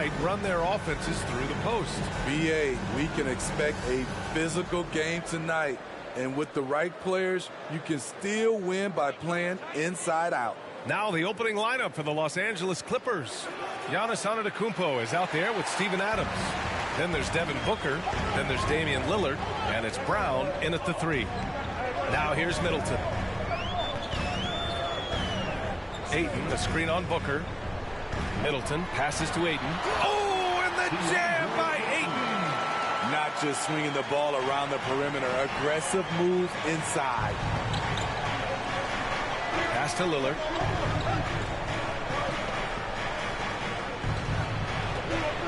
tonight run their offenses through the post. BA, we can expect a physical game tonight. And with the right players, you can still win by playing inside out. Now the opening lineup for the Los Angeles Clippers. Giannis Antetokounmpo is out there with Steven Adams. Then there's Devin Booker. Then there's Damian Lillard. And it's Brown in at the 3. Now here's Middleton. Ayton, the screen on Booker. Middleton passes to Ayton. Oh, and the jam by Ayton! Not just swinging the ball around the perimeter. Aggressive move inside. Pass to Lillard.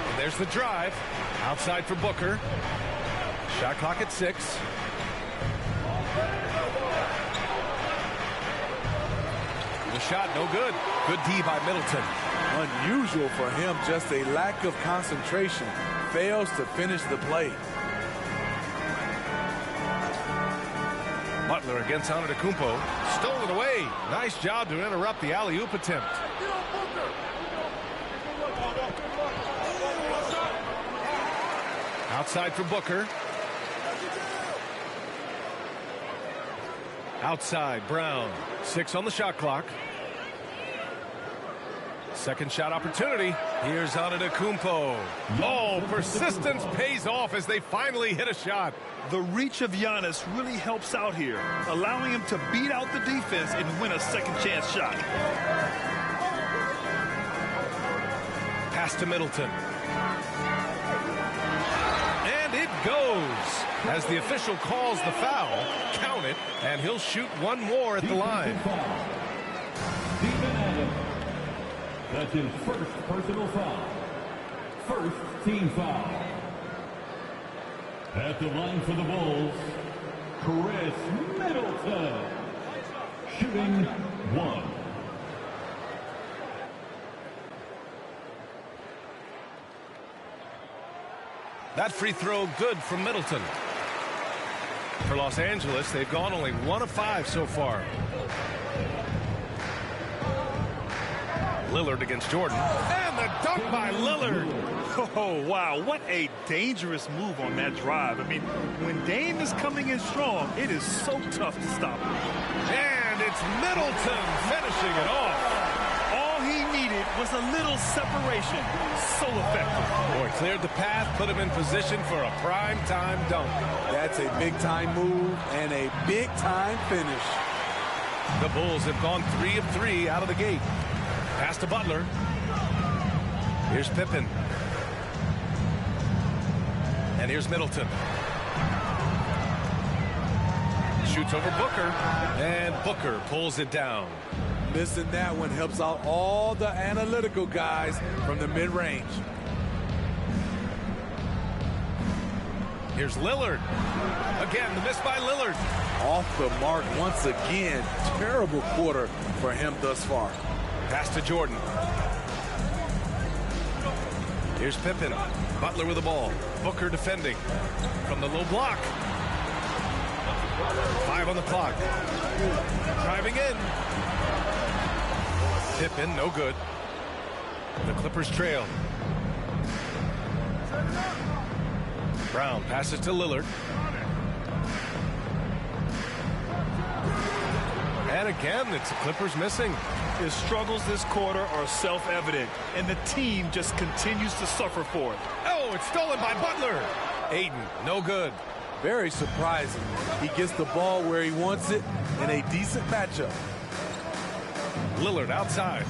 And there's the drive. Outside for Booker. Shot clock at 6. The shot no good. Good D by Middleton. Unusual for him, just a lack of concentration. Fails to finish the play. Butler against Antetokounmpo. Stolen away. Nice job to interrupt the alley-oop attempt. Outside for Booker. Outside, Brown. 6 on the shot clock. Second shot opportunity. Here's Antetokounmpo. Oh, persistence pays off as they finally hit a shot. The reach of Giannis really helps out here, allowing him to beat out the defense and win a second chance shot. Pass to Middleton. And it goes. As the official calls the foul, count it, and he'll shoot one more at the line. Steven Adams. That's his first personal foul. First team foul. At the line for the Bulls, Chris Middleton. Shooting 1. That free throw good from Middleton. For Los Angeles, they've gone only 1 of 5 so far. Lillard against Jordan. And the dunk by Lillard. Oh, wow. What a dangerous move on that drive. I mean, when Dame is coming in strong, it is so tough to stop him. And it's Middleton finishing it off. All he needed was a little separation. So effective. Boy, cleared the path, put him in position for a prime-time dunk. That's a big-time move and a big-time finish. The Bulls have gone 3 of 3 out of the gate. Pass to Butler. Here's Pippen. And here's Middleton. Shoots over Booker. And Booker pulls it down. Missing that one helps out all the analytical guys from the mid-range. Here's Lillard. Again, the miss by Lillard. Off the mark once again. Terrible quarter for him thus far. Pass to Jordan. Here's Pippen. Butler with the ball. Booker defending from the low block. 5 on the clock. Driving in. Pippen, no good. The Clippers trail. Brown passes to Lillard. And again, it's the Clippers missing. His struggles this quarter are self-evident, and the team just continues to suffer for it. Oh, it's stolen by Butler. Ayton, no good. Very surprising. He gets the ball where he wants it in a decent matchup. Lillard outside.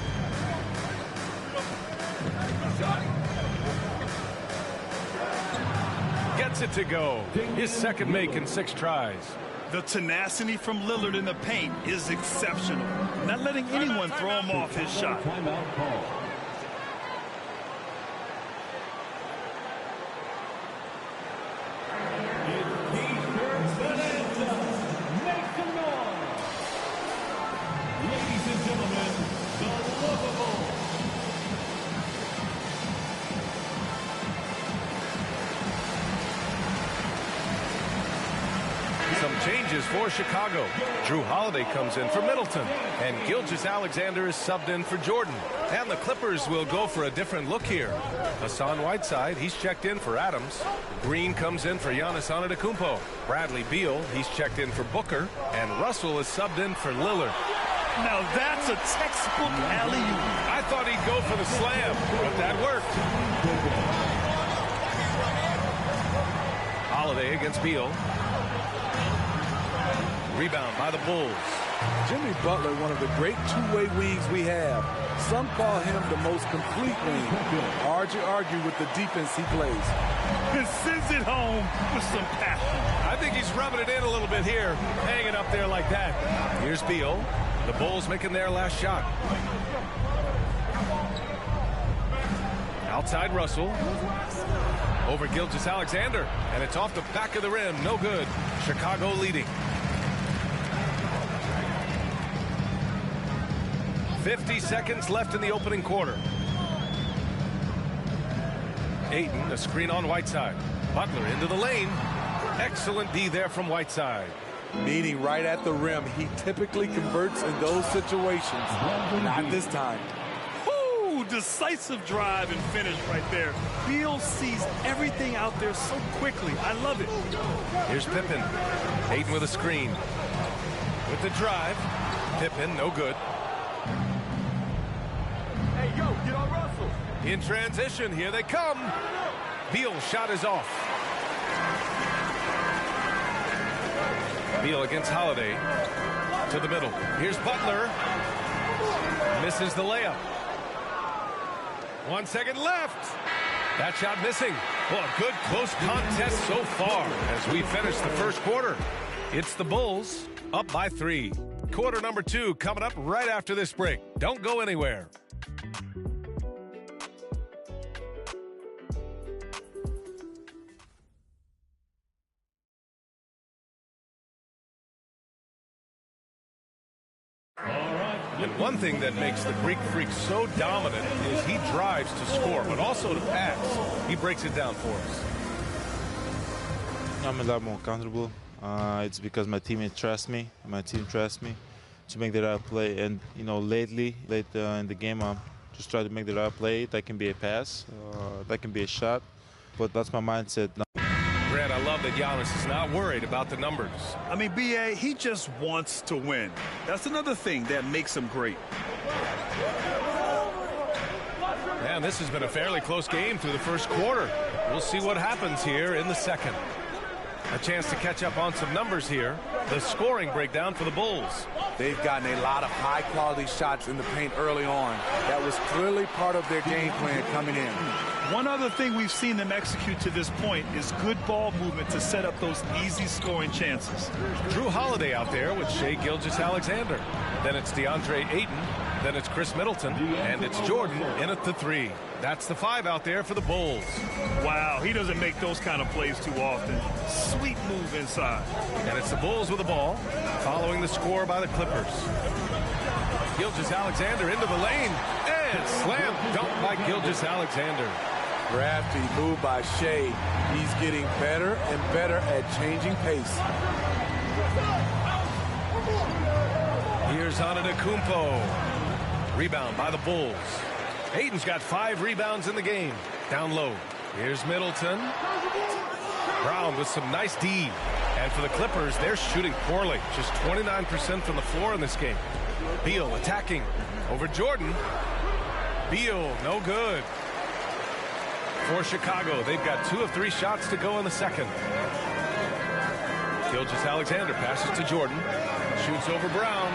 Gets it to go. His second make in 6 tries. The tenacity from Lillard in the paint is exceptional. Not letting anyone throw him off his shot. Timeout call. Ladies and gentlemen, the Lovables. Some changes for Chicago. Drew Holiday comes in for Middleton, and Gilgeous-Alexander is subbed in for Jordan. And the Clippers will go for a different look here. Hassan Whiteside, he's checked in for Adams. Green comes in for Giannis Antetokounmpo. Bradley Beal, he's checked in for Booker, and Russell is subbed in for Lillard. Now that's a textbook alley-oop. I thought he'd go for the slam, but that worked. Holiday against Beal. Rebound by the Bulls. Jimmy Butler, one of the great two-way wings we have. Some call him the most complete wing. Hard to argue with the defense he plays. And sends it home with some passion. I think he's rubbing it in a little bit here, hanging up there like that. Here's Beal. The Bulls making their last shot. Outside Russell. Over Gilgeous-Alexander. And it's off the back of the rim. No good. Chicago leading. 50 seconds left in the opening quarter. Ayton, a screen on Whiteside. Butler into the lane. Excellent D there from Whiteside. Meeting right at the rim. He typically converts in those situations. Not this time. Woo! Decisive drive and finish right there. Beal sees everything out there so quickly. I love it. Here's Pippen. Ayton with a screen. With the drive. Pippen, no good. Hey, yo, get on Russell. In transition, here they come. Beal's shot is off. Beal against Holiday. To the middle. Here's Butler. Misses the layup. 1 second left. That shot missing. Well, a good close contest so far as we finish the first quarter. It's the Bulls up by 3. Quarter number 2 coming up right after this break. Don't go anywhere. And one thing that makes the Greek Freak so dominant is he drives to score, but also to pass. He breaks it down for us. I'm a lot more comfortable. It's because my teammates trust me. My team trusts me to make the right play. And, you know, late in the game, I'm just trying to make the right play. That can be a pass. That can be a shot. But that's my mindset. Grant, I love that Giannis is not worried about the numbers. I mean, B.A., he just wants to win. That's another thing that makes him great. And this has been a fairly close game through the first quarter. We'll see what happens here in the second. A chance to catch up on some numbers here. The scoring breakdown for the Bulls. They've gotten a lot of high-quality shots in the paint early on. That was clearly part of their game plan coming in. One other thing we've seen them execute to this point is good ball movement to set up those easy scoring chances. Drew Holiday out there with Shai Gilgeous-Alexander. Then it's DeAndre Ayton. Then it's Chris Middleton. And it's Jordan in at the 3. That's the 5 out there for the Bulls. Wow, he doesn't make those kind of plays too often. Sweet move inside. And it's the Bulls with the ball, following the score by the Clippers. Gilgeous-Alexander into the lane, and slam dunk by Gilgeous-Alexander. Crafty move by Shai. He's getting better and better at changing pace. Here's Antetokounmpo. Rebound by the Bulls. Ayton's got 5 rebounds in the game. Down low. Here's Middleton. Brown with some nice D. And for the Clippers, they're shooting poorly. Just 29% from the floor in this game. Beal attacking over Jordan. Beal, no good. For Chicago, they've got 2 of 3 shots to go in the second. Gilgeous-Alexander passes to Jordan. Shoots over Brown.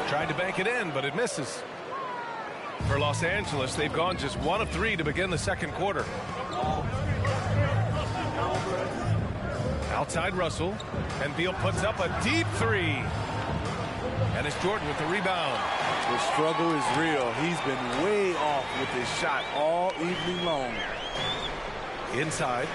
Tried to bank it in, but it misses. For Los Angeles, they've gone just 1 of 3 to begin the second quarter. Outside Russell, and Beal puts up a deep 3. And it's Jordan with the rebound. The struggle is real. He's been way off with his shot all evening long. Inside.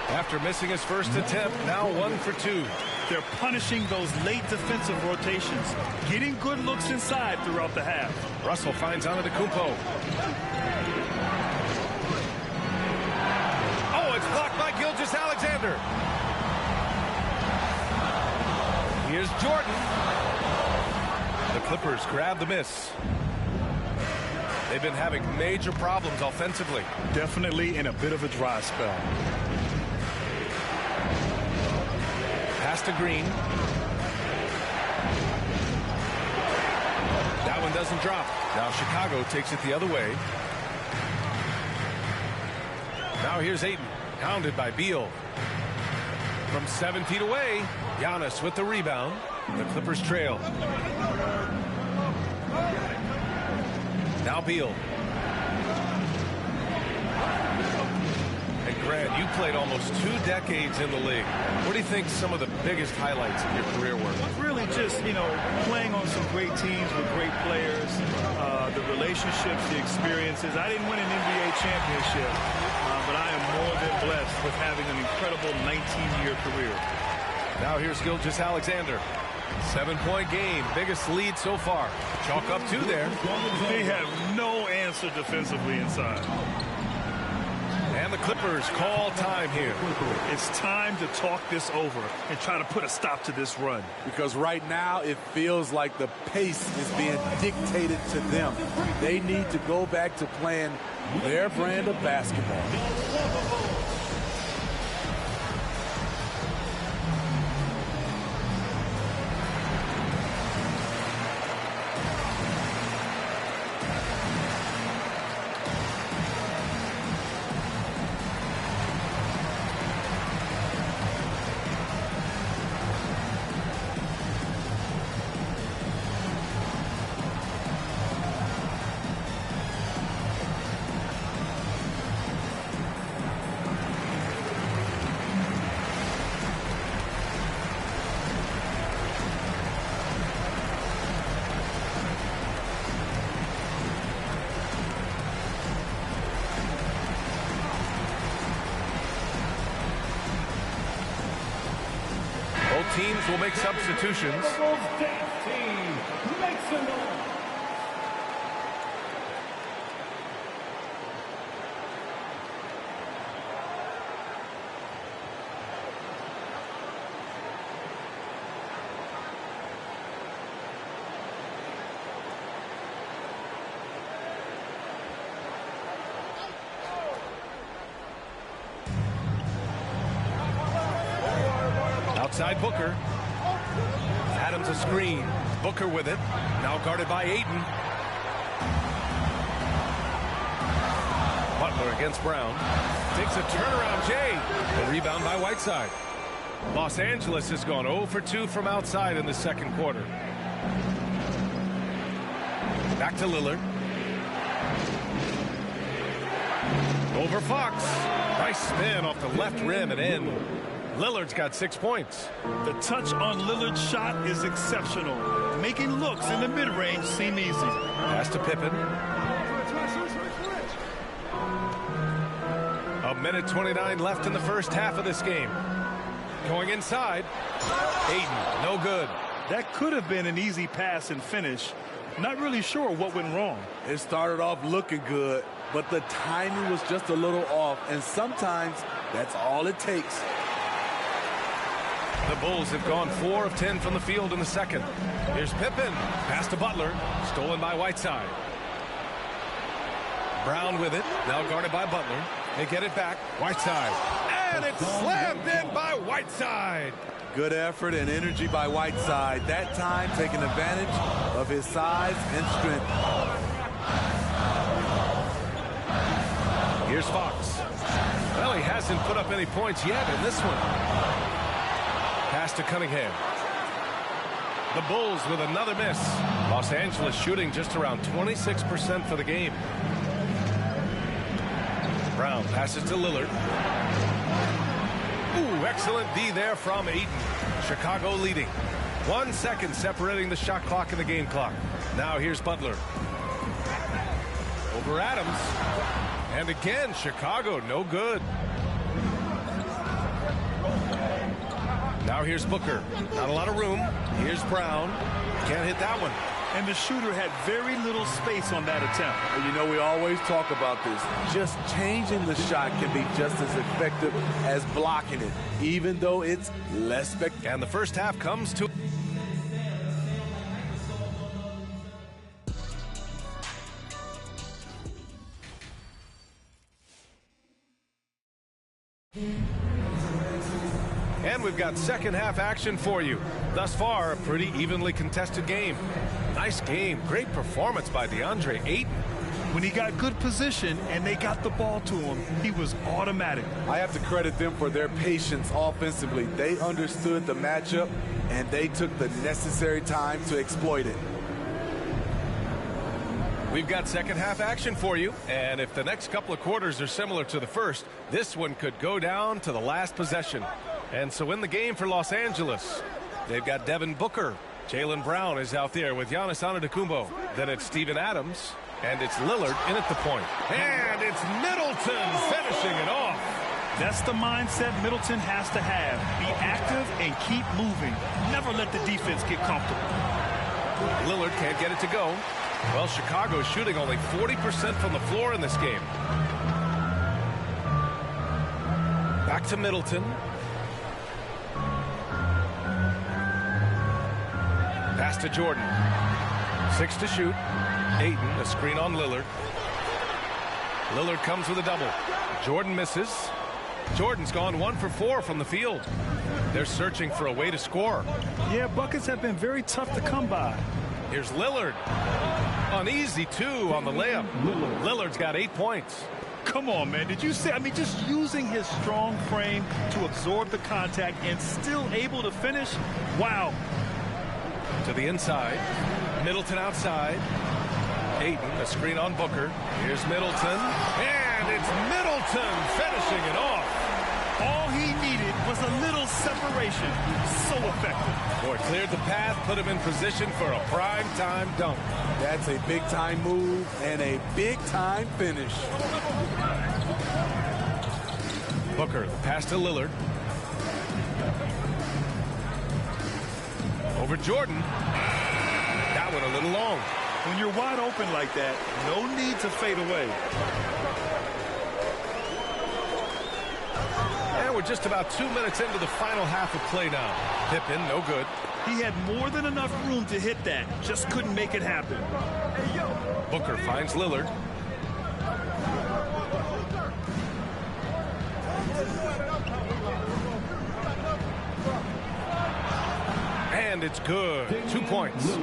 After missing his first attempt, now 1 for 2. They're punishing those late defensive rotations, getting good looks inside throughout the half. Russell finds Antetokounmpo. Oh, it's blocked by Gilgeous-Alexander. Here's Jordan. The Clippers grab the miss. They've been having major problems offensively. Definitely in a bit of a dry spell. Pass to Green. That one doesn't drop. Now Chicago takes it the other way. Now here's Ayton, hounded by Beal. From 7 feet away, Giannis with the rebound. The Clippers trail. Now Beal. And Grant, you played almost 2 decades in the league. What do you think some of the biggest highlights of your career were? Really just, playing on some great teams with great players, the relationships, the experiences. I didn't win an NBA championship, but I am more than blessed with having an incredible 19-year career. Now here's Gilgeous-Alexander. 7-point game, biggest lead so far. Chalk up 2 there. They have no answer defensively inside. And the Clippers call time here. It's time to talk this over and try to put a stop to this run. Because right now it feels like the pace is being dictated to them. They need to go back to playing their brand of basketball. Teams will make substitutions. Outside Booker. Adams a screen. Booker with it. Now guarded by Ayton. Butler against Brown. Takes a turnaround, Jay. The rebound by Whiteside. Los Angeles has gone 0 for 2 from outside in the second quarter. Back to Lillard. Over Fox. Nice spin off the left rim and in. Lillard's got 6 points. The touch on Lillard's shot is exceptional. Making looks in the mid-range seem easy. Pass to Pippen. 1:29 left in the first half of this game. Going inside. Ayton, no good. That could have been an easy pass and finish. Not really sure what went wrong. It started off looking good, but the timing was just a little off, and sometimes that's all it takes. The Bulls have gone 4 of 10 from the field in the second. Here's Pippen. Pass to Butler. Stolen by Whiteside. Brown with it. Now guarded by Butler. They get it back. Whiteside. And it's slammed in by Whiteside. Good effort and energy by Whiteside. That time taking advantage of his size and strength. Here's Fox. Well, he hasn't put up any points yet in this one. Pass to Cunningham. The Bulls with another miss. Los Angeles shooting just around 26% for the game. Brown passes to Lillard. Ooh, excellent D there from Ayton. Chicago leading. 1 second separating the shot clock and the game clock. Now here's Butler. Over Adams. And again, Chicago no good. Now here's Booker. Not a lot of room. Here's Brown. Can't hit that one. And the shooter had very little space on that attempt. And you know, we always talk about this. Just changing the shot can be just as effective as blocking it, even though it's less spectacular. And the first half comes to... And we've got second half action for you. Thus far, a pretty evenly contested game. Nice game. Great performance by DeAndre Ayton. When he got good position and they got the ball to him, he was automatic. I have to credit them for their patience offensively. They understood the matchup, and they took the necessary time to exploit it. We've got second half action for you, and if the next couple of quarters are similar to the first, this one could go down to the last possession. And so in the game for Los Angeles, they've got Devin Booker. Jaylen Brown is out there with Giannis Antetokounmpo. Then it's Steven Adams, and it's Lillard in at the point. And it's Middleton finishing it off. That's the mindset Middleton has to have. Be active and keep moving. Never let the defense get comfortable. Lillard can't get it to go. Well, Chicago's shooting only 40% from the floor in this game. Back to Middleton. Pass to Jordan. 6 to shoot. Ayton, a screen on Lillard. Lillard comes with a double. Jordan misses. Jordan's gone 1 for 4 from the field. They're searching for a way to score. Yeah, buckets have been very tough to come by. Here's Lillard. An easy 2 on the layup. Lillard's got 8 points. Come on, man. Did you see? I mean, just using his strong frame to absorb the contact and still able to finish. Wow. To the inside. Middleton outside. Ayton, a screen on Booker. Here's Middleton. And it's Middleton finishing it off. All he needed was a little separation. So effective. Boy, cleared the path, put him in position for a prime-time dunk. That's a big-time move and a big-time finish. Booker, the pass to Lillard. Over Jordan. That one a little long. When you're wide open like that, no need to fade away. And we're just about 2 minutes into the final half of play now. Pippen, no good. He had more than enough room to hit that. Just couldn't make it happen. Booker finds Lillard. And it's good. 2 points.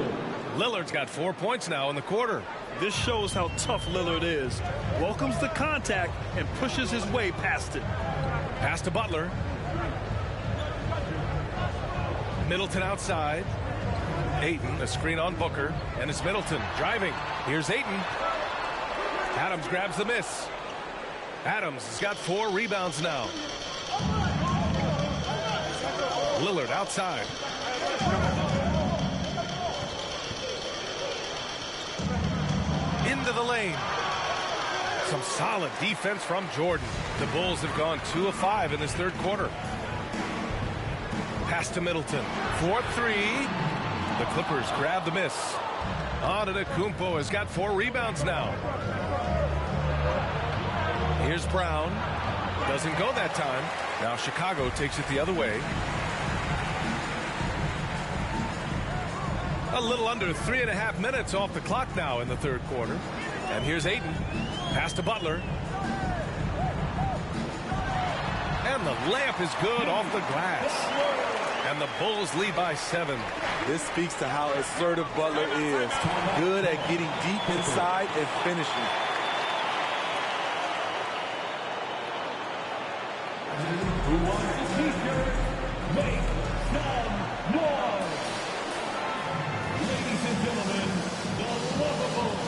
Lillard's got 4 points now in the quarter. This shows how tough Lillard is. Welcomes the contact and pushes his way past it. Pass to Butler. Middleton outside. Ayton, a screen on Booker. And it's Middleton driving. Here's Ayton. Adams grabs the miss. Adams has got 4 rebounds now. Lillard outside. Into the lane. Some solid defense from Jordan. The Bulls have gone 2 of 5 in this third quarter. Pass to Middleton. 4-3. The Clippers grab the miss. Antetokounmpo has got 4 rebounds now. Here's Brown. Doesn't go that time. Now Chicago takes it the other way. A little under 3.5 minutes off the clock now in the third quarter. And here's Ayton. Pass to Butler. And the layup is good off the glass. And the Bulls lead by 7. This speaks to how assertive Butler is. Good at getting deep inside and finishing. Who wants the t-shirt? Make some noise! Ladies and gentlemen, the Lovables.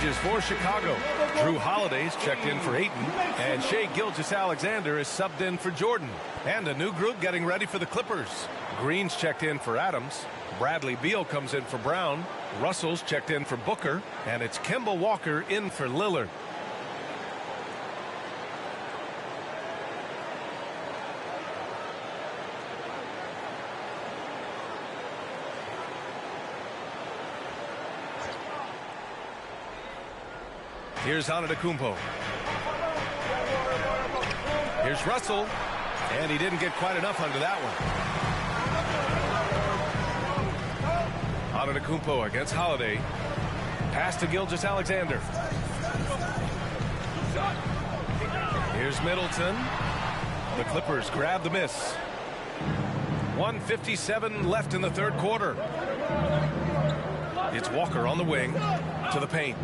changes for Chicago. Drew Holiday's checked in for Ayton, and Shai Gilgeous-Alexander is subbed in for Jordan. And a new group getting ready for the Clippers. Green's checked in for Adams. Bradley Beal comes in for Brown. Russell's checked in for Booker, and it's Kemba Walker in for Lillard. Here's Antetokounmpo. Here's Russell, and he didn't get quite enough under that one. Antetokounmpo against Holiday. Pass to Gilgeous-Alexander. Here's Middleton. The Clippers grab the miss. 1:57 left in the third quarter. It's Walker on the wing to the paint.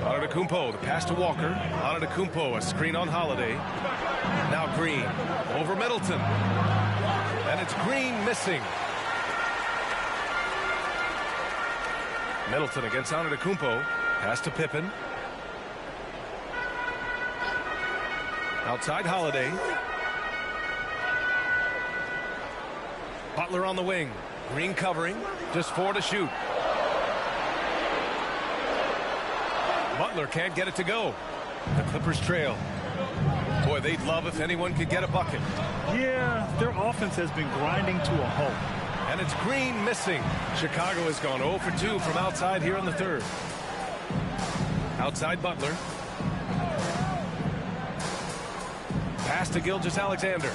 Antetokounmpo, the pass to Walker. Antetokounmpo, a screen on Holiday. Now Green over Middleton. And it's Green missing. Middleton against Antetokounmpo. Pass to Pippen. Outside Holiday. Butler on the wing. Green covering. Just 4 to shoot. Butler can't get it to go. The Clippers trail. Boy, they'd love if anyone could get a bucket. Yeah, their offense has been grinding to a halt. And it's Green missing. Chicago has gone 0 for 2 from outside here in the third. Outside Butler. Pass to Gilgeous-Alexander.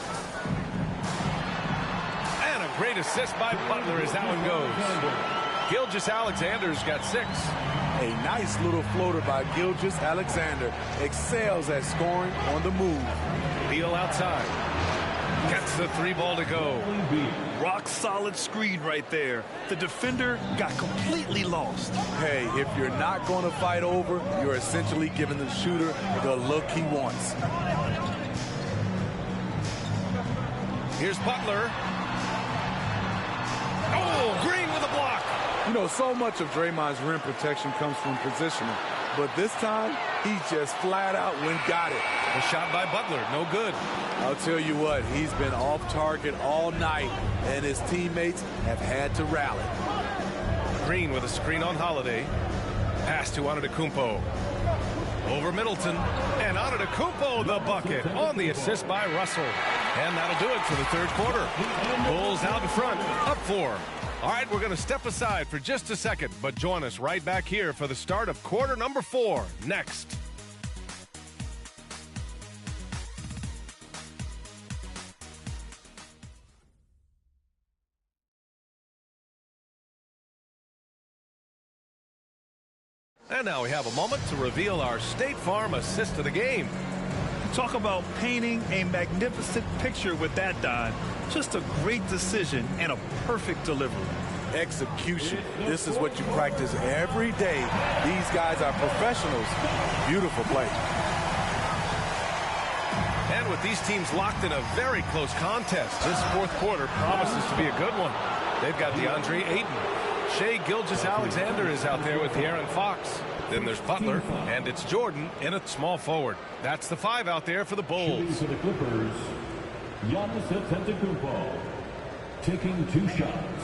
And a great assist by Butler as that one goes. Gilgeous-Alexander's got 6. A nice little floater by Gilgeous-Alexander. Excels at scoring on the move. Beal outside. Gets the 3 ball to go. Rock solid screen right there. The defender got completely lost. Hey, if you're not going to fight over, you're essentially giving the shooter the look he wants. Here's Butler. Oh, Green with a block. You know, so much of Draymond's rim protection comes from positioning. But this time, he just flat out went got it. A shot by Butler, no good. I'll tell you what, he's been off target all night, and his teammates have had to rally. Green with a screen on Holiday. Pass to Antetokounmpo. Over Middleton. And Antetokounmpo the bucket on the assist by Russell. And that'll do it for the third quarter. Bulls out in front, up 4. All right, we're going to step aside for just a second, but join us right back here for the start of quarter number 4 next. And now we have a moment to reveal our State Farm assist of the game. Talk about painting a magnificent picture with that, Don. Just a great decision and a perfect delivery. Execution. This is what you practice every day. These guys are professionals. Beautiful play. And with these teams locked in a very close contest, this fourth quarter promises to be a good one. They've got DeAndre Ayton. Shai Gilgeous-Alexander is out there with De'Aaron Fox. Then there's Butler, and it's Jordan in at small forward. That's the 5 out there for the Bulls. For the Clippers, Giannis Antetokounmpo taking 2 shots.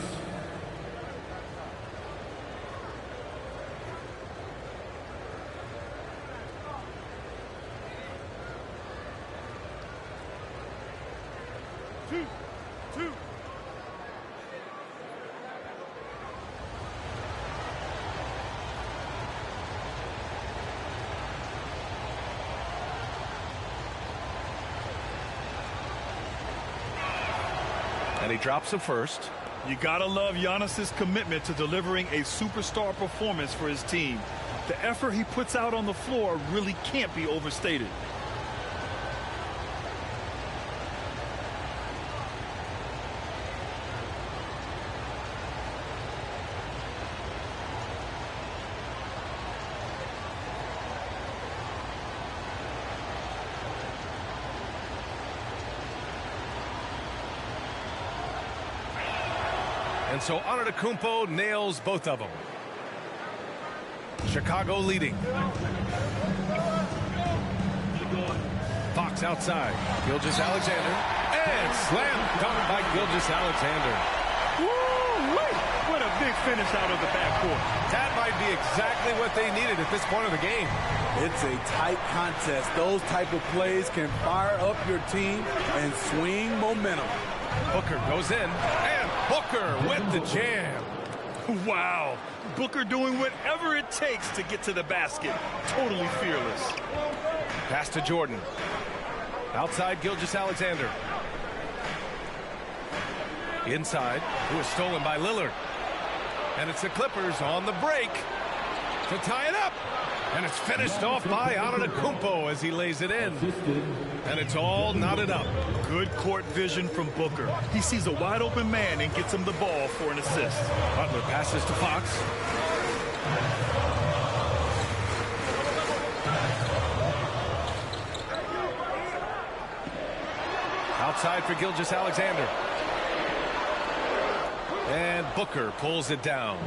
Two. And he drops it first. You gotta love Giannis's commitment to delivering a superstar performance for his team. The effort he puts out on the floor really can't be overstated. And so Antetokounmpo nails both of them. Chicago leading. Fox outside. Gilgeous-Alexander. And slam dunk by Gilgeous-Alexander. Woo-wee! What a big finish out of the backcourt. That might be exactly what they needed at this point of the game. It's a tight contest. Those type of plays can fire up your team and swing momentum. Booker goes in, and Booker with the jam. Wow. Booker doing whatever it takes to get to the basket. Totally fearless. Pass to Jordan. Outside, Gilgeous-Alexander. Inside, it was stolen by Lillard. And it's the Clippers on the break to tie it up. And it's finished off by Antetokounmpo as he lays it in. And it's all knotted up. Good court vision from Booker. He sees a wide open man and gets him the ball for an assist. Butler passes to Fox. Outside for Gilgeous-Alexander. And Booker pulls it down.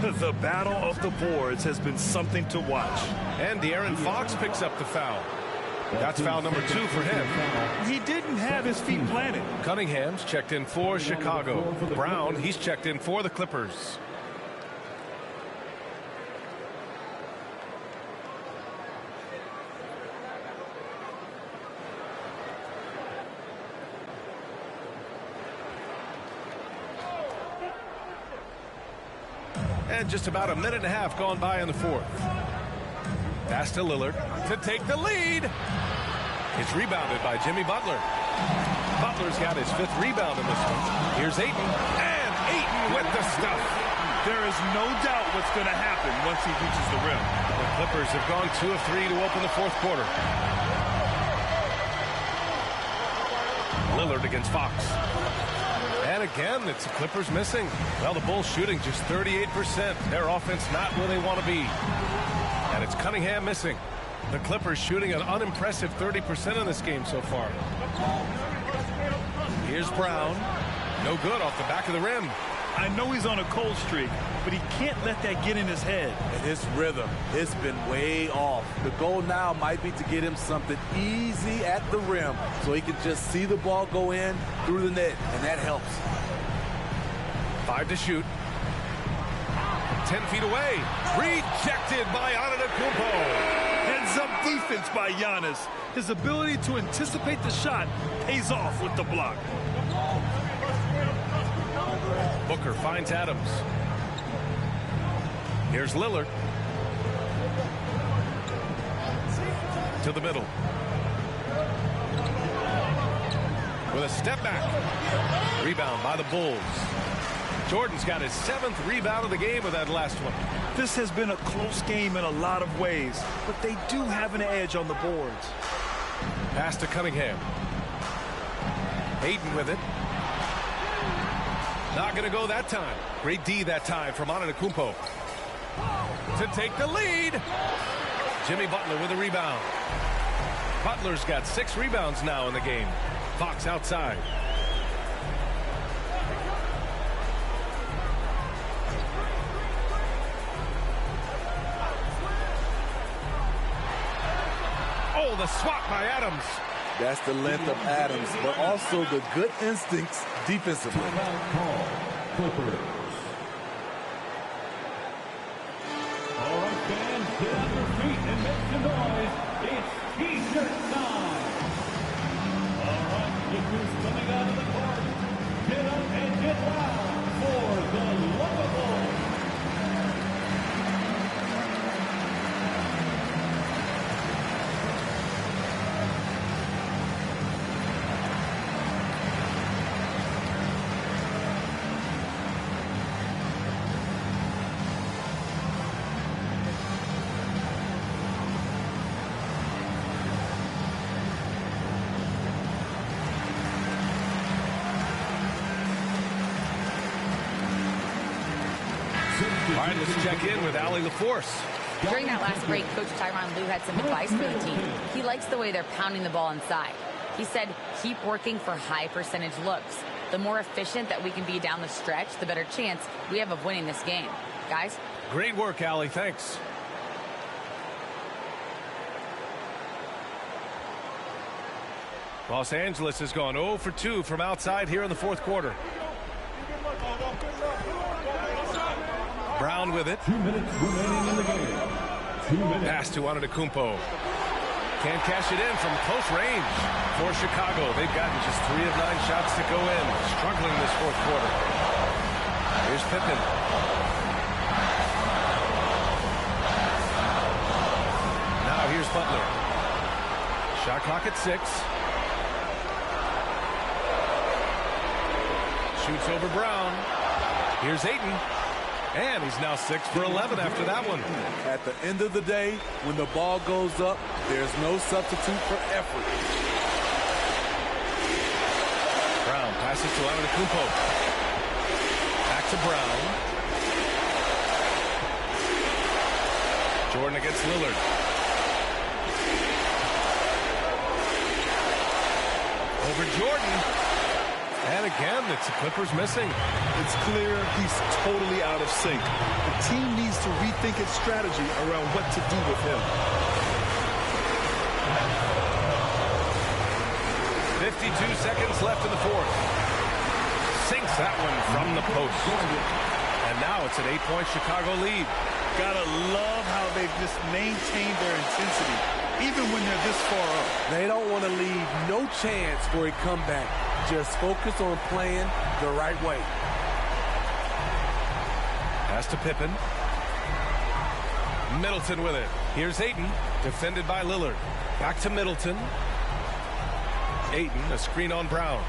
The battle of the boards has been something to watch. And De'Aaron Fox picks up the foul. That's foul number 2 for him. He didn't have his feet planted. Cunningham's checked in for Chicago. Brown, he's checked in for the Clippers. And just about a minute and a half gone by in the fourth. Pass to Lillard to take the lead. It's rebounded by Jimmy Butler. Butler's got his 5th rebound in this one. Here's Ayton, and Ayton with the stuff. There is no doubt what's going to happen once he reaches the rim. The Clippers have gone 2 of 3 to open the fourth quarter. Lillard against Fox. And again, it's the Clippers missing. Well, the Bulls shooting just 38%. Their offense not where they want to be. And it's Cunningham missing. The Clippers shooting an unimpressive 30% in this game so far. Here's Brown. No good off the back of the rim. I know he's on a cold streak, but he can't let that get in his head. And his rhythm has been way off. The goal now might be to get him something easy at the rim so he can just see the ball go in through the net, and that helps. 5 to shoot. 10 feet away. Rejected by Antetokounmpo. Heads-up defense by Giannis. His ability to anticipate the shot pays off with the block. Booker finds Adams. Here's Lillard. To the middle. With a step back. Rebound by the Bulls. Jordan's got his 7th rebound of the game with that last one. This has been a close game in a lot of ways, but they do have an edge on the boards. Pass to Cunningham. Ayton with it. Not going to go that time. Great D that time from Antetokounmpo. To take the lead. Jimmy Butler with a rebound. Butler's got 6 rebounds now in the game. Fox outside. Oh, the swat by Adams. That's the length of Adams, but also the good instincts defensively. Clippers. All right, fans, get on your feet and make some noise. It's T-shirt time. All right, Clippers coming out of the park. Get up and get loud for the lovable. All right, let's check in with Allie LaForce. During that last break, Coach Tyronn Lue had some advice for the team. He likes the way they're pounding the ball inside. He said, keep working for high percentage looks. The more efficient that we can be down the stretch, the better chance we have of winning this game. Guys? Great work, Allie. Thanks. Los Angeles has gone 0 for 2 from outside here in the fourth quarter. Brown with it. 2 minutes remaining in the game. 2 minutes. Pass to Antetokounmpo. Can't cash it in from close range for Chicago. They've gotten just 3 of 9 shots to go in. Struggling this fourth quarter. Here's Pippen. Now here's Butler. Shot clock at 6. Shoots over Brown. Here's Ayton. And he's now 6 for 11 after that one. At the end of the day, when the ball goes up, there's no substitute for effort. Brown passes to Antetokounmpo. Back to Brown. Jordan against Lillard. Over Jordan. And again, it's the Clippers missing. It's clear he's totally out of sync. The team needs to rethink its strategy around what to do with him. 52 seconds left in the fourth. Sinks that one from the post. And now it's an 8-point Chicago lead. Gotta love how they've just maintained their intensity, even when they're this far up. They don't want to leave no chance for a comeback. Just focus on playing the right way. Pass to Pippen. Middleton with it. Here's Ayton, defended by Lillard. Back to Middleton. Ayton, a screen on Brown.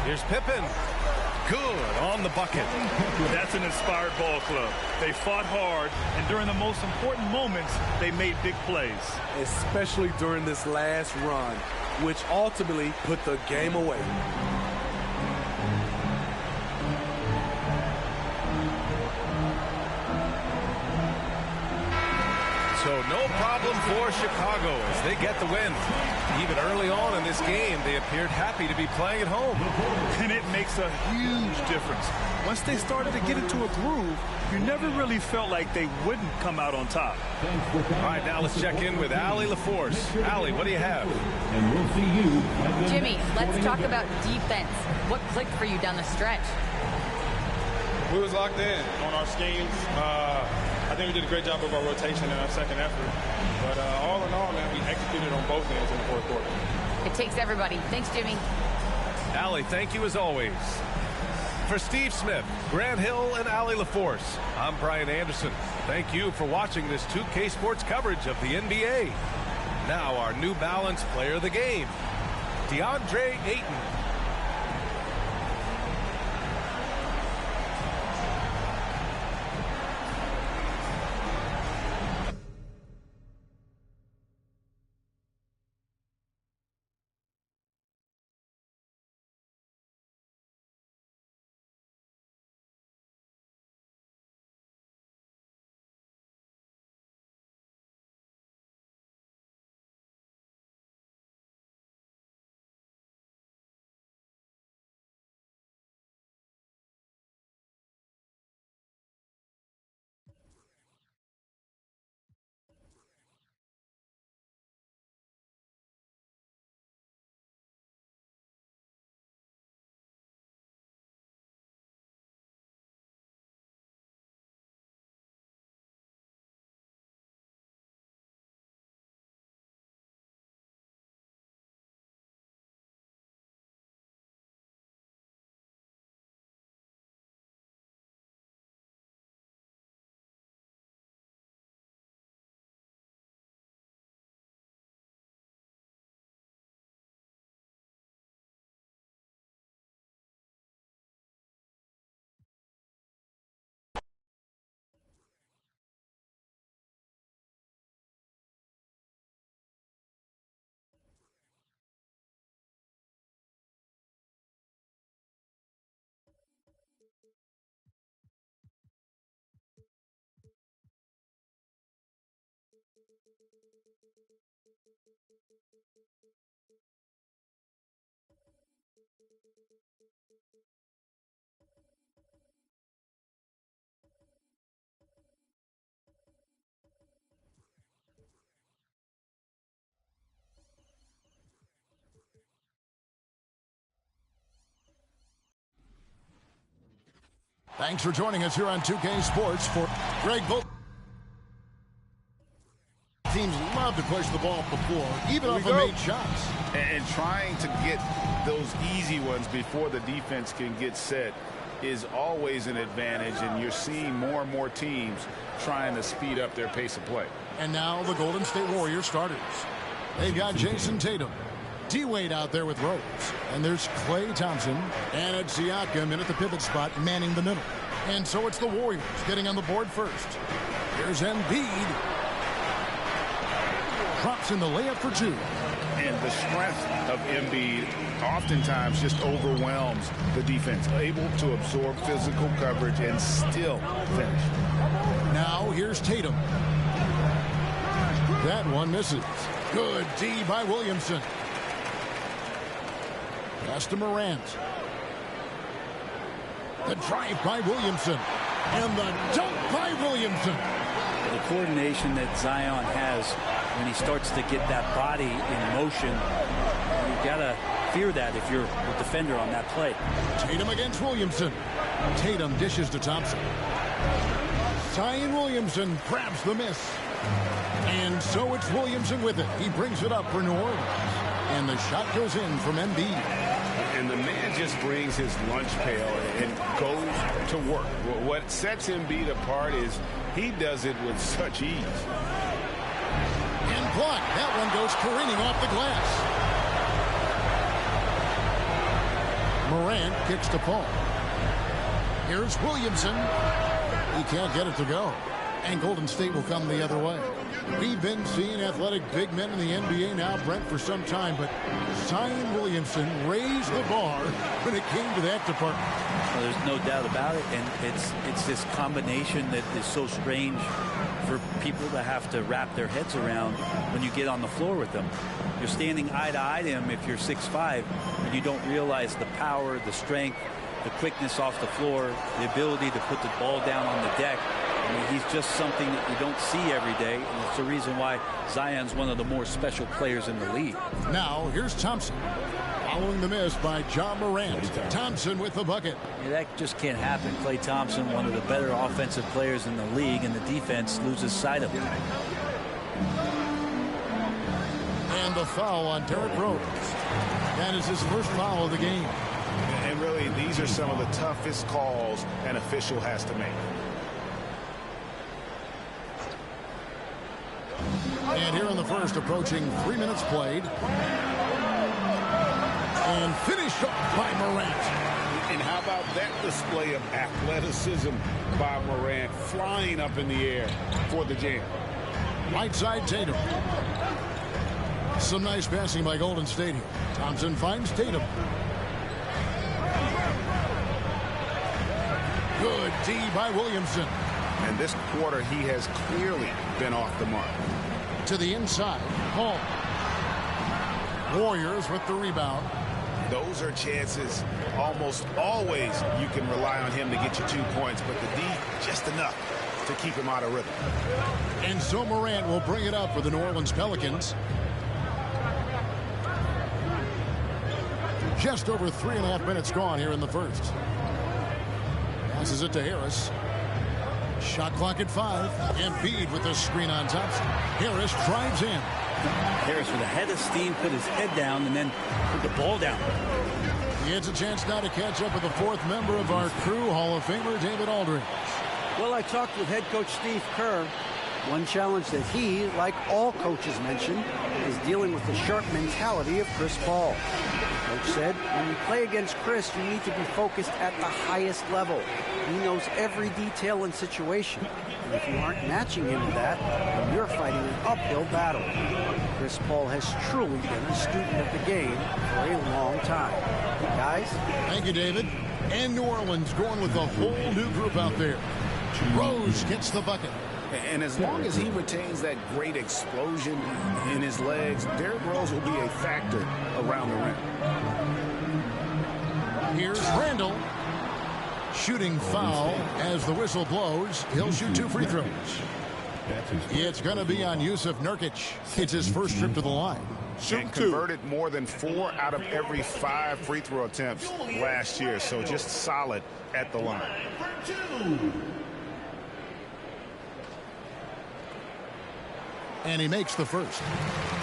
Here's Pippen. Good on the bucket. That's an inspired ball club. They fought hard, and during the most important moments, they made big plays. Especially during this last run, which ultimately put the game away. So no problem for Chicago as they get the win. Even early on in this game, they appeared happy to be playing at home. And it makes a huge difference. Once they started to get into a groove, you never really felt like they wouldn't come out on top. All right, now let's check in with Allie LaForce. Allie, what do you have? And we'll see you at the Jimmy, next let's talk game. about defense. What clicked for you down the stretch? We was locked in on our schemes. I think we did a great job of our rotation in our second effort. But all in all, man, we executed on both ends in the fourth quarter. It takes everybody. Thanks, Jimmy. Allie, thank you as always. For Steve Smith, Grant Hill, and Allie LaForce, I'm Brian Anderson. Thank you for watching this 2K Sports coverage of the NBA. Now our New Balance player of the game, DeAndre Ayton. Thanks for joining us here on 2K Sports for Greg Vogt. Teams love to push the ball up the floor, even off of made shots. And trying to get those easy ones before the defense can get set is always an advantage, and you're seeing more and more teams trying to speed up their pace of play. And now the Golden State Warriors starters. They've got Jason Tatum, D-Wade out there with Rose, and there's Klay Thompson, and it's Siakam in at the pivot spot, manning the middle. And so it's the Warriors getting on the board first. Here's Embiid. Drops in the layup for two. And the strength of Embiid oftentimes just overwhelms the defense, able to absorb physical coverage and still finish. Now here's Tatum. That one misses. Good D by Williamson. Pass to Morant. The drive by Williamson. And the dunk by Williamson. The coordination that Zion has when he starts to get that body in motion, you gotta fear that if you're a defender on that play. Tatum against Williamson. Tatum dishes to Thompson. Zion Williamson grabs the miss. And so it's Williamson with it. He brings it up for New Orleans. And the shot goes in from Embiid. And the man just brings his lunch pail and goes to work. What sets Embiid apart is he does it with such ease. And blocked. That one goes careening off the glass. Morant kicks to Paul. Here's Williamson. He can't get it to go. And Golden State will come the other way. We've been seeing athletic big men in the NBA now, Brent, for some time, but Zion Williamson raised the bar when it came to that department. Well, there's no doubt about it, and it's this combination that is so strange for people to have to wrap their heads around when you get on the floor with them. You're standing eye to eye to him if you're 6'5", and you don't realize the power, the strength, the quickness off the floor, the ability to put the ball down on the deck. I mean, he's just something that you don't see every day, and it's the reason why Zion's one of the more special players in the league. Now, here's Thompson. Following the miss by John Morant. Thompson with the bucket. Yeah, that just can't happen. Klay Thompson, one of the better offensive players in the league, and the defense loses sight of him. And the foul on Derrick Rose. That is his first foul of the game. And really, these are some of the toughest calls an official has to make. And here in the first, approaching 3 minutes played. And finished off by Morant. And how about that display of athleticism by Morant, flying up in the air for the jam. Right side Tatum. Some nice passing by Golden State here. Thompson finds Tatum. Good D by Williamson. And this quarter, he has clearly been off the mark. To the inside, Paul. Warriors with the rebound. Those are chances almost always you can rely on him to get you 2 points, but the D, just enough to keep him out of rhythm. And so Morant will bring it up for the New Orleans Pelicans. Just over 3.5 minutes gone here in the first. Passes it to Harris. Shot clock at 5. Embiid with the screen on Thompson. Harris drives in. Harris with a head of steam, put his head down, and then put the ball down. He gets a chance now to catch up with the fourth member of our crew, Hall of Famer David Aldridge. Well, I talked with head coach Steve Kerr. One challenge that he, like all coaches mentioned, is dealing with the sharp mentality of Chris Paul. Coach said, when you play against Chris, you need to be focused at the highest level. He knows every detail and situation. And if you aren't matching him with that, then you're fighting an uphill battle. Chris Paul has truly been a student of the game for a long time. Guys? Thank you, David. And New Orleans going with a whole new group out there. Rose gets the bucket. And as long as he retains that great explosion in his legs, Derrick Rose will be a factor around the rim. Here's Randall. Shooting foul as the whistle blows. He'll shoot 2 free throws. It's going to be on Yusuf Nurkic. It's his first trip to the line. and converted more than 4 out of every 5 free throw attempts last year. So just solid at the line. And he makes the first.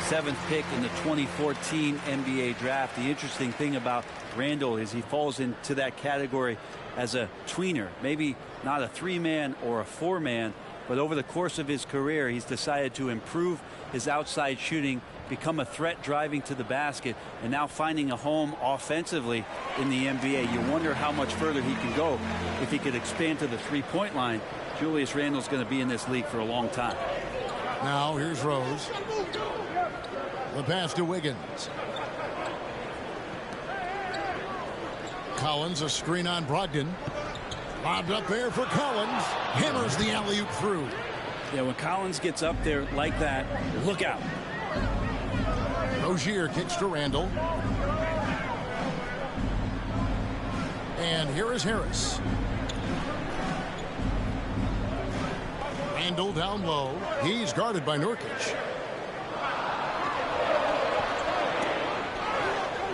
7th pick in the 2014 NBA draft. The interesting thing about Randall is he falls into that category as a tweener, maybe not a 3-man or a 4-man, but over the course of his career he's decided to improve his outside shooting, become a threat driving to the basket, and now finding a home offensively in the NBA. You wonder how much further he can go if he could expand to the 3-point line. Julius Randle's going to be in this league for a long time. Now here's Rose. The pass to Wiggins. Collins, a screen on Brogdon. Lobbed up there for Collins. Hammers the alley-oop through. Yeah, when Collins gets up there like that, look out. Rozier kicks to Randall. And here is Harris. Randall down low. He's guarded by Nurkic.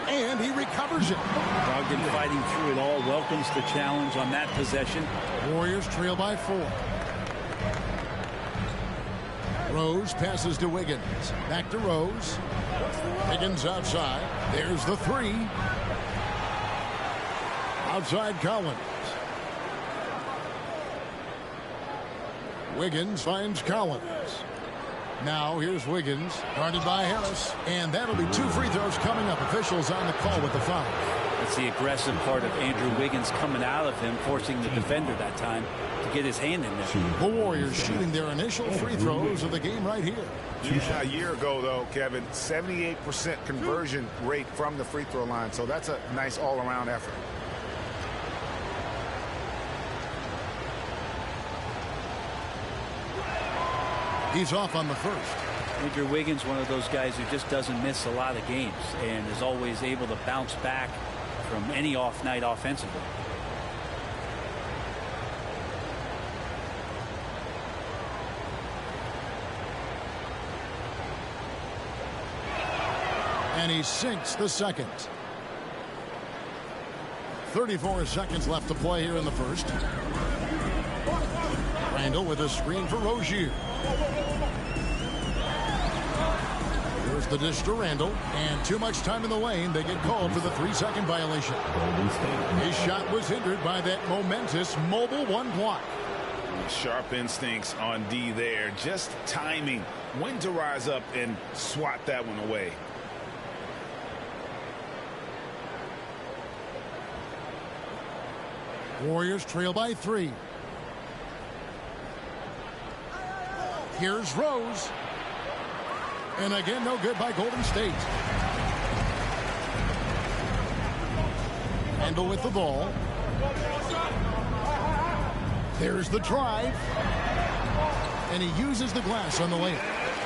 And he recovers it. Brogdon fighting through it all. Welcomes the challenge on that possession. Warriors trail by 4. Rose passes to Wiggins. Back to Rose. Wiggins outside. There's the 3. Outside Collins. Wiggins finds Collins. Now here's Wiggins, guarded by Harris. And that'll be 2 free throws coming up. Officials on the call with the foul. That's the aggressive part of Andrew Wiggins coming out of him, forcing the defender that time to get his hand in there. The Warriors shooting their initial free throws of the game right here. Yeah, a year ago, though, Kevin, 78% conversion rate from the free throw line. So that's a nice all-around effort. He's off on the first. Andrew Wiggins, one of those guys who just doesn't miss a lot of games and is always able to bounce back from any off night offensively. And he sinks the second. 34 seconds left to play here in the first. Randall with a screen for Rozier. Here's the dish to Randall, and too much time in the lane. They get called for the 3-second violation. His shot was hindered by that momentous mobile 1 block. Sharp instincts on D there. Just timing when to rise up and swat that one away. Warriors trail by 3. Here's Rose. And again, no good by Golden State. Randall with the ball. There's the drive. And he uses the glass on the layup.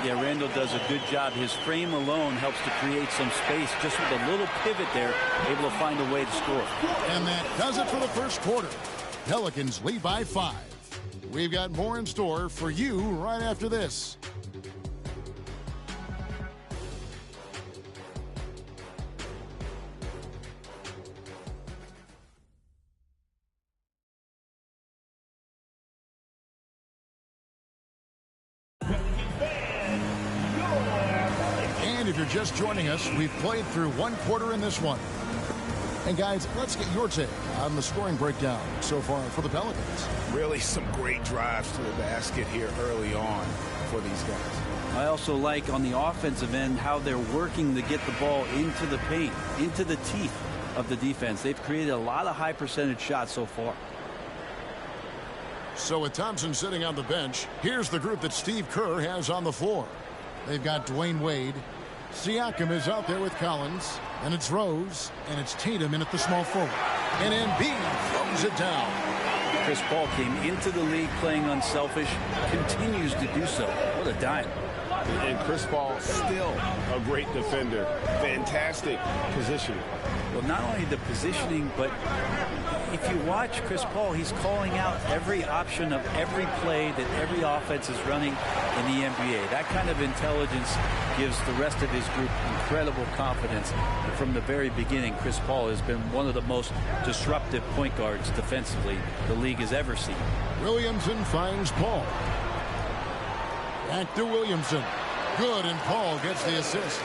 Yeah, Randall does a good job. His frame alone helps to create some space. Just with a little pivot there, able to find a way to score. And that does it for the first quarter. Pelicans lead by 5. We've got more in store for you right after this. And if you're just joining us, we've played through 1 quarter in this one. And guys, let's get your take on the scoring breakdown so far for the Pelicans. Really some great drives to the basket here early on for these guys. I also like on the offensive end how they're working to get the ball into the paint, into the teeth of the defense. They've created a lot of high percentage shots so far. So with Thompson sitting on the bench, here's the group that Steve Kerr has on the floor. They've got Dwayne Wade. Siakam is out there with Collins. And it's Rose. And it's Tatum in at the small forward. And Embiid throws it down. Chris Paul came into the league playing unselfish. Continues to do so. What a dime. And Chris Paul, still a great defender. Fantastic positioning. Well, not only the positioning, but if you watch Chris Paul, he's calling out every option of every play that every offense is running in the NBA. That kind of intelligence gives the rest of his group incredible confidence. And from the very beginning, Chris Paul has been one of the most disruptive point guards defensively the league has ever seen. Williamson finds Paul. Back to Williamson. Good, and Paul gets the assist.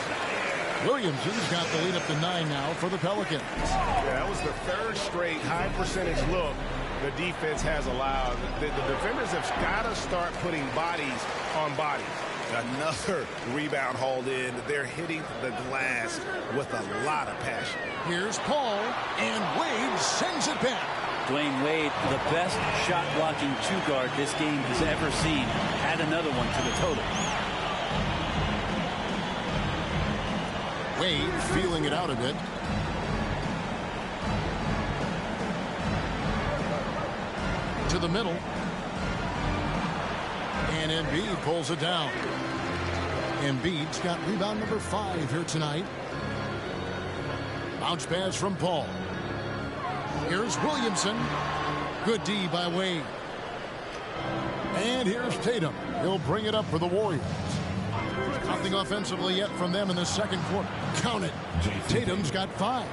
Williamson's got the lead up to 9 now for the Pelicans. Yeah, that was the third straight high percentage look the defense has allowed. The defenders have got to start putting bodies on bodies. Another rebound hauled in. They're hitting the glass with a lot of passion. Here's Paul, and Wade sends it back. Dwayne Wade, the best shot-blocking two-guard this game has ever seen, add another one to the total. Wade feeling it out a bit. To the middle. And Embiid pulls it down. Embiid's got rebound number 5 here tonight. Bounce pass from Paul. Here's Williamson. Good D by Wade. And here's Tatum. He'll bring it up for the Warriors. Nothing offensively yet from them in the second quarter. Count it. Tatum's got 5.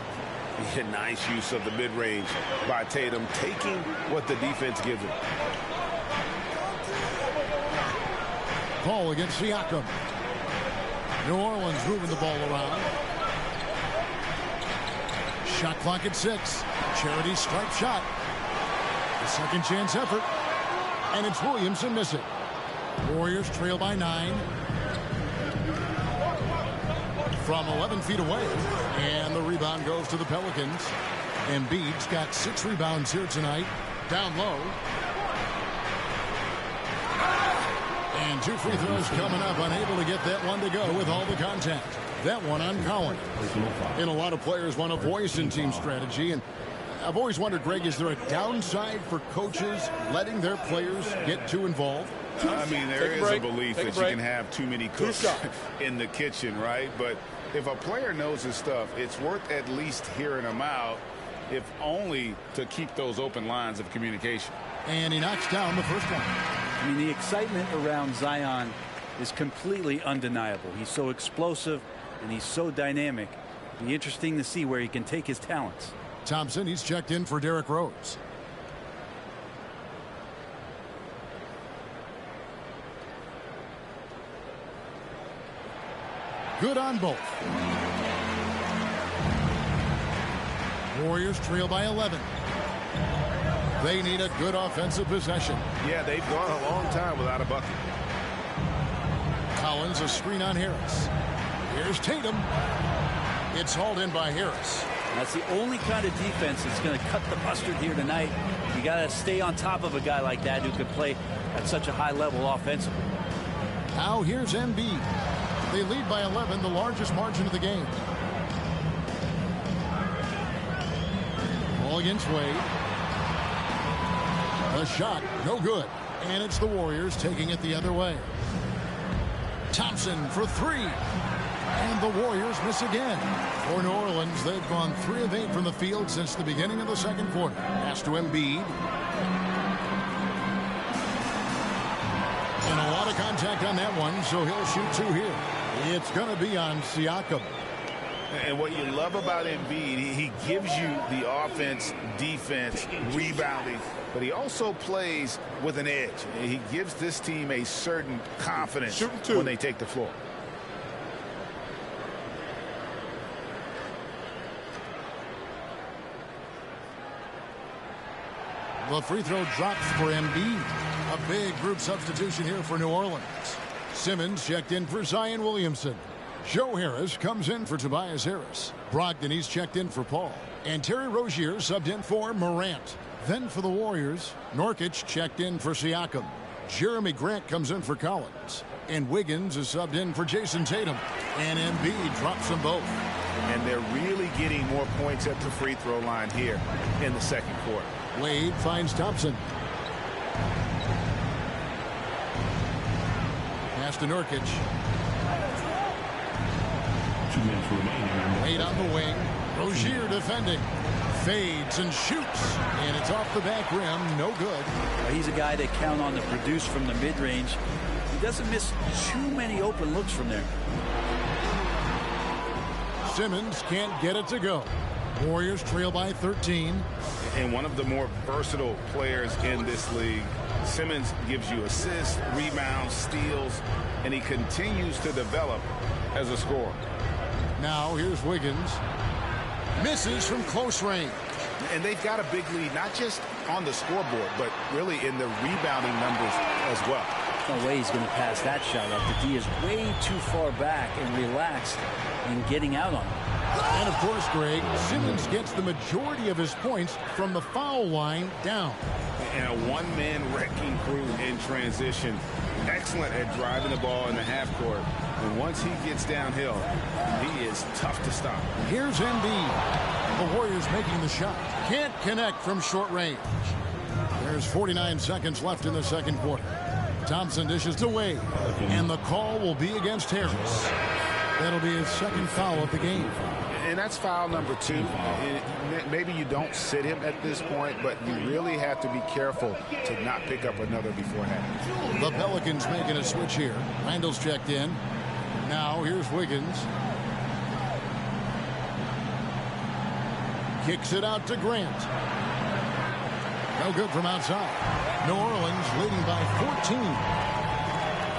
Yeah, nice use of the mid-range by Tatum, taking what the defense gives him. Paul against Siakam. New Orleans moving the ball around. Shot clock at 6. Charity stripe shot. The second chance effort. And it's Williamson missing. Warriors trail by 9. From 11 feet away. And the rebound goes to the Pelicans. Embiid's got 6 rebounds here tonight. Down low. And 2 free throws coming up. Unable to get that one to go with all the contact. That one on Collins. And a lot of players want a voice in team strategy. And I've always wondered, Greg, is there a downside for coaches letting their players get too involved? I mean, there is a belief that you can have too many cooks in the kitchen, right? But if a player knows his stuff, it's worth at least hearing him out, if only to keep those open lines of communication. And he knocks down the first one. I mean, the excitement around Zion is completely undeniable. He's so explosive and he's so dynamic. It'll be interesting to see where he can take his talents. Thompson, he's checked in for Derrick Rose. Good on both. Warriors trail by 11. They need a good offensive possession. Yeah, they've gone a long time without a bucket. Collins, a screen on Harris. Here's Tatum. It's hauled in by Harris. That's the only kind of defense that's going to cut the mustard here tonight. You got to stay on top of a guy like that who can play at such a high level offensively. Now here's Embiid. They lead by 11, the largest margin of the game. Ball against Wade. A shot, no good. And it's the Warriors taking it the other way. Thompson for 3. And the Warriors miss again. For New Orleans, they've gone 3 of 8 from the field since the beginning of the second quarter. Pass to Embiid. And a lot of contact on that one, so he'll shoot 2 here. It's going to be on Siakam. And what you love about Embiid, he gives you the offense, defense, rebounding, but he also plays with an edge. He gives this team a certain confidence when they take the floor. The free throw drops for Embiid. A big group substitution here for New Orleans. Simmons checked in for Zion Williamson. Joe Harris comes in for Tobias Harris. Brogdon, he's checked in for Paul. And Terry Rozier subbed in for Morant. Then for the Warriors, Nurkic checked in for Siakam. Jeremy Grant comes in for Collins. And Wiggins is subbed in for Jason Tatum. And Embiid drops them both. And they're really getting more points at the free throw line here in the second quarter. Wade finds Thompson. Pass to Nurkic. 2 minutes remaining. Wade on the wing. Rozier defending. Fades and shoots. And it's off the back rim. No good. He's a guy they count on to produce from the mid-range. He doesn't miss too many open looks from there. Simmons can't get it to go. Warriors trail by 13. And one of the more versatile players in this league. Simmons gives you assists, rebounds, steals, and he continues to develop as a scorer. Now here's Wiggins. Misses from close range. And they've got a big lead, not just on the scoreboard, but really in the rebounding numbers as well. No way he's going to pass that shot up. The D is way too far back and relaxed in getting out on it. And of course, Greg, Simmons gets the majority of his points from the foul line down. And a one-man wrecking crew in transition. Excellent at driving the ball in the half court. And once he gets downhill, he is tough to stop. Here's Embiid. The Warriors making the shot. Can't connect from short range. There's 49 seconds left in the second quarter. Thompson dishes to Wade. And the call will be against Harris. That'll be his second foul of the game. And that's foul number 2. Maybe you don't sit him at this point, but you really have to be careful to not pick up another beforehand. The Pelicans making a switch here. Randall's checked in. Now here's Wiggins. Kicks it out to Grant. No good from outside. New Orleans leading by 14.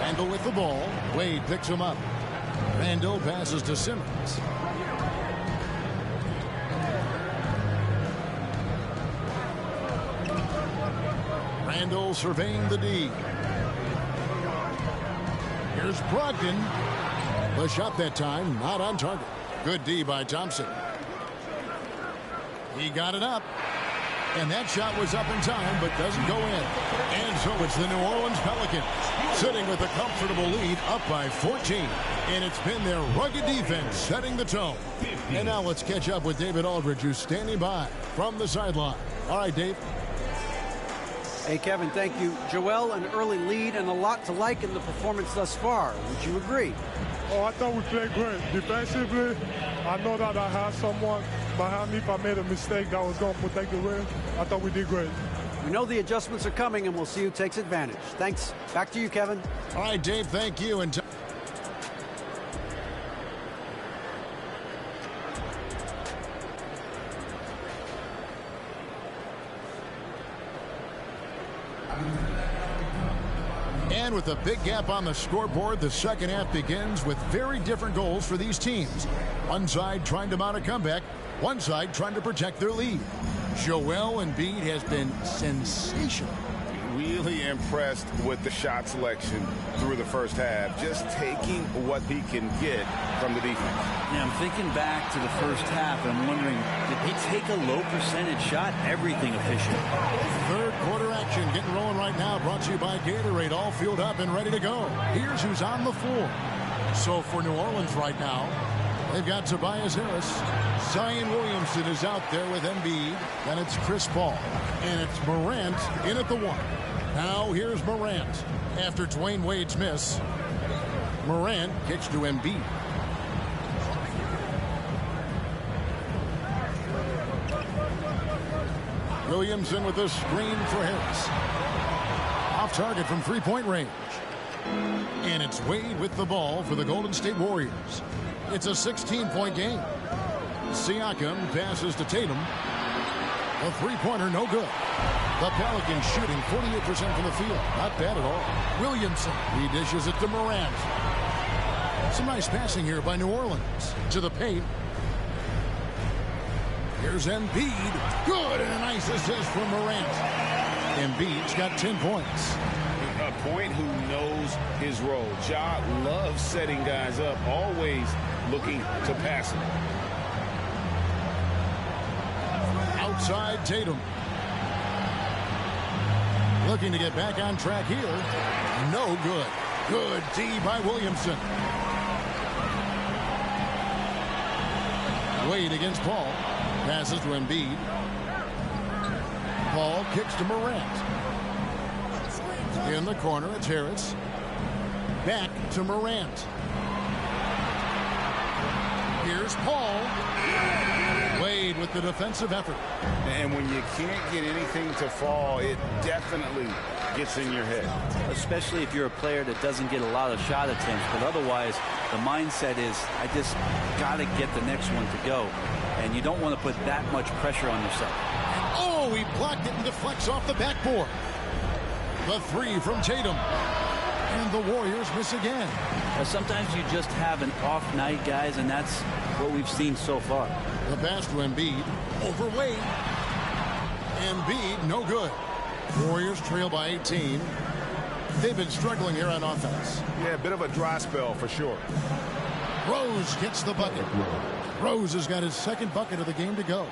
Randall with the ball. Wade picks him up. Randall passes to Simmons. Randall surveying the D. Here's Brogdon. The shot that time not on target. Good D by Thompson. He got it up. And that shot was up in time, but doesn't go in. And so it's the New Orleans Pelicans sitting with a comfortable lead up by 14. And it's been their rugged defense setting the tone. And now let's catch up with David Aldridge, who's standing by from the sideline. All right, Dave. Hey, Kevin, thank you. Joel, an early lead and a lot to like in the performance thus far. Would you agree? Oh, I thought we played great. Defensively, I know that I had someone behind me. If I made a mistake that was going to protect the rim, I thought we did great. We know the adjustments are coming, and we'll see who takes advantage. Thanks. Back to you, Kevin. All right, Dave, thank you. And And with a big gap on the scoreboard, the second half begins with very different goals for these teams. One side trying to mount a comeback, one side trying to protect their lead. Joel Embiid has been sensational. Really impressed with the shot selection through the first half, just taking what he can get from the defense. Yeah, I'm thinking back to the first half, and I'm wondering, did he take a low percentage shot? Everything efficient. Third quarter action getting rolling right now, brought to you by Gatorade, all fueled up and ready to go. Here's who's on the floor. So for New Orleans right now, they've got Tobias Harris. Zion Williamson is out there with Embiid. Then it's Chris Paul. And it's Morant in at the 1. Now here's Morant. After Dwayne Wade's miss, Morant kicks to Embiid. Williamson with a screen for Harris. Off target from three-point range. And it's Wade with the ball for the Golden State Warriors. It's a 16-point game. Siakam passes to Tatum. A three-pointer, no good. The Pelicans shooting 48% from the field. Not bad at all. Williamson, he dishes it to Morant. Some nice passing here by New Orleans. To the paint. Here's Embiid. Good, and a nice assist from Morant. Embiid's got 10 points. A point who knows his role. Ja loves setting guys up, always looking to pass him. Outside Tatum. Looking to get back on track here. No good. Good D by Williamson. Wade against Paul. Passes to Embiid. Paul kicks to Morant. In the corner, it's Harris. Back to Morant. Here's Paul. Wade with the defensive effort. And when you can't get anything to fall, it definitely gets in your head. Especially if you're a player that doesn't get a lot of shot attempts. But otherwise, the mindset is, I just got to get the next one to go. And you don't want to put that much pressure on yourself. Oh, he blocked it and deflects off the backboard. The three from Tatum. And the Warriors miss again. Sometimes you just have an off night, guys, and that's what we've seen so far. The pass to Embiid. Over Wade. Embiid, no good. Warriors trail by 18. They've been struggling here on offense. Yeah, a bit of a dry spell for sure. Rose gets the bucket. Rose has got his second bucket of the game to go.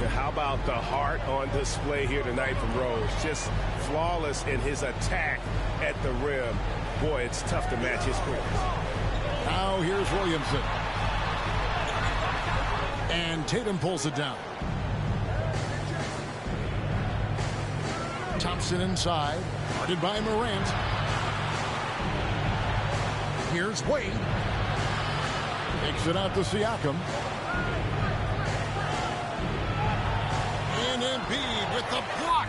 How about the heart on display here tonight from Rose? Just flawless in his attack at the rim. Boy, it's tough to match his quickness. Now here's Williamson. And Tatum pulls it down. Thompson inside. Guarded by Morant. Here's Wade. Takes it out to Siakam. And Embiid with the block.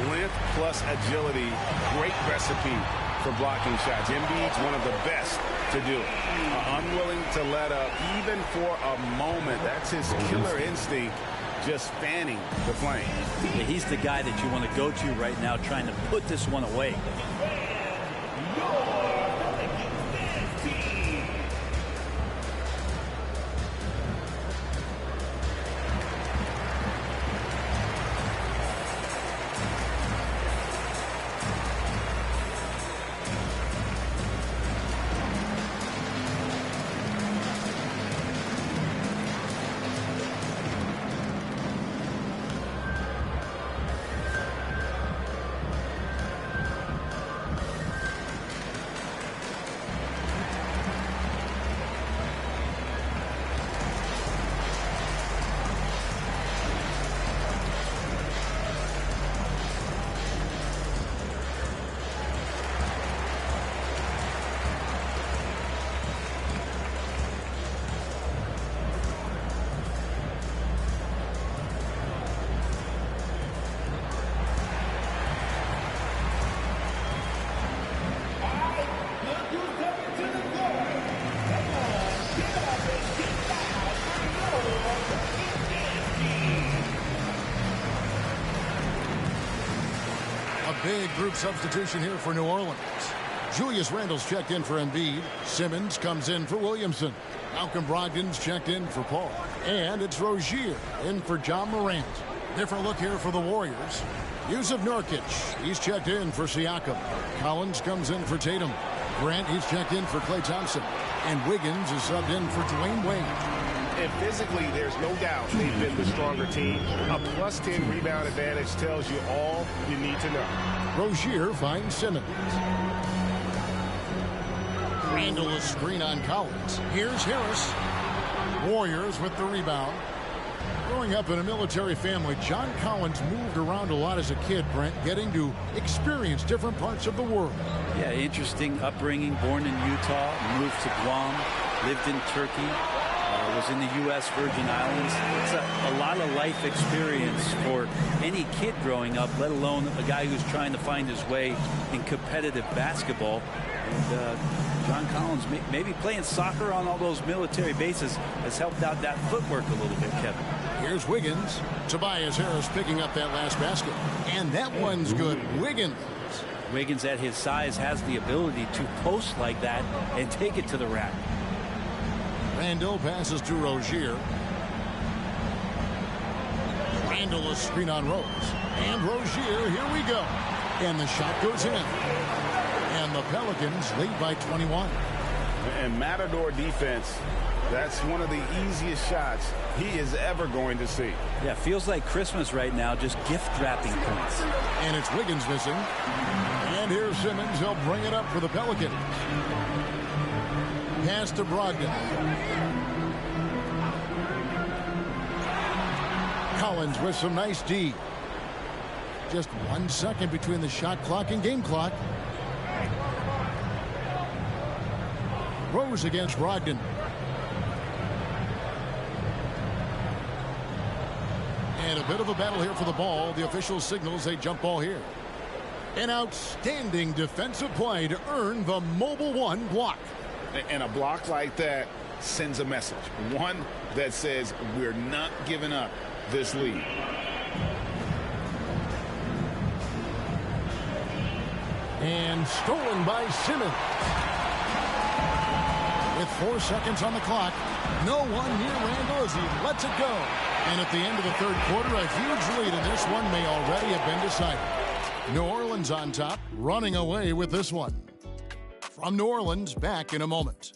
Length plus agility. Great recipe for blocking shots. Embiid's one of the best to do it. Unwilling to let up even for a moment. That's his killer instinct, just fanning the flame. Yeah, he's the guy that you want to go to right now, trying to put this one away. Big group substitution here for New Orleans. Julius Randle's checked in for Embiid. Simmons comes in for Williamson. Malcolm Brogdon's checked in for Paul. And it's Rozier in for John Morant. Different look here for the Warriors. Yusuf Nurkic, he's checked in for Siakam. Collins comes in for Tatum. Grant, he's checked in for Klay Thompson. And Wiggins is subbed in for Dwayne Wade. And physically, there's no doubt they've been the stronger team. A plus 10 rebound advantage tells you all you need to know. Rozier finds Simmons. Randle a screen on Collins. Here's Harris. Warriors with the rebound. Growing up in a military family, John Collins moved around a lot as a kid, Brent, getting to experience different parts of the world. Yeah, interesting upbringing. Born in Utah, moved to Guam, lived in Turkey. Was in the U.S. Virgin Islands. It's a lot of life experience for any kid growing up, let alone a guy who's trying to find his way in competitive basketball. And John Collins, maybe playing soccer on all those military bases, has helped out that footwork a little bit, Kevin. Here's Wiggins. Tobias Harris picking up that last basket. And that one's good. Wiggins at his size has the ability to post like that and take it to the rack. Randle passes to Rozier. Randle a screen on Rose. And Rozier, here we go. And the shot goes in. And the Pelicans lead by 21. And Matador defense, that's one of the easiest shots he is ever going to see. Yeah, feels like Christmas right now, just gift wrapping points. And it's Wiggins missing. And here's Simmons. He'll bring it up for the Pelicans. Pass to Brogdon. Collins with some nice D. Just 1 second between the shot clock and game clock. Rose against Brogdon. And a bit of a battle here for the ball. The official signals a jump ball here. An outstanding defensive play to earn the Mobile One block. And a block like that sends a message. One that says we're not giving up this lead. And stolen by Simmons. With 4 seconds on the clock, no one near Randall as he lets it go. And at the end of the third quarter, a huge lead, and this one may already have been decided. New Orleans on top, running away with this one. From New Orleans, back in a moment.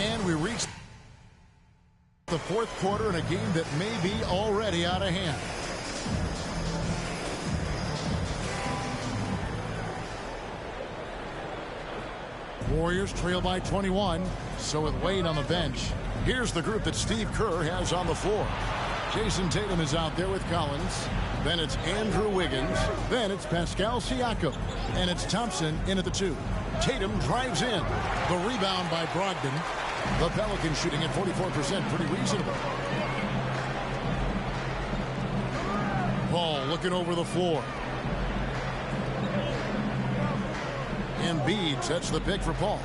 And we reach the fourth quarter in a game that may be already out of hand. Warriors trail by 21. So with Wade on the bench, here's the group that Steve Kerr has on the floor. Jason Tatum is out there with Collins. Then it's Andrew Wiggins. Then it's Pascal Siakam. And it's Thompson in at the 2. Tatum drives in. The rebound by Brogdon. The Pelicans shooting at 44%, pretty reasonable. Paul looking over the floor. Embiid sets the pick for Paul.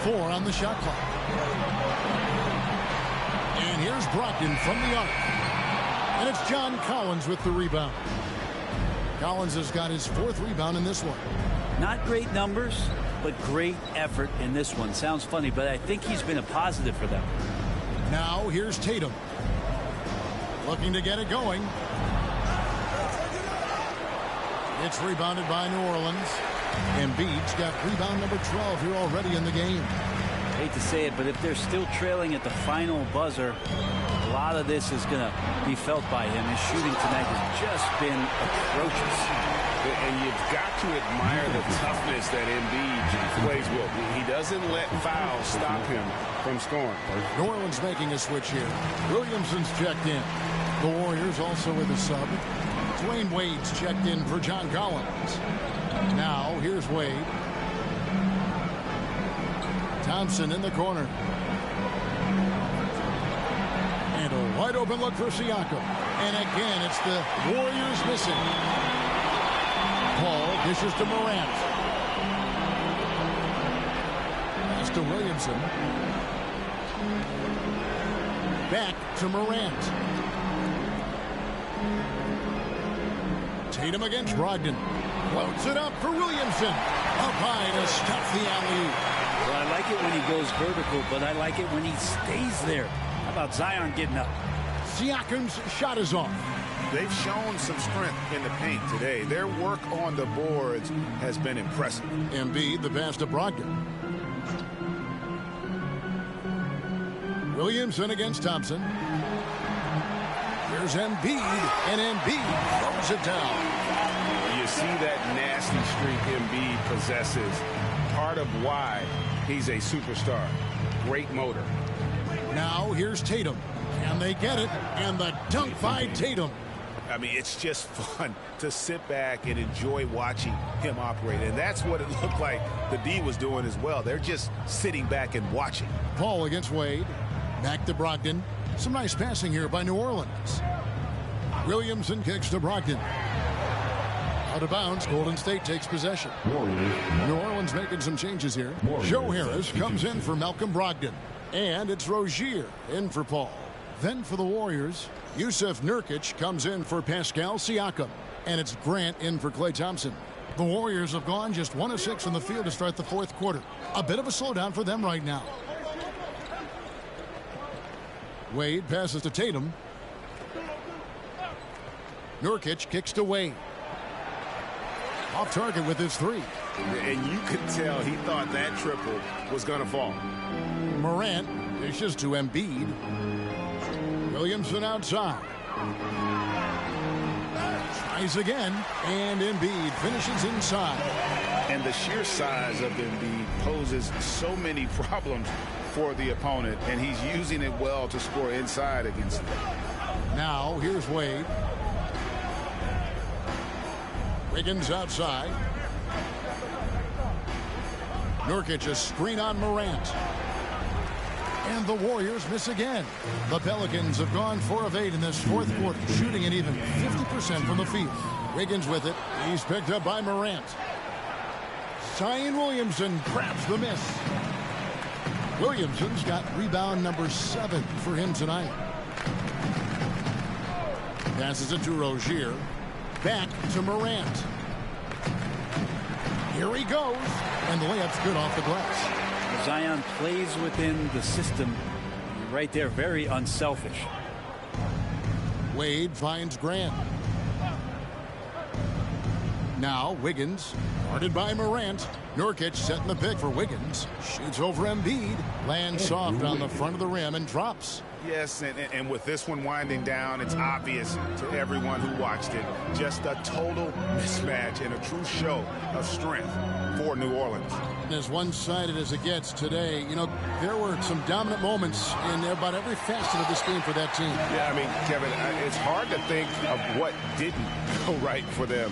4 on the shot clock. And here's Brogdon from the arc. And it's John Collins with the rebound. Collins has got his 4th rebound in this one. Not great numbers, but great effort in this one. Sounds funny, but I think he's been a positive for them. Now here's Tatum. Looking to get it going. It's rebounded by New Orleans. Embiid's got rebound number 12 here already in the game. Hate to say it, but if they're still trailing at the final buzzer, a lot of this is going to be felt by him. His shooting tonight has just been atrocious. And you've got to admire the toughness that Embiid plays with. He doesn't let fouls stop him from scoring. New Orleans making a switch here. Williamson's checked in. The Warriors also with a sub. Dwayne Wade's checked in for John Collins. Now here's Wade. Thompson in the corner. And a wide open look for Siakam. And again, it's the Warriors missing. Paul dishes to Morant. Pass to Williamson. Back to Morant. Tatum against Brogdon. Floats it up for Williamson. Up high to stop the alley-oop. Well, I like it when he goes vertical, but I like it when he stays there. How about Zion getting up? Siakam's shot is off. They've shown some strength in the paint today. Their work on the boards has been impressive. Embiid, the pass to Brogdon. Williamson against Thompson. Here's Embiid, and Embiid throws it down. You see that nasty streak Embiid possesses. Part of why he's a superstar. Great motor. Now here's Tatum. And they get it, and the dunk by Tatum. I mean, it's just fun to sit back and enjoy watching him operate. And that's what it looked like the D was doing as well. They're just sitting back and watching. Paul against Wade. Back to Brogdon. Some nice passing here by New Orleans. Williamson kicks to Brogdon. Out of bounds, Golden State takes possession. New Orleans making some changes here. Joe Harris comes in for Malcolm Brogdon. And it's Rozier in for Paul. Then for the Warriors, Yusuf Nurkic comes in for Pascal Siakam. And it's Grant in for Klay Thompson. The Warriors have gone just 1 of 6 in the field to start the fourth quarter. A bit of a slowdown for them right now. Wade passes to Tatum. Nurkic kicks to Wade. Off target with his 3. And you could tell he thought that triple was going to fall. Morant dishes to Embiid. Williamson outside. Tries again, and Embiid finishes inside. And the sheer size of Embiid poses so many problems for the opponent, and he's using it well to score inside against them. Now, here's Wade. Wiggins outside. Nurkic a screen on Morant. And the Warriors miss again. The Pelicans have gone 4 of 8 in this fourth quarter, shooting an even 50% from the field. Wiggins with it. He's picked up by Morant. Zion Williamson grabs the miss. Williamson's got rebound number 7 for him tonight. Passes it to Rozier. Back to Morant. Here he goes. And the layup's good off the glass. Zion plays within the system. Right there, very unselfish. Wade finds Grant. Now Wiggins, guarded by Morant. Nurkic setting the pick for Wiggins. Shoots over Embiid. Lands soft on the front of the rim and drops. Yes, and with this one winding down, it's obvious to everyone who watched it. Just a total mismatch and a true show of strength for New Orleans. As one-sided as it gets today, you know, there were some dominant moments in about every facet of this game for that team. Yeah, I mean, Kevin, it's hard to think of what didn't go right for them.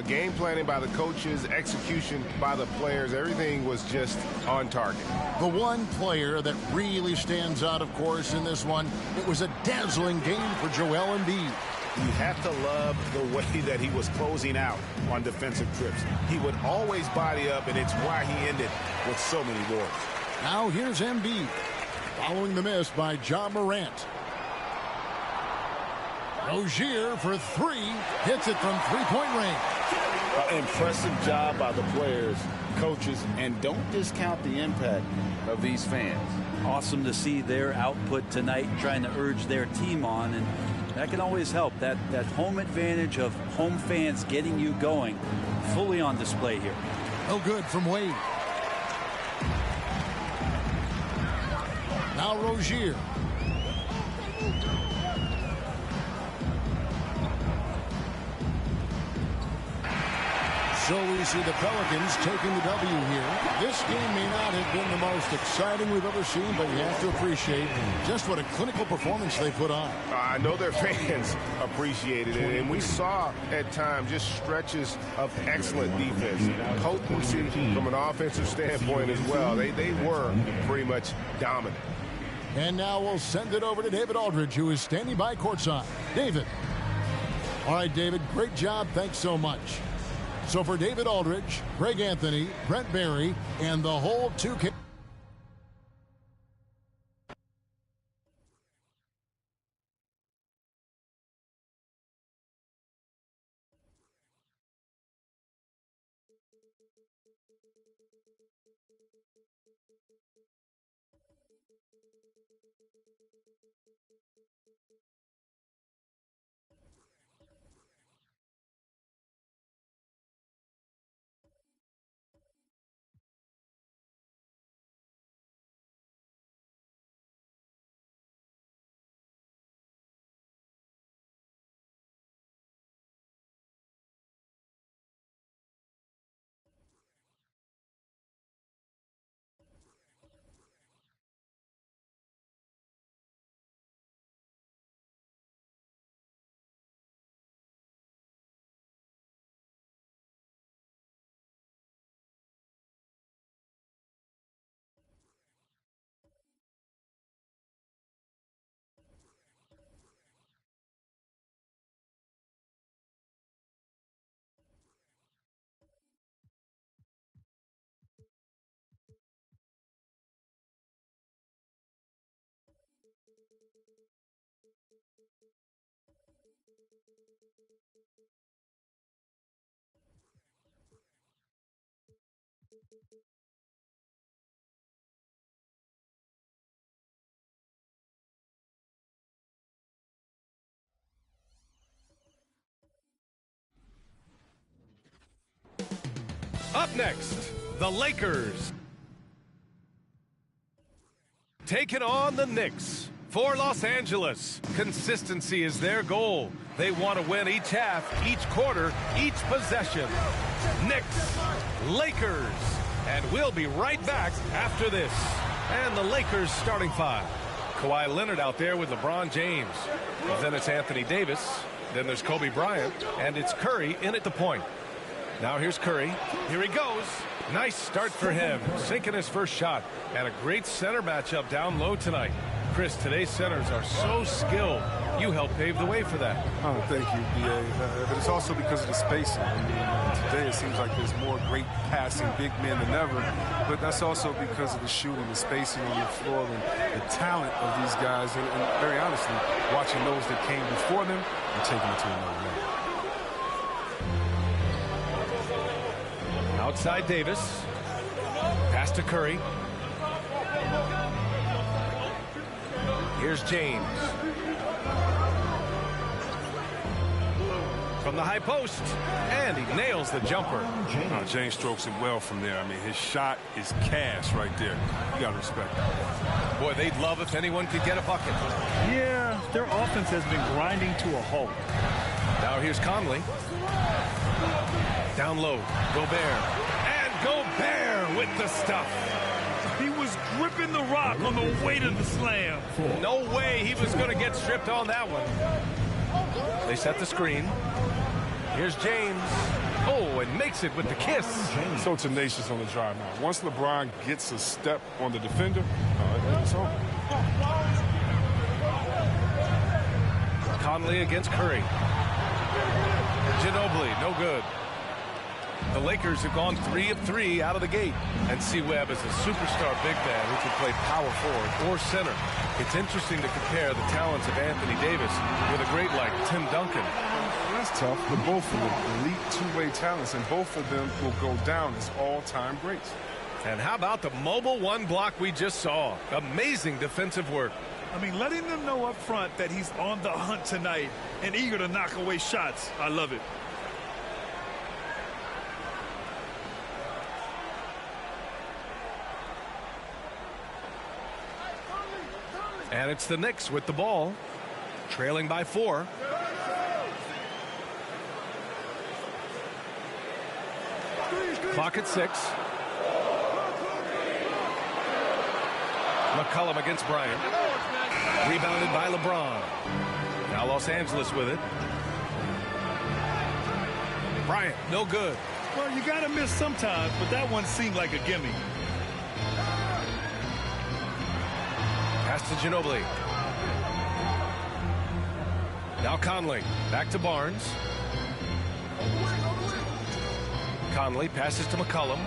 Game planning by the coaches, execution by the players, everything was just on target. The one player that really stands out, of course, in this one, it was a dazzling game for Joel Embiid. You have to love the way that he was closing out on defensive trips. He would always body up, and it's why he ended with so many boards. Now here's Embiid, following the miss by Ja Morant. Rozier for 3, hits it from three-point range. Impressive job by the players, coaches, and don't discount the impact of these fans. Awesome to see their output tonight, trying to urge their team on, and that can always help. That home advantage of home fans getting you going, fully on display here. No good from Wade. Now Rozier. So we see the Pelicans taking the W here. This game may not have been the most exciting we've ever seen, but you have to appreciate just what a clinical performance they put on. I know their fans appreciated it, and we saw at times just stretches of excellent defense. Potency from an offensive standpoint as well. They were pretty much dominant. And now we'll send it over to David Aldridge, who is standing by courtside. David. All right, David, great job. Thanks so much. So for David Aldridge, Greg Anthony, Brent Barry, and the whole 2K. Up next, the Lakers. Taking on the Knicks. For Los Angeles, consistency is their goal. They want to win each half, each quarter, each possession. Knicks, Lakers. And we'll be right back after this. And the Lakers starting five. Kawhi Leonard out there with LeBron James. Then it's Anthony Davis. Then there's Kobe Bryant. And it's Curry in at the point. Now here's Curry. Here he goes. Nice start for him. Sinking his first shot. And a great center matchup down low tonight. Chris, today's centers are so skilled. You helped pave the way for that. Oh, thank you, B.A. But it's also because of the spacing. I mean, today it seems like there's more great passing big men than ever, but that's also because of the shooting, the spacing on the floor, and the talent of these guys, and very honestly, watching those that came before them and taking it to another level. Outside Davis. Pass to Curry. Here's James. From the high post, and he nails the jumper. James strokes it well from there. I mean, his shot is cash right there. You got to respect it. Boy, they'd love if anyone could get a bucket. Yeah, their offense has been grinding to a halt. Now here's Conley. Down low, Gobert. And Gobert with the stuff. He was gripping the rock on the weight of the slam. No way he was going to get stripped on that one. They set the screen. Here's James. Oh, and makes it with the kiss. So tenacious on the drive now. Once LeBron gets a step on the defender, it's over. Conley against Curry. Ginobili, no good. The Lakers have gone 3 of 3 out of the gate. And C. Webb is a superstar big man who can play power forward or center. It's interesting to compare the talents of Anthony Davis with a great like Tim Duncan. That's tough, but both of them elite two-way talents, and both of them will go down as all-time greats. And how about the mobile one block we just saw? Amazing defensive work. I mean, letting them know up front that he's on the hunt tonight and eager to knock away shots. I love it. And it's the Knicks with the ball, trailing by 4. Clock at 6. McCollum against Bryant. Rebounded by LeBron. Now Los Angeles with it. Bryant, no good. Well, you got to miss sometimes, but that one seemed like a gimme. Pass to Ginobili. Now Conley. Back to Barnes. Conley passes to McCollum.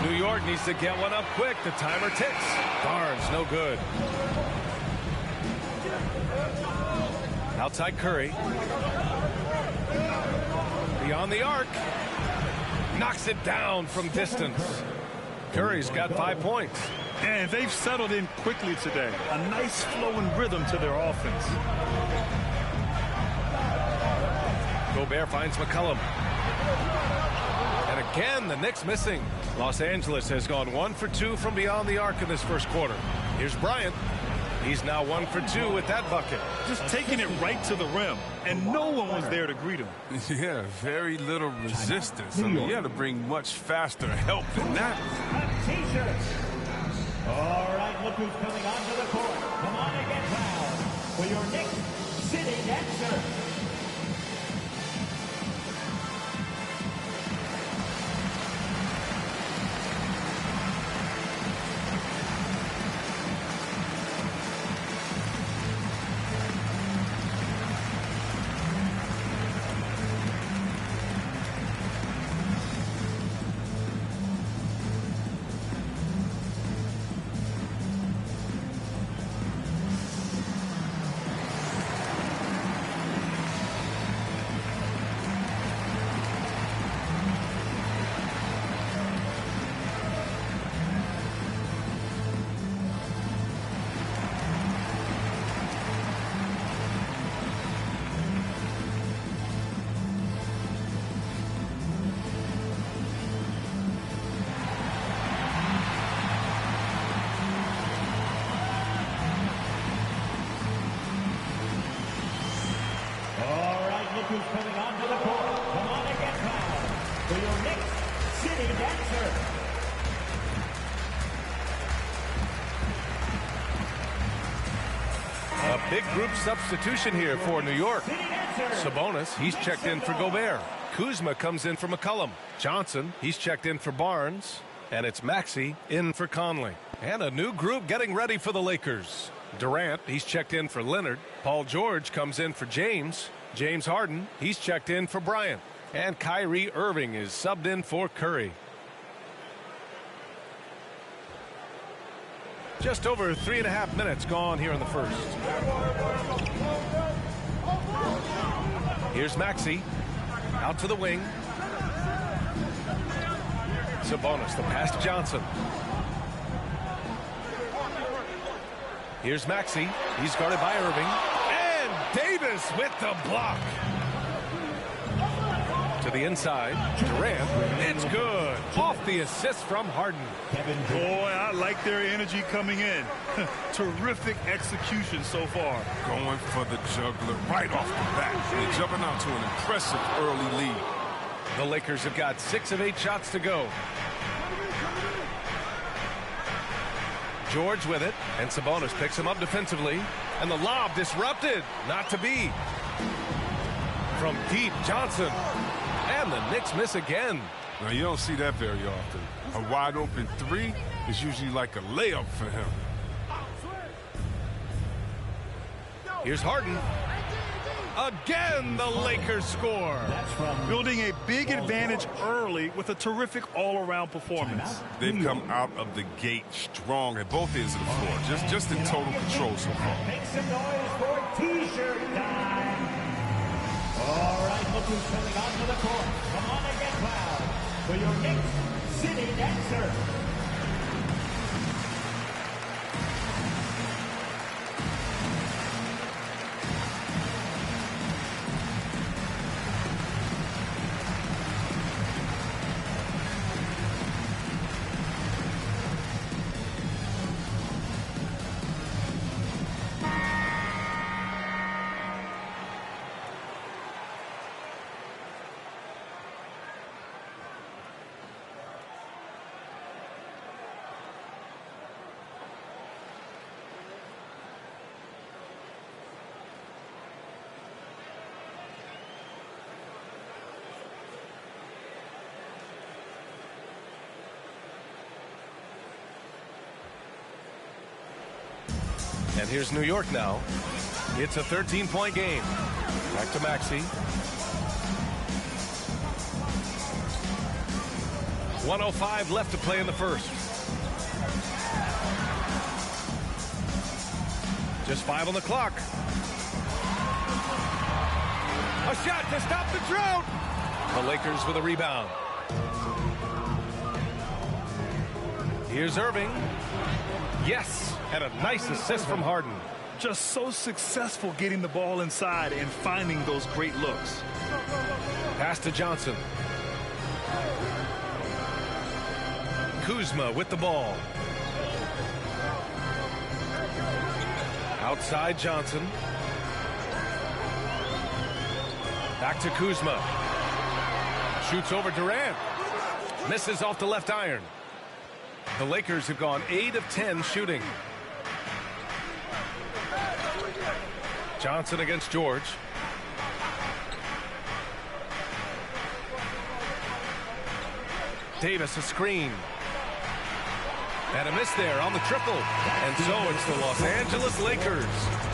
New York needs to get one up quick. The timer ticks. Barnes, no good. Outside Curry. Beyond the arc. Knocks it down from distance. Curry's got 5 points. And they've settled in quickly today. A nice flowing rhythm to their offense. Gobert finds McCollum. And again, the Knicks missing. Los Angeles has gone 1 for 2 from beyond the arc in this first quarter. Here's Bryant. He's now 1 for 2 with that bucket. Just taking it right to the rim, and no one was there to greet him. Yeah, very little resistance. I mean, you had to bring much faster help than that. T-shirts. All right, look who's coming onto the court. Come on and get proud for your Knicks City Dancer. look who's coming onto the court. Come on and get fouled for your Knicks City Dancer. A big group substitution here for New York. Sabonis, he's checked in for Gobert. Kuzma comes in for McCollum. Johnson, he's checked in for Barnes. And it's Maxey in for Conley. And a new group getting ready for the Lakers. Durant, he's checked in for Leonard. Paul George comes in for James. James Harden, he's checked in for Bryant. And Kyrie Irving is subbed in for Curry. Just over 3.5 minutes gone here in the first. Here's Maxey. Out to the wing. Sabonis, the pass to Johnson. Here's Maxey. He's guarded by Irving. And Davis with the block. To the inside. Durant. It's good. Off the assist from Harden. Boy, I like their energy coming in. Terrific execution so far. Going for the juggler right off the bat. They're jumping out to an impressive early lead. The Lakers have got 6 of 8 shots to go. George with it, and Sabonis picks him up defensively, and the lob disrupted. Not to be. From deep, Johnson. And the Knicks miss again. Now, you don't see that very often. A wide open three is usually like a layup for him. Here's Harden. Again, the Lakers score. Building a big advantage early with a terrific all-around performance. They've come out of the gate strong at both ends of the floor. Just in total control so far. Make some noise for T-shirt time. All right, look who's coming onto the court. Come on and get fouled for your Knicks City Dancer. And here's New York now. It's a 13-point game. Back to Maxey. 1:05 left to play in the first. Just 5 on the clock. A shot to stop the drought. The Lakers with a rebound. Here's Irving. Yes, and a nice assist from Harden. Just so successful getting the ball inside and finding those great looks. Pass to Johnson. Kuzma with the ball. Outside Johnson. Back to Kuzma. Shoots over Durant. Misses off the left iron. The Lakers have gone 8 of 10 shooting. Johnson against George. Davis a screen. And a miss there on the triple. And so it's the Los Angeles Lakers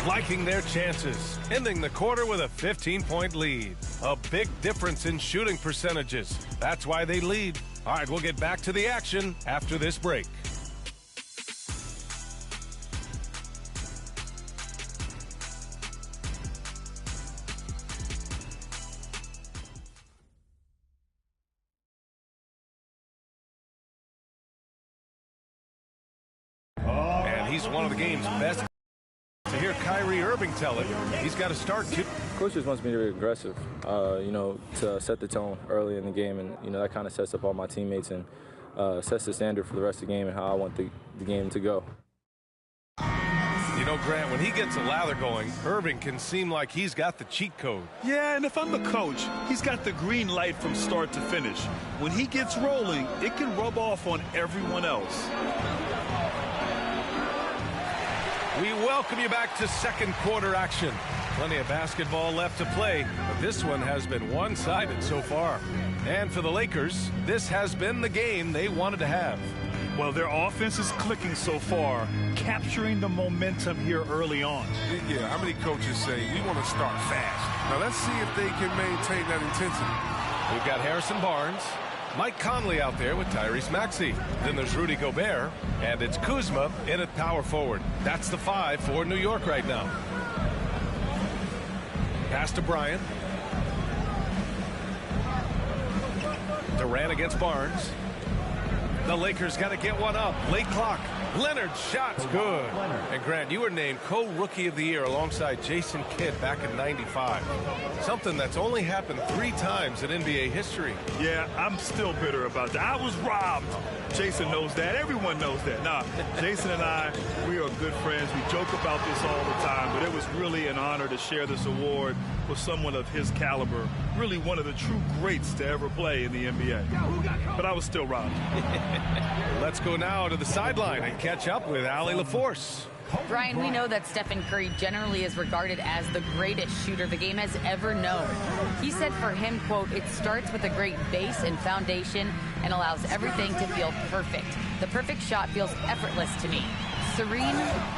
liking their chances, ending the quarter with a 15-point lead. A big difference in shooting percentages. That's why they lead. All right, we'll get back to the action after this break. And he's one of the game's best. To hear Kyrie Irving tell it, he's got to start. Coach just wants me to be aggressive, to set the tone early in the game, and that kind of sets up all my teammates and sets the standard for the rest of the game and how I want the game to go. You You know, Grant, when he gets a lather going, Irving can seem like he's got the cheat code. Yeah, and if I'm the coach, he's got the green light from start to finish. When he gets rolling, it can rub off on everyone else. We welcome you back to second quarter action. Plenty of basketball left to play, but this one has been one-sided so far. And for the Lakers, this has been the game they wanted to have. Well, their offense is clicking so far, capturing the momentum here early on. Yeah, how many coaches say, we want to start fast? Now, let's see if they can maintain that intensity. We've got Harrison Barnes, Mike Conley out there with Tyrese Maxey. Then there's Rudy Gobert, and it's Kuzma in at power forward. That's the 5 for New York right now. Pass to Bryant. Durant against Barnes. The Lakers got to get one up. Late clock. Leonard's shot's good. And Grant, you were named co-rookie of the year alongside Jason Kidd back in '95. Something that's only happened 3 times in NBA history. Yeah, I'm still bitter about that. I was robbed. Jason knows that. Everyone knows that. Nah, Jason and I, we are good friends. We joke about this all the time, but it was really an honor to share this award with someone of his caliber. Really one of the true greats to ever play in the NBA. But I was still robbed. Let's go now to the sideline and catch up with Allie LaForce. Brian, we know that Stephen Curry generally is regarded as the greatest shooter the game has ever known. He said for him, quote, it starts with a great base and foundation and allows everything to feel perfect. The perfect shot feels effortless to me, serene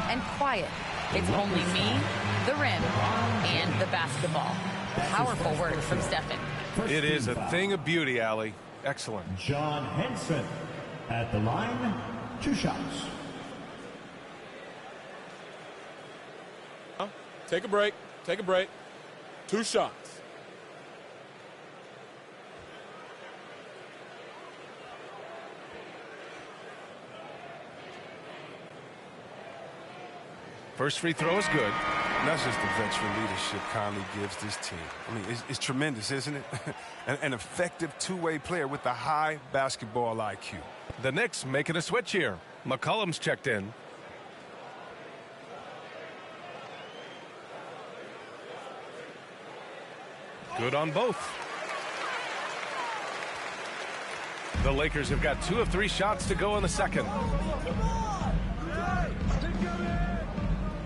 and quiet. It's only me, the rim, and the basketball. Powerful words from Stephen. It is a thing of beauty, Allie. Excellent. John Henson at the line, 2 shots. Take a break. Take a break. 2 shots. First free throw is good. And that's just the veteran leadership Conley gives this team. I mean, it's tremendous, isn't it? An effective two-way player with a high basketball IQ. The Knicks making a switch here. McCollum's checked in. Good on both. The Lakers have got 2 of 3 shots to go in the second.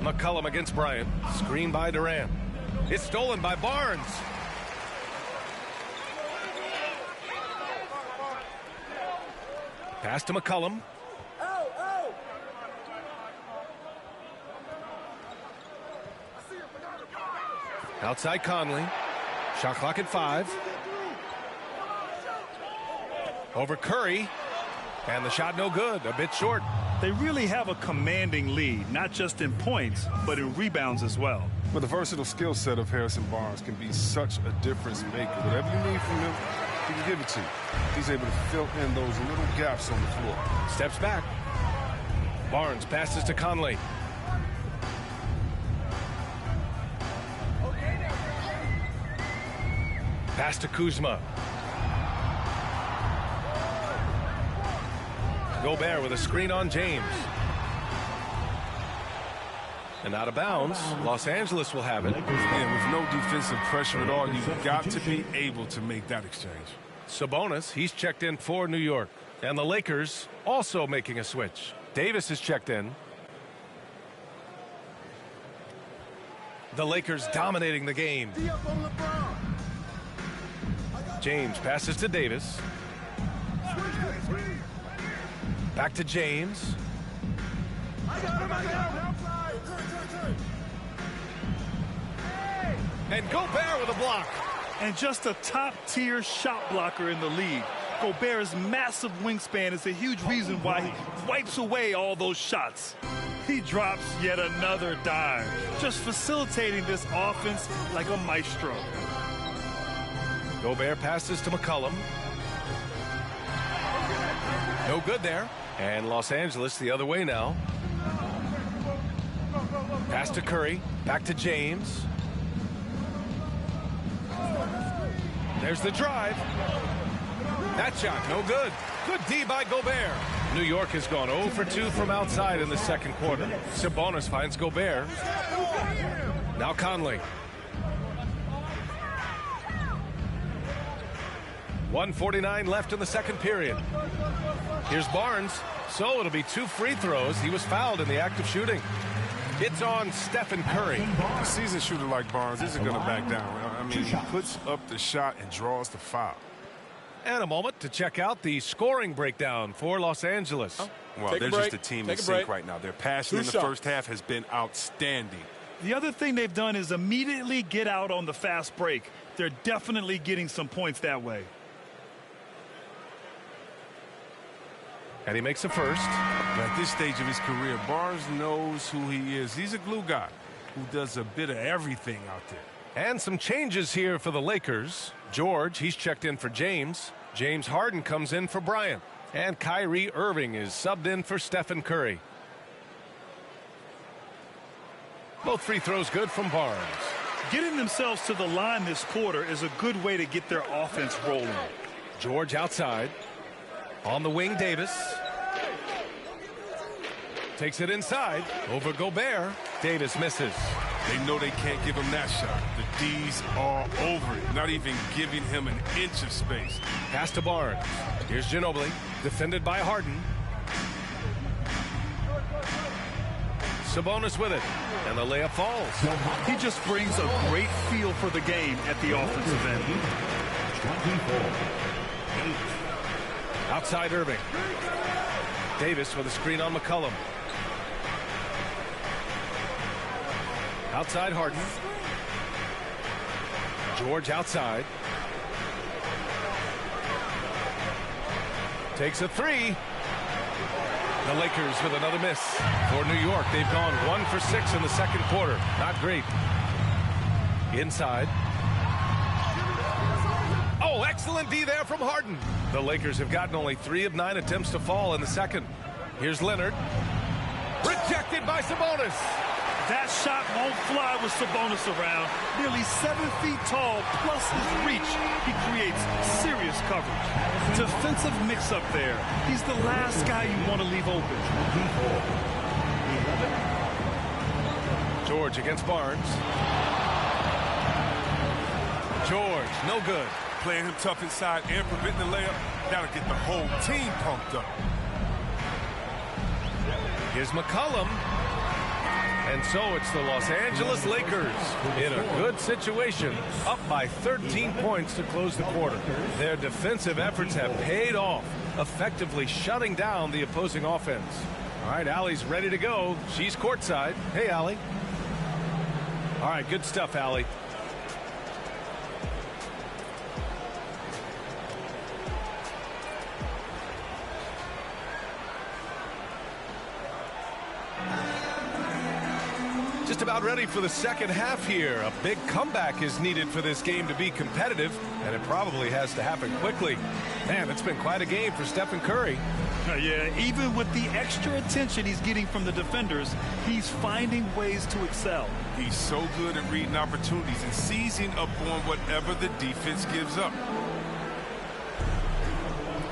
McCollum against Bryant. Screen by Durant. It's stolen by Barnes. Pass to McCollum. Outside Conley. Shot clock at 5. Over Curry. And the shot no good. A bit short. They really have a commanding lead, not just in points, but in rebounds as well. But the versatile skill set of Harrison Barnes can be such a difference maker. Whatever you need from him, he can give it to you. He's able to fill in those little gaps on the floor. Steps back. Barnes passes to Conley. Pass to Kuzma. Gobert with a screen on James. And out of bounds, Los Angeles will have it. And with no defensive pressure at all, you've got to be able to make that exchange. Sabonis, he's checked in for New York. And the Lakers also making a switch. Davis is checked in. The Lakers dominating the game. James passes to Davis. Back to James. And Gobert with a block. And just a top-tier shot blocker in the league. Gobert's massive wingspan is a huge reason why he wipes away all those shots. He drops yet another dime, just facilitating this offense like a maestro. Gobert passes to McCollum. No good there. And Los Angeles the other way now. Pass to Curry. Back to James. There's the drive. That shot no good. Good D by Gobert. New York has gone 0 for 2 from outside in the second quarter. Sabonis finds Gobert. Now Conley. 1:49 left in the second period. Here's Barnes. So it'll be 2 free throws. He was fouled in the act of shooting. It's on Stephen Curry. A seasoned shooter like Barnes isn't going to back down. I mean, he puts up the shot and draws the foul. And a moment to check out the scoring breakdown for Los Angeles. Well, they're just a team in sync right now. Their passion in the first half has been outstanding. The other thing they've done is immediately get out on the fast break. They're definitely getting some points that way. And he makes a first. At this stage of his career, Barnes knows who he is. He's a glue guy who does a bit of everything out there. And some changes here for the Lakers. George, he's checked in for James. James Harden comes in for Bryant. And Kyrie Irving is subbed in for Stephen Curry. Both free throws good from Barnes. Getting themselves to the line this quarter is a good way to get their offense rolling. George outside. On the wing, Davis. Takes it inside. Over Gobert. Davis misses. They know they can't give him that shot. The D's are over it. Not even giving him an inch of space. Pass to Barnes. Here's Ginobili. Defended by Harden. Sabonis with it. And the layup falls. He just brings a great feel for the game at the offensive end. 24. Outside Irving. Davis with a screen on McCollum. Outside Harden. George outside. Takes a three. The Lakers with another miss. For New York, they've gone 1 for 6 in the second quarter. Not great. Inside. Oh, excellent D there from Harden. The Lakers have gotten only 3 of 9 attempts to fall in the second. Here's Leonard. Rejected by Sabonis. That shot won't fly with Sabonis around. Nearly 7 feet tall, plus his reach. He creates serious coverage. Defensive mix-up there. He's the last guy you want to leave open. George against Barnes. George, no good. Playing him tough inside and preventing the layup. That'll get the whole team pumped up. Here's McCollum. And so it's the Los Angeles Lakers in a good situation, up by 13 points to close the quarter. Their defensive efforts have paid off, effectively shutting down the opposing offense. All right, Allie's ready to go. She's courtside. Hey, Allie. All right, good stuff, Allie. Just about ready for the second half here. A big comeback is needed for this game to be competitive, and it probably has to happen quickly. Man, it's been quite a game for Stephen Curry. Yeah, even with the extra attention he's getting from the defenders, he's finding ways to excel. He's so good at reading opportunities and seizing up on whatever the defense gives up.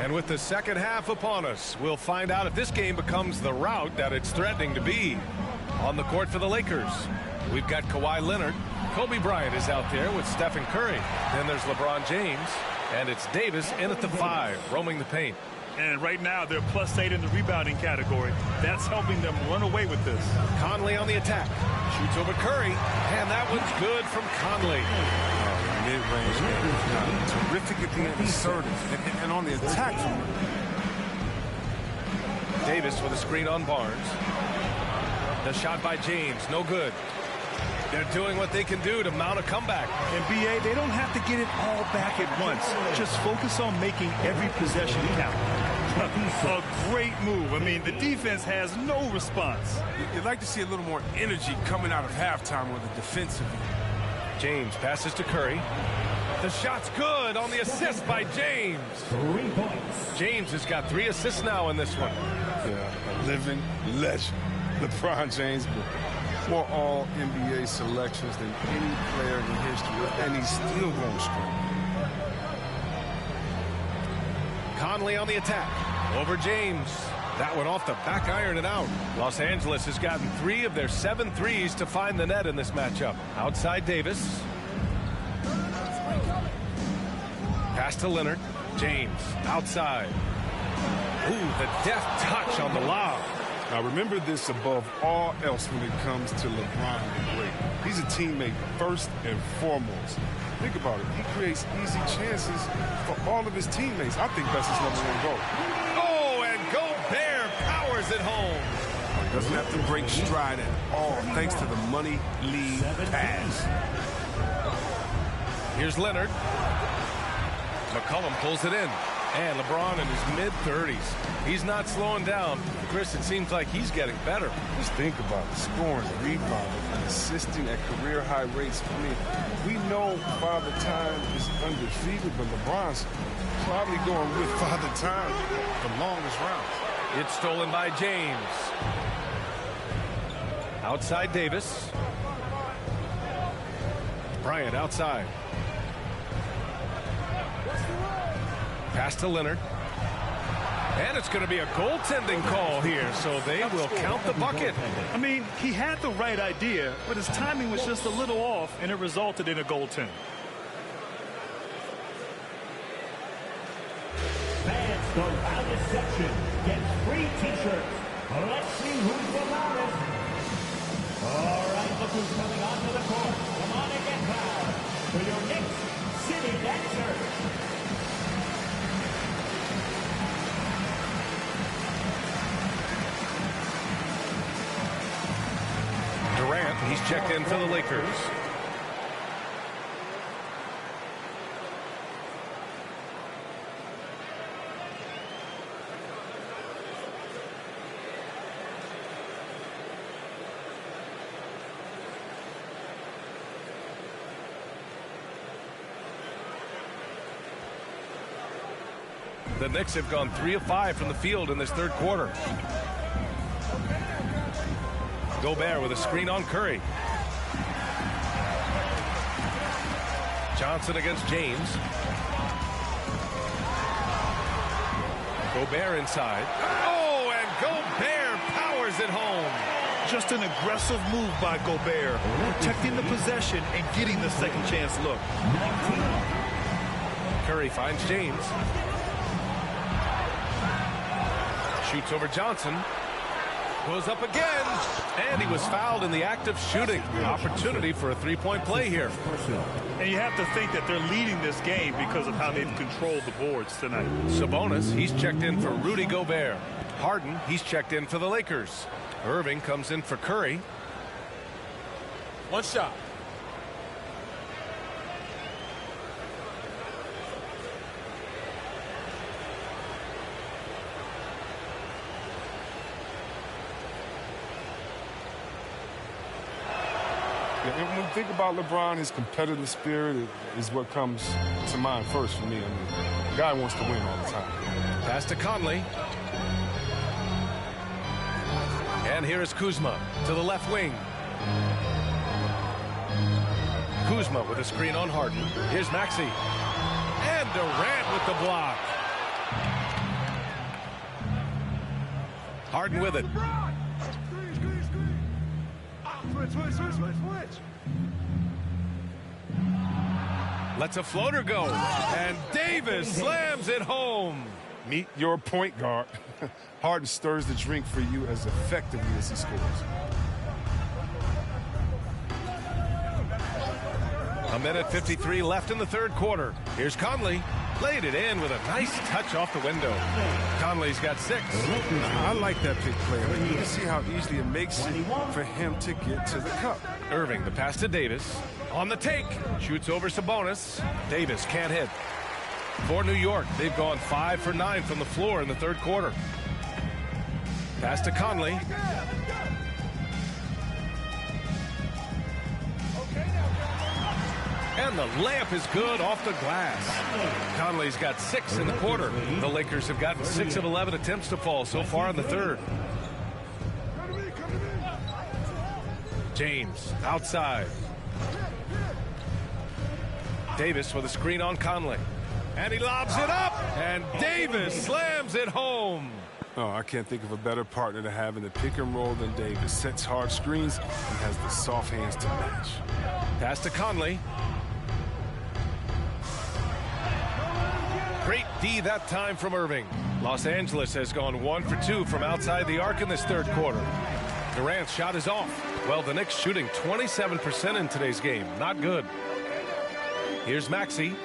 And with the second half upon us, we'll find out if this game becomes the rout that it's threatening to be. On the court for the Lakers, we've got Kawhi Leonard. Kobe Bryant is out there with Stephen Curry. Then there's LeBron James. And it's Davis in at the 5, roaming the paint. And right now, they're +8 in the rebounding category. That's helping them run away with this. Conley on the attack. Shoots over Curry. And that one's good from Conley. Mid-range game. Terrific at being assertive. And on the attack. Davis with a screen on Barnes. The shot by James, no good. They're doing what they can do to mount a comeback. And B.A., they don't have to get it all back at once. Just focus on making every possession count. A great move. I mean, the defense has no response. You'd like to see a little more energy coming out of halftime with the defensive. James passes to Curry. The shot's good on the assist by James. 3 points. James has got 3 assists now in this one. Yeah, a living legend. LeBron James, more all-NBA selections than any player in history, and he's still going strong. Conley on the attack. Over James. That one off the back iron and out. Los Angeles has gotten 3 of their 7 threes to find the net in this matchup. Outside Davis. Pass to Leonard. James outside. Ooh, the deft touch on the lob. Now remember this above all else when it comes to LeBron the Great. He's a teammate first and foremost. Think about it. He creates easy chances for all of his teammates. I think that's his #1 goal. Oh, and Gobert powers it home. Doesn't have to break stride at all thanks to the money lead pass. Here's Leonard. McCollum pulls it in. And LeBron in his mid-30s. He's not slowing down. Chris, it seems like he's getting better. Just think about it. Scoring, rebounding, and assisting at career high rates. I mean, we know Father Time is undefeated, but LeBron's probably going with Father Time the longest rounds. It's stolen by James. Outside Davis. Bryant outside. Pass to Leonard. And it's going to be a goaltending call here, so they will count the bucket. I mean, he had the right idea, but his timing was just a little off, and it resulted in a goaltend. Fans from out of section get free t-shirts. Let's see who's the loudest. All right, look who's coming onto the court. Come on and get loud for your Knicks City Dancers. Durant, he's checked in for the Lakers. The Knicks have gone 3 of 5 from the field in this third quarter. Gobert with a screen on Curry. Johnson against James. Gobert inside. Oh, and Gobert powers it home. Just an aggressive move by Gobert, protecting the possession and getting the second chance look. Curry finds James. Shoots over Johnson. Goes up again, and he was fouled in the act of shooting. Opportunity for a three-point play here. And you have to think that they're leading this game because of how they've controlled the boards tonight. Sabonis, he's checked in for Rudy Gobert. Harden, he's checked in for the Lakers. Irving comes in for Curry. One shot. And when we think about LeBron, his competitive spirit is what comes to mind first for me. I mean, the guy wants to win all the time. Pass to Conley. And here is Kuzma to the left wing. Kuzma with a screen on Harden. Here's Maxey. And Durant with the block. Harden with it. Switch. Lets a floater go. And Davis slams it home. Meet your point guard. Harden stirs the drink for you as effectively as he scores. A minute 53 left in the third quarter. Here's Conley. Laid it in with a nice touch off the window. Conley's got 6. I like that big play. I mean, you can see how easily it makes it for him to get to the cup. Irving, the pass to Davis. On the take. Shoots over Sabonis. Davis can't hit. For New York, they've gone 5 for 9 from the floor in the third quarter. Pass to Conley. And the layup is good off the glass. Conley's got 6 in the quarter. The Lakers have gotten 6 of 11 attempts to fall so far in the third. James outside. Davis with a screen on Conley. And he lobs it up. And Davis slams it home. Oh, I can't think of a better partner to have in the pick and roll than Davis. Sets hard screens and has the soft hands to match. Pass to Conley. Great D that time from Irving. Los Angeles has gone 1 for 2 from outside the arc in this third quarter. Durant's shot is off. Well, the Knicks shooting 27% in today's game. Not good. Here's Maxey.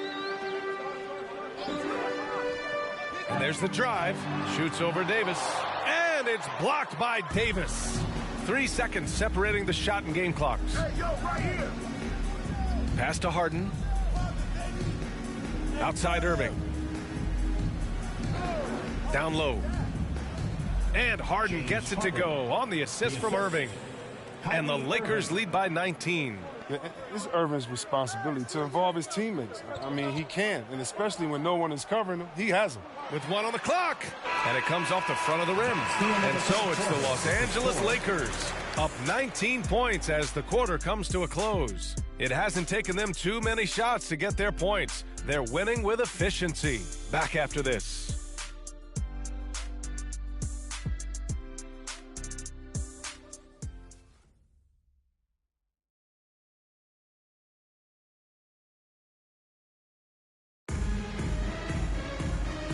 And there's the drive. Shoots over Davis. And it's blocked by Davis. 3 seconds separating the shot and game clocks. Pass to Harden. Outside Irving. Down low. And Harden gets it to go on the assist from Irving. And the Lakers lead by 19. It's Irving's responsibility to involve his teammates. I mean, he can, and especially when no one is covering him, he has them. With 1 on the clock. And it comes off the front of the rim. And so it's the Los Angeles Lakers up 19 points as the quarter comes to a close. It hasn't taken them too many shots to get their points. They're winning with efficiency. Back after this.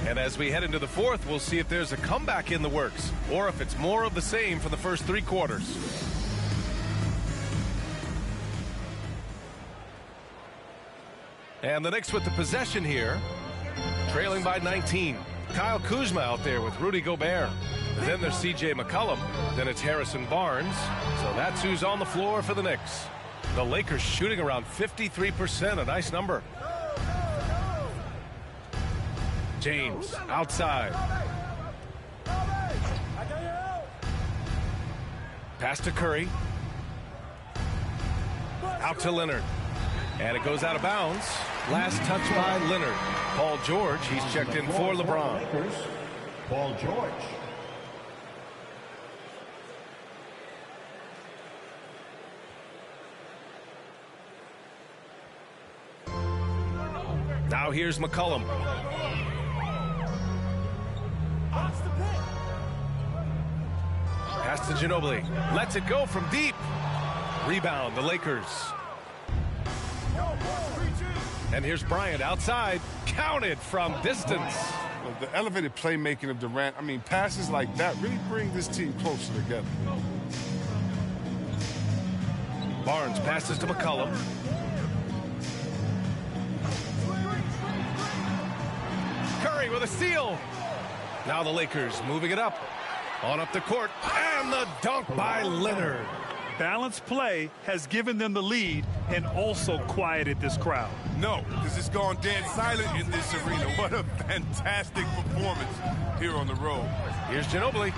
And as we head into the fourth, we'll see if there's a comeback in the works or if it's more of the same for the first 3 quarters. And the Knicks with the possession here, trailing by 19. Kyle Kuzma out there with Rudy Gobert. Then there's C.J. McCollum. Then it's Harrison Barnes. So that's who's on the floor for the Knicks. The Lakers shooting around 53%, a nice number. James outside. Pass to Curry. Out to Leonard. And it goes out of bounds. Last touch by Leonard. Paul George, he's checked in for LeBron. Paul George. Now here's McCollum. Pass to Ginobili. Lets it go from deep. Rebound, the Lakers. And here's Bryant outside. Counted from distance. The elevated playmaking of Durant, I mean, passes like that really bring this team closer together. Barnes passes to McCollum. Curry with a steal. Now the Lakers moving it up. On up the court. And the dunk by Leonard. Balanced play has given them the lead and also quieted this crowd. No, because it's gone dead silent in this arena. What a fantastic performance here on the road. Here's Ginobili.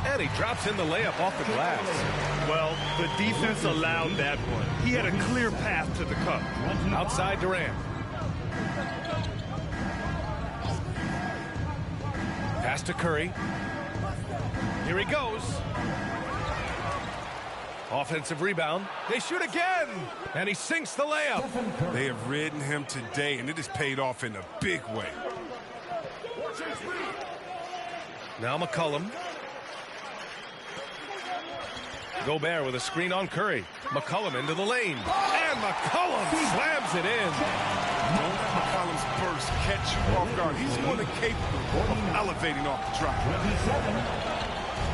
And he drops in the layup off the glass. Well, the defense allowed that one. He had a clear path to the cup. Outside Durant. Pass to Curry. Here he goes. Offensive rebound. They shoot again. And he sinks the layup. They have ridden him today, and it has paid off in a big way. Now McCollum. Gobert with a screen on Curry. McCollum into the lane. And McCollum slams it in. Don't let McCollum's burst catch you off guard. He's more than capable of elevating off the drop.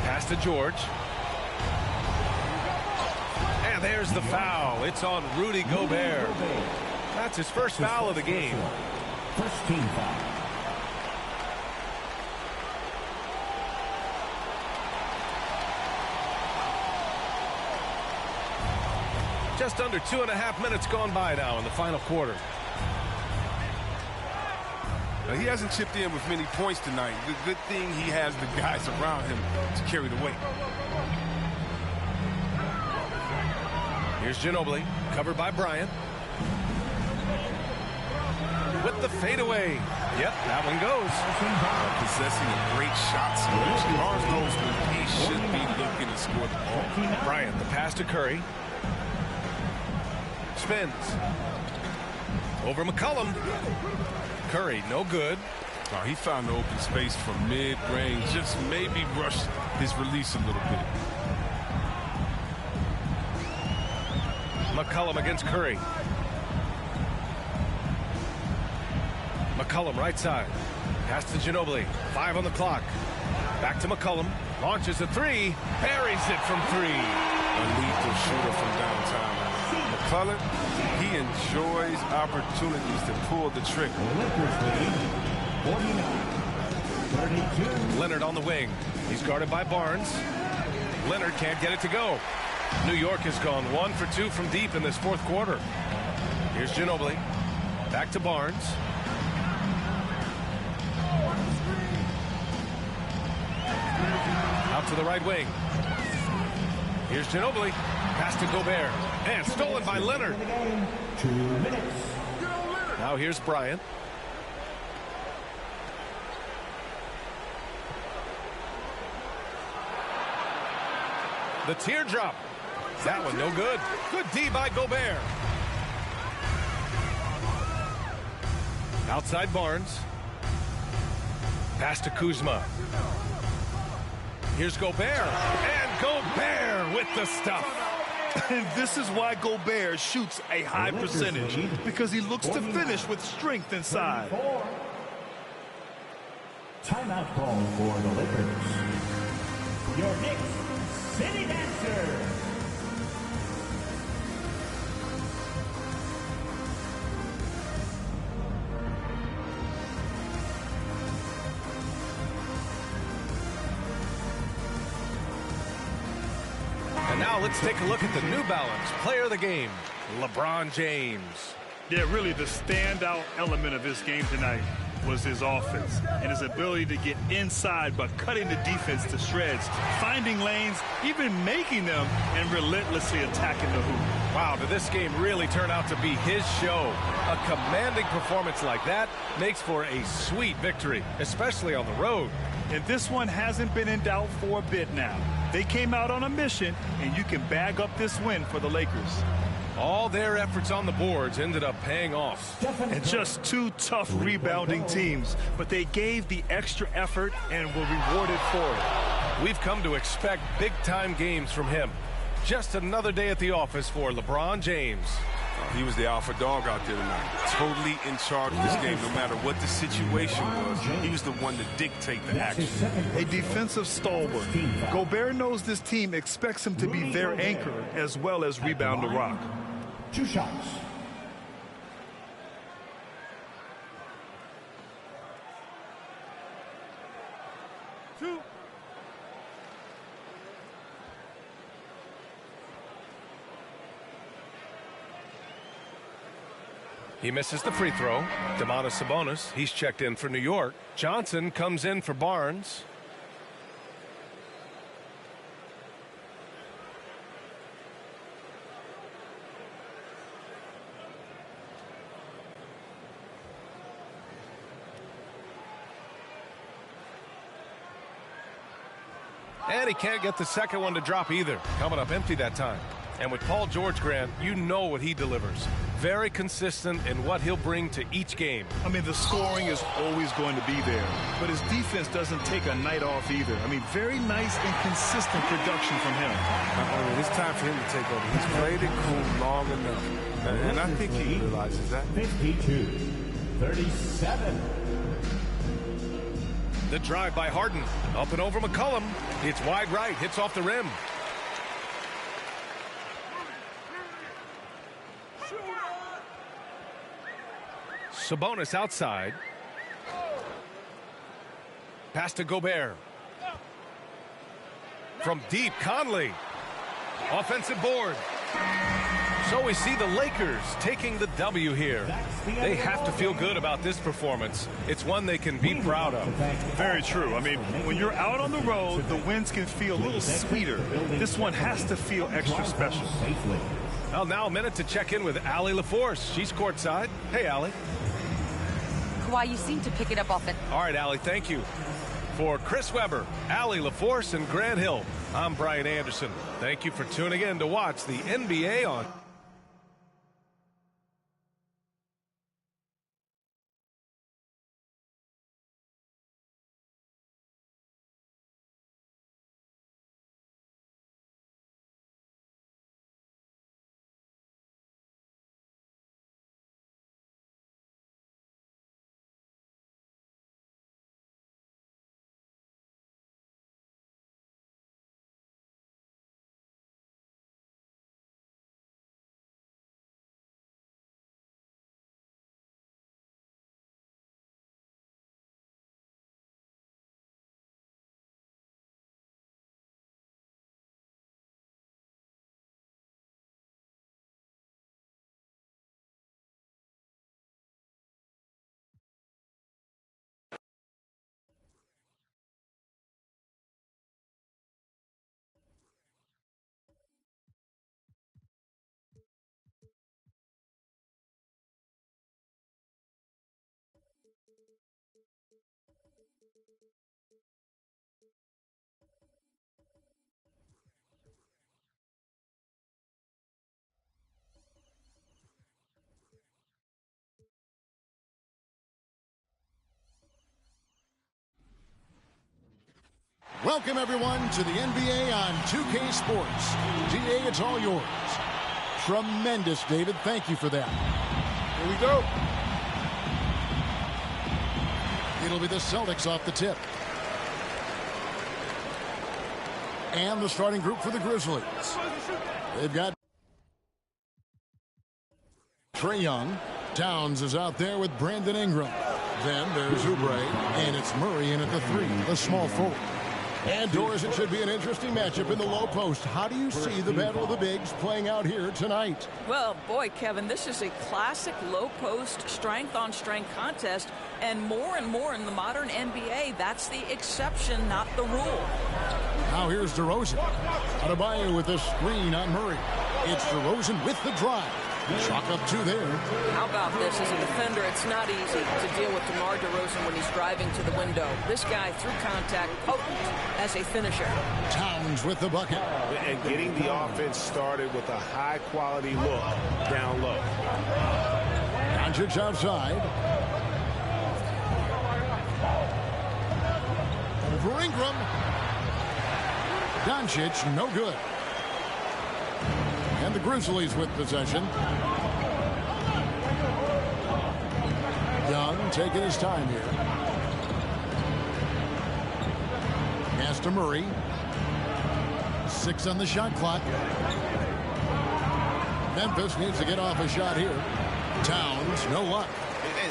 Pass to George. And there's the foul. It's on Rudy Gobert. That's his first foul of the game. First team foul. Just under 2.5 minutes gone by now in the final quarter. Now, he hasn't chipped in with many points tonight. The good thing, he has the guys around him to carry the weight. Here's Ginobili, covered by Bryant. With the fadeaway. Yep, that one goes. Possessing a great shot selection. Barnes knows when he should be looking to score the ball. Bryant, the pass to Curry. Spins. Over McCollum. Curry, no good. He found the open space from mid-range, just maybe rushed his release a little bit. McCollum against Curry. McCollum right side. Pass to Ginobili. 5 on the clock. Back to McCollum. Launches a three. Buries it from 3. A lethal shooter from downtown. McCollum, he enjoys opportunities to pull the trigger. Leonard on the wing. He's guarded by Barnes. Leonard can't get it to go. New York has gone 1 for 2 from deep in this fourth quarter. Here's Ginobili. Back to Barnes. Out to the right wing. Here's Ginobili. Pass to Gobert. And stolen by Leonard. 2 minutes. Now here's Bryant. The teardrop. That one no good. Good D by Gobert. Outside Barnes. Pass to Kuzma. Here's Gobert. And Gobert with the stuff. And this is why Gobert shoots a high percentage, because he looks to finish with strength inside. Timeout call for the Lakers. Your Knicks City Dancer. And now let's take a look at the New Balance player of the game, LeBron James. Yeah, really the standout element of this game tonight was his offense and his ability to get inside by cutting the defense to shreds, finding lanes, even making them, and relentlessly attacking the hoop. Wow, did this game really turn out to be his show? A commanding performance like that makes for a sweet victory, especially on the road. And this one hasn't been in doubt for a bit now. They came out on a mission, and you can bag up this win for the Lakers. All their efforts on the boards ended up paying off. And just 2 tough rebounding teams, but they gave the extra effort and were rewarded for it. We've come to expect big-time games from him. Just another day at the office for LeBron James. He was the alpha dog out there tonight. Totally in charge of this game, no matter what the situation was. He was the one to dictate the action. A defensive stalwart. Gobert knows this team expects him to be their anchor as well as rebound the rock. 2 shots. He misses the free throw. Domantas Sabonis, he's checked in for New York. Johnson comes in for Barnes. And he can't get the second one to drop either. Coming up empty that time. And with Paul George, Grant, you know what he delivers. Very consistent in what he'll bring to each game. I mean, the scoring is always going to be there, but his defense doesn't take a night off either. I mean, very nice and consistent production from him. It's time for him to take over. He's played it cool long enough, and I think he realizes that. 52-37. The drive by Harden. Up and over McCollum. It's wide right. Hits off the rim. Sabonis outside. Pass to Gobert. From deep, Conley. Offensive board. So we see the Lakers taking the W here. They have to feel good about this performance. It's one they can be proud of. Very true. I mean, when you're out on the road, the wins can feel a little sweeter. This one has to feel extra special. Well, now a minute to check in with Allie LaForce. She's courtside. Hey, Allie. Kawhi, you seem to pick it up off it. All right, Allie, thank you. For Chris Webber, Allie LaForce, and Grant Hill, I'm Brian Anderson. Thank you for tuning in to watch the NBA on Welcome, everyone, to the NBA on 2K Sports. DA, it's all yours. Tremendous, David. Thank you for that. Here we go. It'll be the Celtics off the tip. And the starting group for the Grizzlies. They've got Trae Young. Towns is out there with Brandon Ingram. Then there's Oubre, and it's Murray in at the 3, the small forward. And Doris, it should be an interesting matchup in the low post. How do you see the battle of the bigs playing out here tonight? Well, boy, Kevin, this is a classic low post strength-on-strength contest, and more in the modern NBA, that's the exception, not the rule. Now here's DeRozan. Adebayo with a screen on Murray. It's DeRozan with the drive. Chalk up 2 there. How about this? As a defender, it's not easy to deal with DeMar DeRozan when he's driving to the window. This guy, through contact, potent as a finisher. Towns with the bucket. And getting the offense started with a high-quality look down low. Doncic outside. Over Ingram. Doncic, no good. And the Grizzlies with possession. Young taking his time here. Pass to Murray. 6 on the shot clock. Memphis needs to get off a shot here. Towns, no luck.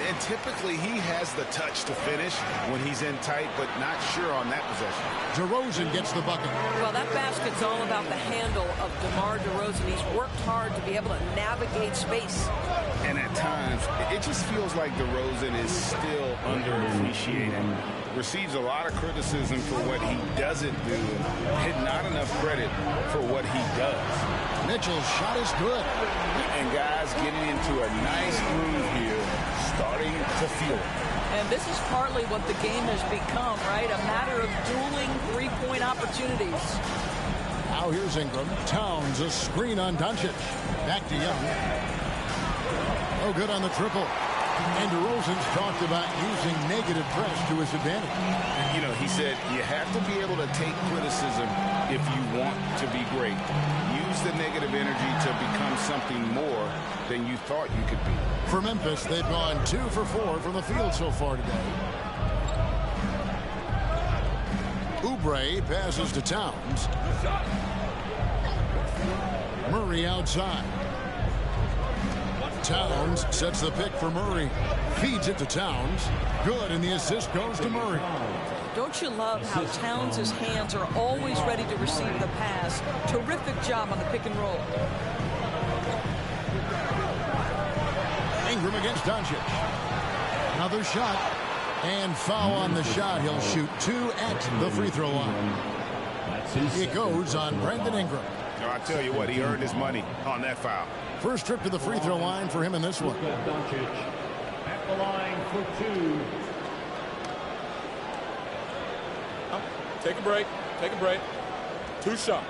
And typically he has the touch to finish when he's in tight, but not sure on that possession. DeRozan gets the bucket. Well, that basket's all about the handle of DeMar DeRozan. He's worked hard to be able to navigate space. And at times, it just feels like DeRozan is still underappreciated. Receives a lot of criticism for what he doesn't do, and not enough credit for what he does. Mitchell's shot is good. And guys getting into a nice groove here, starting to feel it. And this is partly what the game has become, right? A matter of dueling three-point opportunities. Now here's Ingram. Towns, a screen on Doncic. Back to Young. Oh, good on the triple. And DeRozan's talked about using negative press to his advantage. And, you know, he said you have to be able to take criticism if you want to be great. Use the negative energy to become something more than you thought you could be. For Memphis, they've gone 2 for 4 from the field so far today. Oubre passes to Towns. Murray outside. Towns sets the pick for Murray. Feeds it to Towns. Good, and the assist goes to Murray. Don't you love how Towns' hands are always ready to receive the pass? Terrific job on the pick and roll. Ingram against Doncic. Another shot. And foul on the shot. He'll shoot 2 at the free throw line. It goes on Brandon Ingram. No, I tell you what, he earned his money on that foul. First trip to the free throw line for him in this one. Doncic at the line for 2. Take a break. Take a break. 2 shots.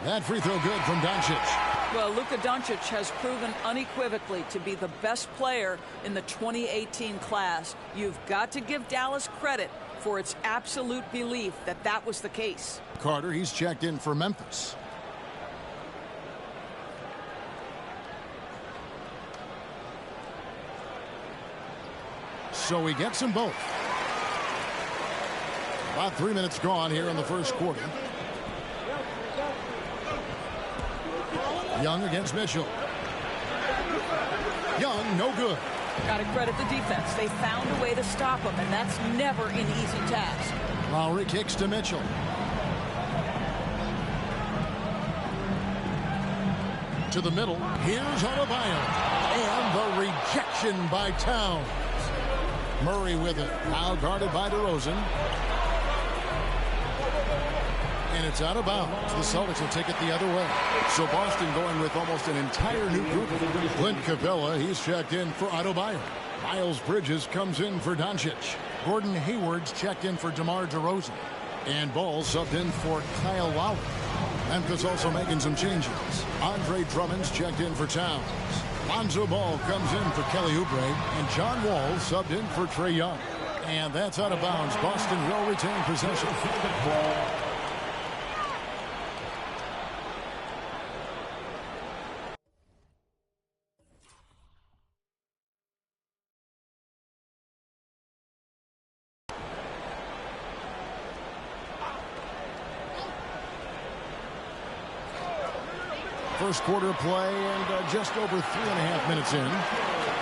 That free throw good from Doncic. Well, Luka Doncic has proven unequivocally to be the best player in the 2018 class. You've got to give Dallas credit for its absolute belief that that was the case. Carter, he's checked in for Memphis. So he gets them both. About 3 minutes gone here in the first quarter. Young against Mitchell. Young, no good. Got to credit the defense. They found a way to stop him, and that's never an easy task. Lowry kicks to Mitchell. To the middle. Here's Adebayo. And the rejection by Towns. Murray with it. Now guarded by DeRozan. And it's out of bounds. The Celtics will take it the other way. So Boston going with almost an entire new group. Clint Capella, he's checked in for Adebayo. Miles Bridges comes in for Doncic. Gordon Hayward's checked in for DeMar DeRozan. And Ball subbed in for Kyle Lowry. Memphis also making some changes. Andre Drummond's checked in for Towns. Lonzo Ball comes in for Kelly Oubre, and John Wall subbed in for Trae Young. And that's out of bounds. Boston will retain possession. First quarter play and just over 3.5 minutes in.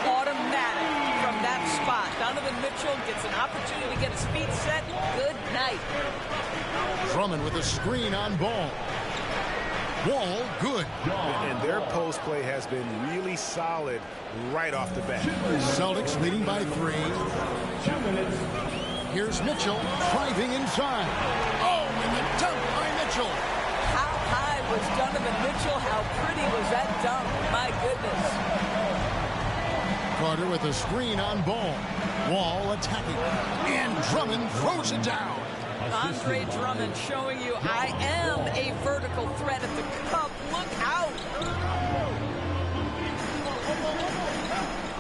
Automatic from that spot. Donovan Mitchell gets an opportunity to get his feet set. Good night. Drummond with a screen on Ball. Wall, good. And their post play has been really solid right off the bat. Celtics leading by 3. Here's Mitchell driving inside. Oh, and the dunk by Mitchell. How high was Donovan Mitchell? How pretty was that dunk? My goodness. Carter with a screen on Ball. Wall attacking. And Drummond throws it down. Andre Drummond showing you I am a vertical threat at the cup. Look out.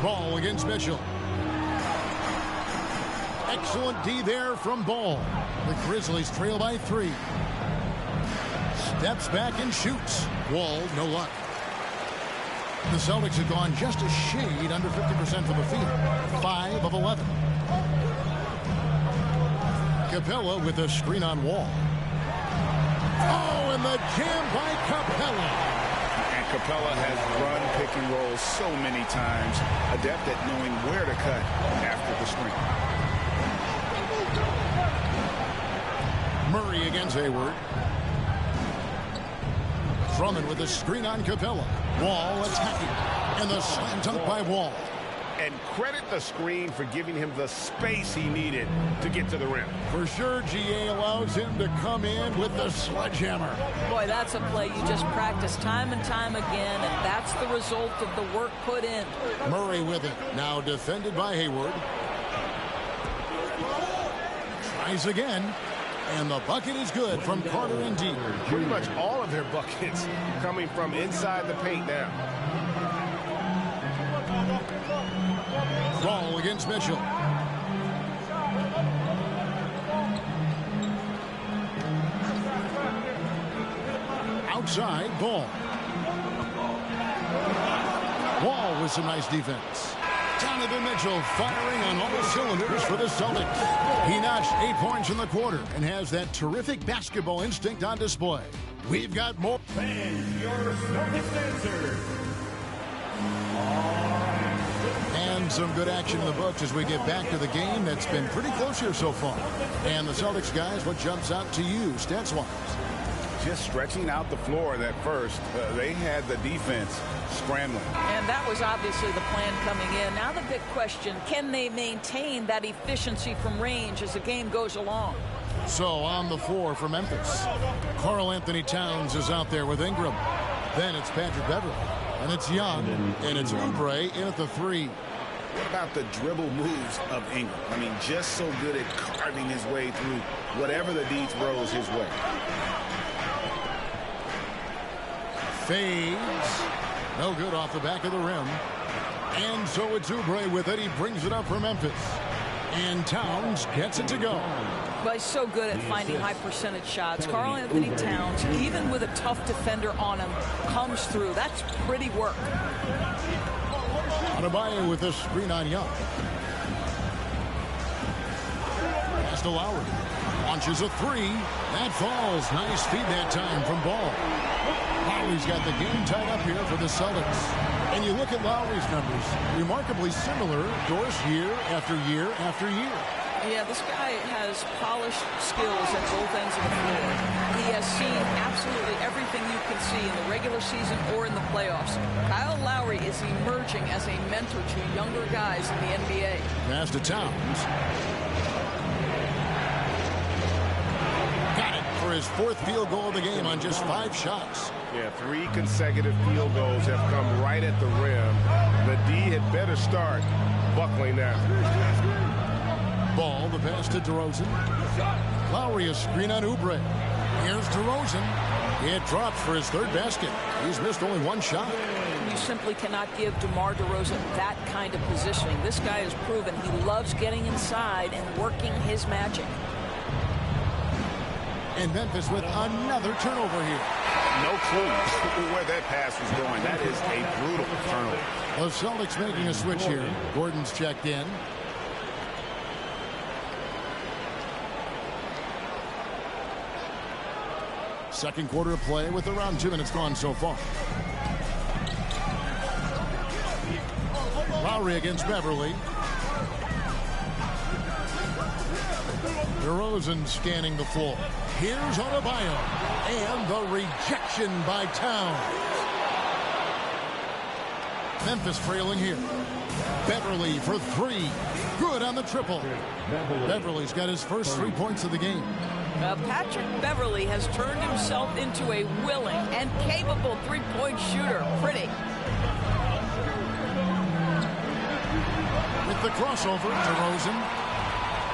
Ball against Mitchell. Excellent D there from Ball. The Grizzlies trail by 3. Steps back and shoots. Wall, no luck. The Celtics have gone just a shade under 50% from the field. 5 of 11. Capella with a screen on Wall. Oh, and the jam by Capella. And Capella has run pick and roll so many times, adept at knowing where to cut after the screen. Murray against Hayward. Drummond with a screen on Capella. Wall attacking. And the slam dunk by Wall. And credit the screen for giving him the space he needed to get to the rim. For sure, GA allows him to come in with the sledgehammer. Boy, that's a play you just practice time and time again, and that's the result of the work put in. Murray with it. Now defended by Hayward. Tries again. And the bucket is good from Carter and Dean. Pretty much all of their buckets coming from inside the paint now. Ball against Mitchell. Outside, Ball. Wall with some nice defense. Donovan Mitchell firing on all cylinders for the Celtics. He notched 8 points in the quarter and has that terrific basketball instinct on display. We've got more. And your Celtics answer. And some good action in the books as we get back to the game that's been pretty close here so far. And the Celtics guys, what jumps out to you stats-wise? Just stretching out the floor that first. They had the defense scrambling. And that was obviously the plan coming in. Now the big question, can they maintain that efficiency from range as the game goes along? So on the floor for Memphis, Karl Anthony Towns is out there with Ingram. Then it's Patrick Beverley. And it's Young. And it's Oubre in at the 3. What about the dribble moves of Ingram? I mean, just so good at carving his way through whatever the D throws his way. Fades. No good off the back of the rim. And so it's Oubre with it. He brings it up for Memphis. And Towns gets it to go. But he's so good at finding high percentage shots. Karl Anthony Towns, even with a tough defender on him, comes through. That's pretty work. Adebayo with a screen on Young. Pass to Lowry. Launches a 3. That falls. Nice feed that time from Ball. Lowry's got the game tied up here for the Celtics. And you look at Lowry's numbers, remarkably similar, Doris, year after year after year. Yeah, this guy has polished skills at both ends of the floor. He has seen absolutely everything you can see in the regular season or in the playoffs. Kyle Lowry is emerging as a mentor to younger guys in the NBA. Pass to Towns. Got it for his 4th field goal of the game on just 5 shots. Yeah, 3 consecutive field goals have come right at the rim. The D had better start buckling now. Ball, the pass to DeRozan. Lowry a screen on Oubre. Here's DeRozan. It drops for his third basket. He's missed only one shot. You simply cannot give DeMar DeRozan that kind of positioning. This guy has proven he loves getting inside and working his magic. And Memphis with another turnover here. No clue where that pass was going. That is a brutal turnover. The Celtics making a switch here. Gordon's checked in. Second quarter of play with around 2 minutes gone so far. Lowry against Beverly. DeRozan scanning the floor. Here's Adebayo. And the rejection by Towns. Memphis trailing here. Beverly for three. Good on the triple. Beverly's got his first 3 points of the game. Patrick Beverly has turned himself into a willing and capable three-point shooter. Pretty. With the crossover, DeRozan.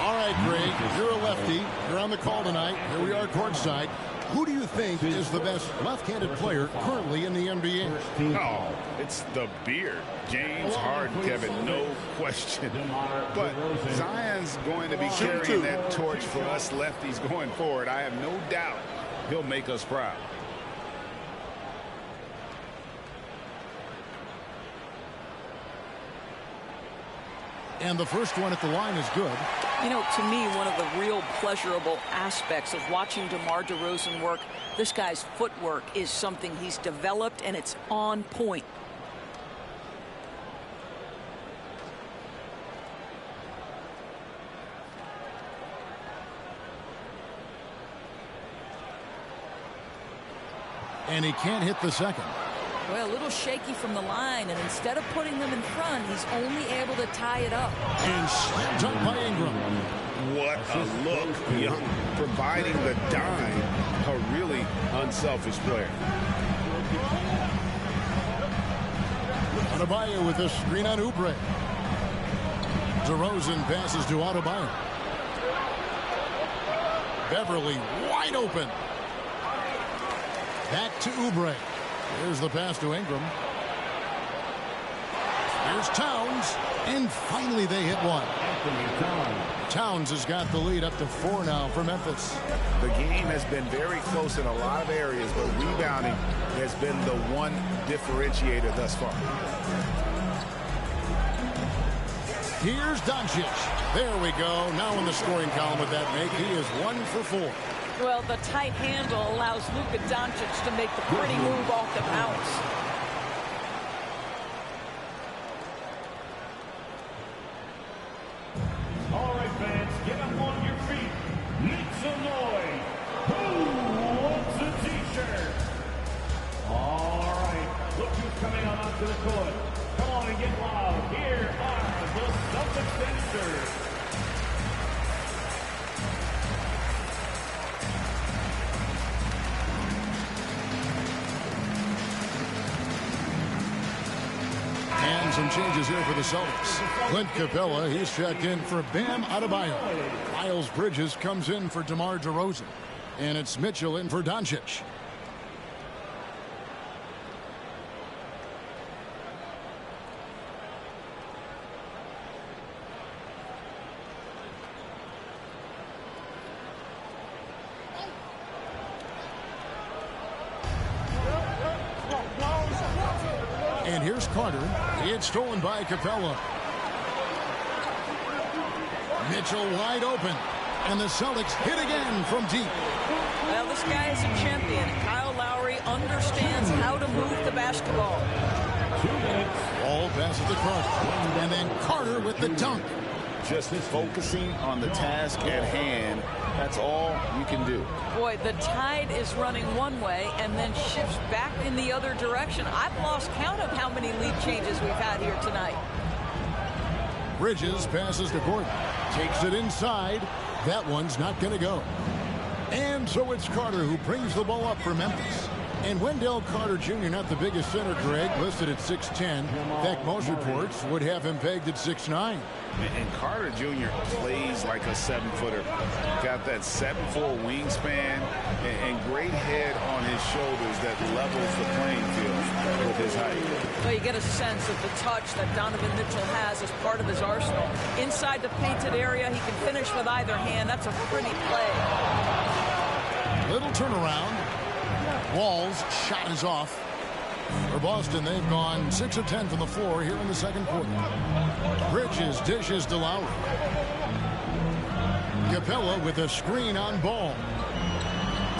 All right, Greg, you're a lefty. You're on the call tonight. Here we are courtside. Who do you think is the best left-handed player currently in the NBA? Oh, it's the beard. James Harden, Kevin, no question. But Zion's going to be carrying that torch for us lefties going forward. I have no doubt he'll make us proud. And the first one at the line is good. You know, to me, one of the real pleasurable aspects of watching DeMar DeRozan work, this guy's footwork is something he's developed, and it's on point. And he can't hit the second. Well, a little shaky from the line, and instead of putting them in front, he's only able to tie it up. And slam dunk by Ingram. What a look. Young providing the dime. A really unselfish player. Adebayo with a screen on Oubre. DeRozan passes to Adebayo. Beverly wide open. Back to Oubre. Here's the pass to Ingram. Here's Towns. And finally they hit one. Towns has got the lead up to 4 now for Memphis. The game has been very close in a lot of areas, but rebounding has been the one differentiator thus far. Here's Doncic. There we go. Now in the scoring column with that make. He is 1 for 4. Well, the tight handle allows Luka Doncic to make the pretty move off the bounce. All right, fans, get up on your feet. Make some noise. Who wants a T-shirt? All right, look who's coming on onto the court. Come on and get loud. Here are the Celtics dancers. And some changes here for the Celtics. Clint Capella, he's checked in for Bam Adebayo. Miles Bridges comes in for DeMar DeRozan. And it's Mitchell in for Doncic. And here's Carter. It's stolen by Capella. Mitchell wide open. And the Celtics hit again from deep. Well, this guy is a champion. Kyle Lowry understands how to move the basketball. Ball passes to Carter. And then Carter with the dunk. Just focusing on the task at hand. That's all you can do. Boy, the tide is running one way and then shifts back in the other direction. I've lost count of how many lead changes we've had here tonight. Bridges passes to Gordon. Takes it inside. That one's not going to go. And so it's Carter who brings the ball up for Memphis. And Wendell Carter Jr., not the biggest center, Greg, listed at 6'10". In fact, most reports would have him pegged at 6'9". And Carter Jr. plays like a 7-footer. Got that 7'4" wingspan and great head on his shoulders that levels the playing field with his height. Well, you get a sense of the touch that Donovan Mitchell has as part of his arsenal. Inside the painted area, he can finish with either hand. That's a pretty play. Little turnaround. Wall's shot is off. For Boston, they've gone 6 of 10 from the floor here in the second quarter. Bridges dishes to Lowry. Capella with a screen on Ball.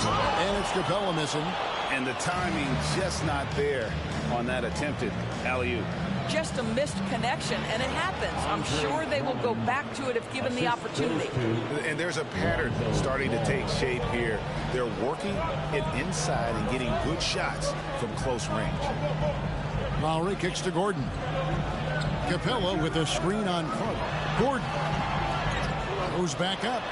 And it's Capella missing. And the timing just not there on that attempted alley-oop. Just a missed connection, and it happens. I'm sure they will go back to it if given the opportunity. And there's a pattern starting to take shape here. They're working it inside and getting good shots from close range. Lowry kicks to Gordon. Capella with a screen on Carter. Gordon goes back up,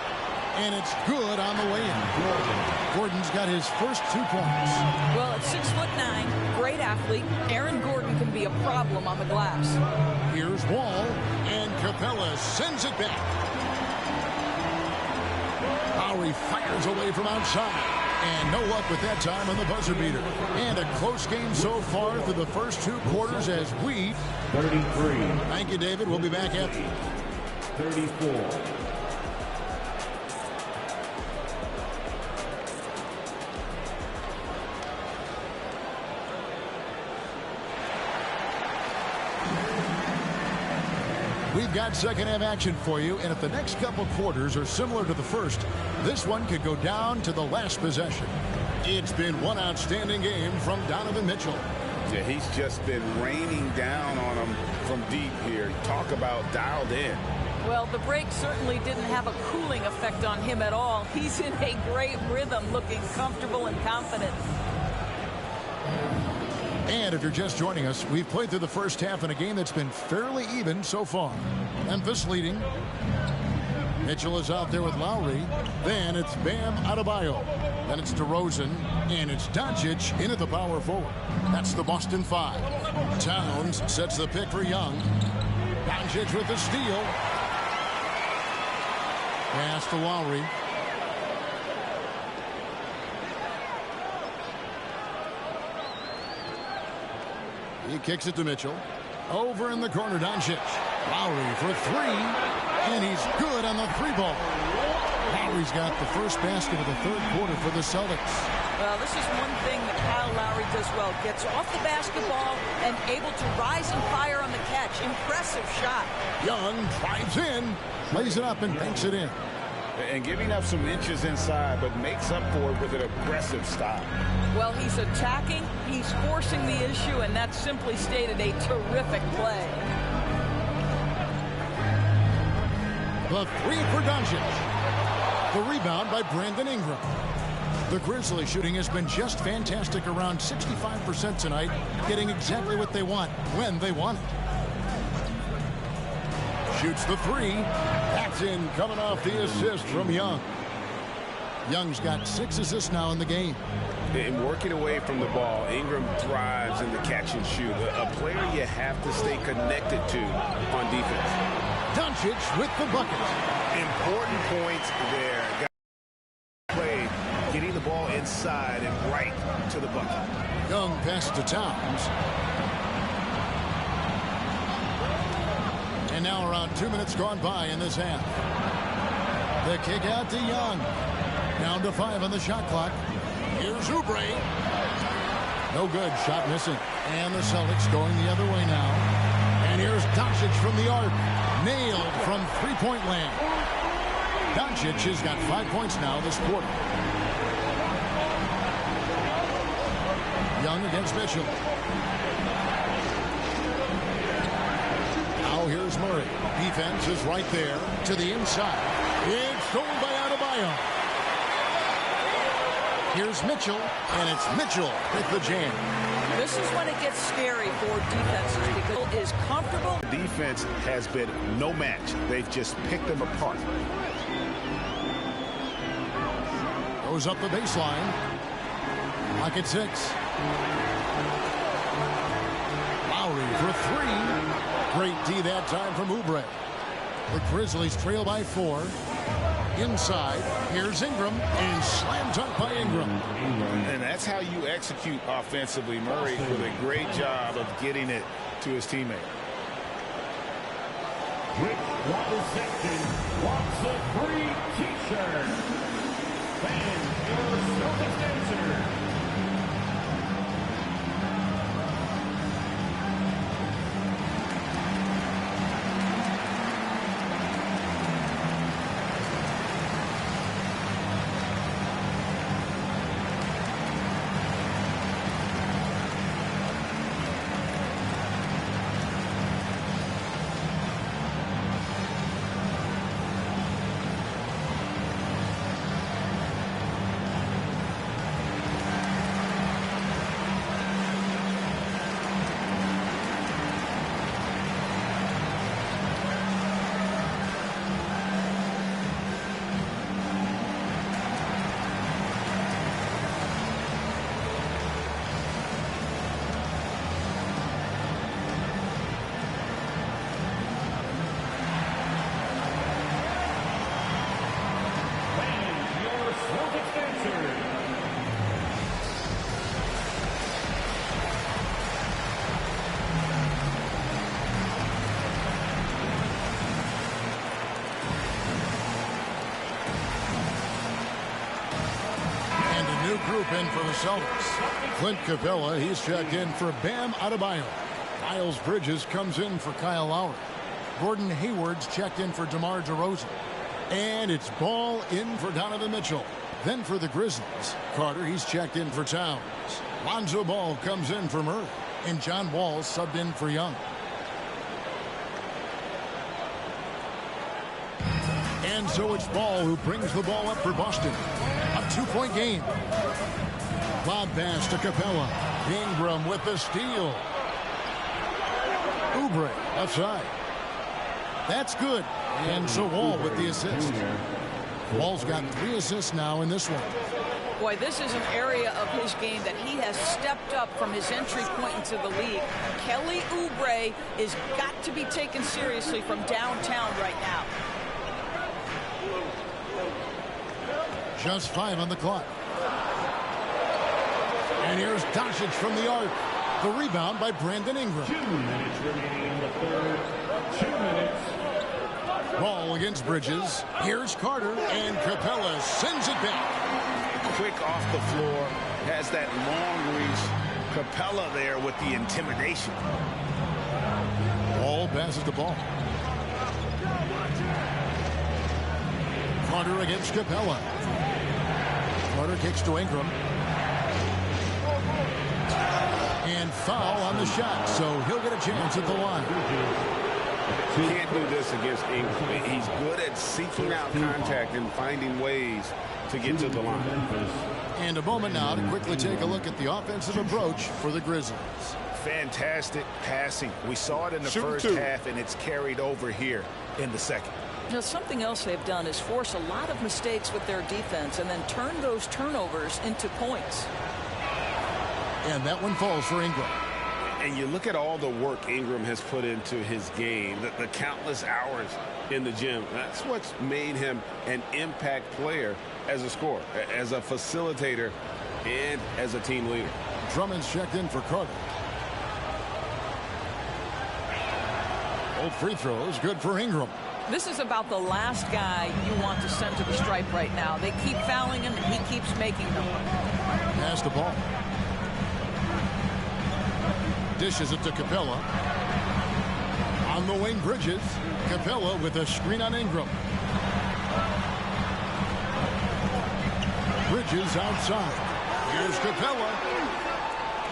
and it's good on the way in. Gordon's got his first 2 points. Well, at 6'9", great athlete, Aaron Gordon can be a problem on the glass. Here's Wall, and Capella sends it back. Lowry fires away from outside. And no luck with that time on the buzzer beater. And a close game so far through the first 2 quarters as we... 33. Thank you, David. We'll be back after. 34. We've got second half action for you, and if the next couple quarters are similar to the first, this one could go down to the last possession. It's been one outstanding game from Donovan Mitchell. Yeah, he's just been raining down on him from deep here. Talk about dialed in. Well, the break certainly didn't have a cooling effect on him at all. He's in a great rhythm, looking comfortable and confident. And if you're just joining us, we've played through the first half in a game that's been fairly even so far. Memphis leading. Mitchell is out there with Lowry. Then it's Bam Adebayo. Then it's DeRozan. And it's Doncic in at the power forward. That's the Boston 5. Towns sets the pick for Young. Doncic with the steal. Pass to Lowry. He kicks it to Mitchell. Over in the corner, Doncic. Lowry for 3. And he's good on the 3-ball. Lowry's got the first basket of the third quarter for the Celtics. Well, this is one thing that Kyle Lowry does well. Gets off the basketball and able to rise and fire on the catch. Impressive shot. Young drives in, plays it up, and banks it in. And giving up some inches inside, but makes up for it with an aggressive stop. Well, he's attacking, he's forcing the issue, and that's simply stated a terrific play. The 3 for Doncic. The rebound by Brandon Ingram. The Grizzlies shooting has been just fantastic, around 65% tonight, getting exactly what they want, when they want it. Shoots the 3. That's in, coming off the assist from Young. Young's got 6 assists now in the game. And working away from the ball, Ingram thrives in the catch and shoot. A player you have to stay connected to on defense. Doncic with the bucket. Important points there. Play, getting the ball inside and right to the bucket. Young passes to Towns. And now around 2 minutes gone by in this half. The kick out to Young. Down to 5 on the shot clock. Here's Oubre. No good. Shot missing. And the Celtics going the other way now. And here's Doncic from the arc. Nailed from three-point land. Doncic has got 5 points now this quarter. Young against Mitchell. Now here's Murray. Defense is right there to the inside. It's stolen by Adebayo. Here's Mitchell, and it's Mitchell with the jam. This is when it gets scary for defenses because it is comfortable. The defense has been no match. They've just picked them apart. Goes up the baseline. Lock at 6. Lowry for 3. Great D that time from Oubre. The Grizzlies trail by 4. Inside, here's Ingram, and slam dunk by Ingram. And that's how you execute offensively. Murray with a great job of getting it to his teammate. Rick Robinson wants a free t-shirt. Fans, your Celtics answer. Group in for the Celtics. Clint Capella, he's checked in for Bam Adebayo. Miles Bridges comes in for Kyle Lowry. Gordon Hayward's checked in for DeMar DeRozan. And it's Ball in for Donovan Mitchell. Then for the Grizzlies, Carter, he's checked in for Towns. Lonzo Ball comes in for Murray. And John Wall subbed in for Young. And so it's Ball who brings the ball up for Boston. A 2-point game. Lob pass to Capella. Ingram with the steal. Oubre outside. That's good. And so Wall with the assist. Wall's got 3 assists now in this one. Boy, this is an area of his game that he has stepped up from his entry point into the league. Kelly Oubre is got to be taken seriously from downtown right now. Just 5 on the clock. And here's Doncic from the arc. The rebound by Brandon Ingram. 2 minutes remaining in the third. 2 minutes. Ball against Bridges. Here's Carter, and Capella sends it back. Quick off the floor. Has that long reach. Capella there with the intimidation. Ball passes the ball. Carter against Capella. Carter kicks to Ingram. And foul on the shot, so he'll get a chance at the line. Can't do this against Ingram. He's good at seeking out contact and finding ways to get to the line. And a moment now to quickly take a look at the offensive approach for the Grizzlies. Fantastic passing. We saw it in the first half, and it's carried over here in the second. Now, something else they've done is force a lot of mistakes with their defense and then turn those turnovers into points. And that one falls for Ingram. And you look at all the work Ingram has put into his game, the countless hours in the gym. That's what's made him an impact player as a scorer, as a facilitator, and as a team leader. Drummond's checked in for Carter. Both free throws, good for Ingram. This is about the last guy you want to send to the stripe right now. They keep fouling him, and he keeps making them. Pass the ball. Dishes it to Capella. On the wing, Bridges. Capella with a screen on Ingram. Bridges outside. Here's Capella.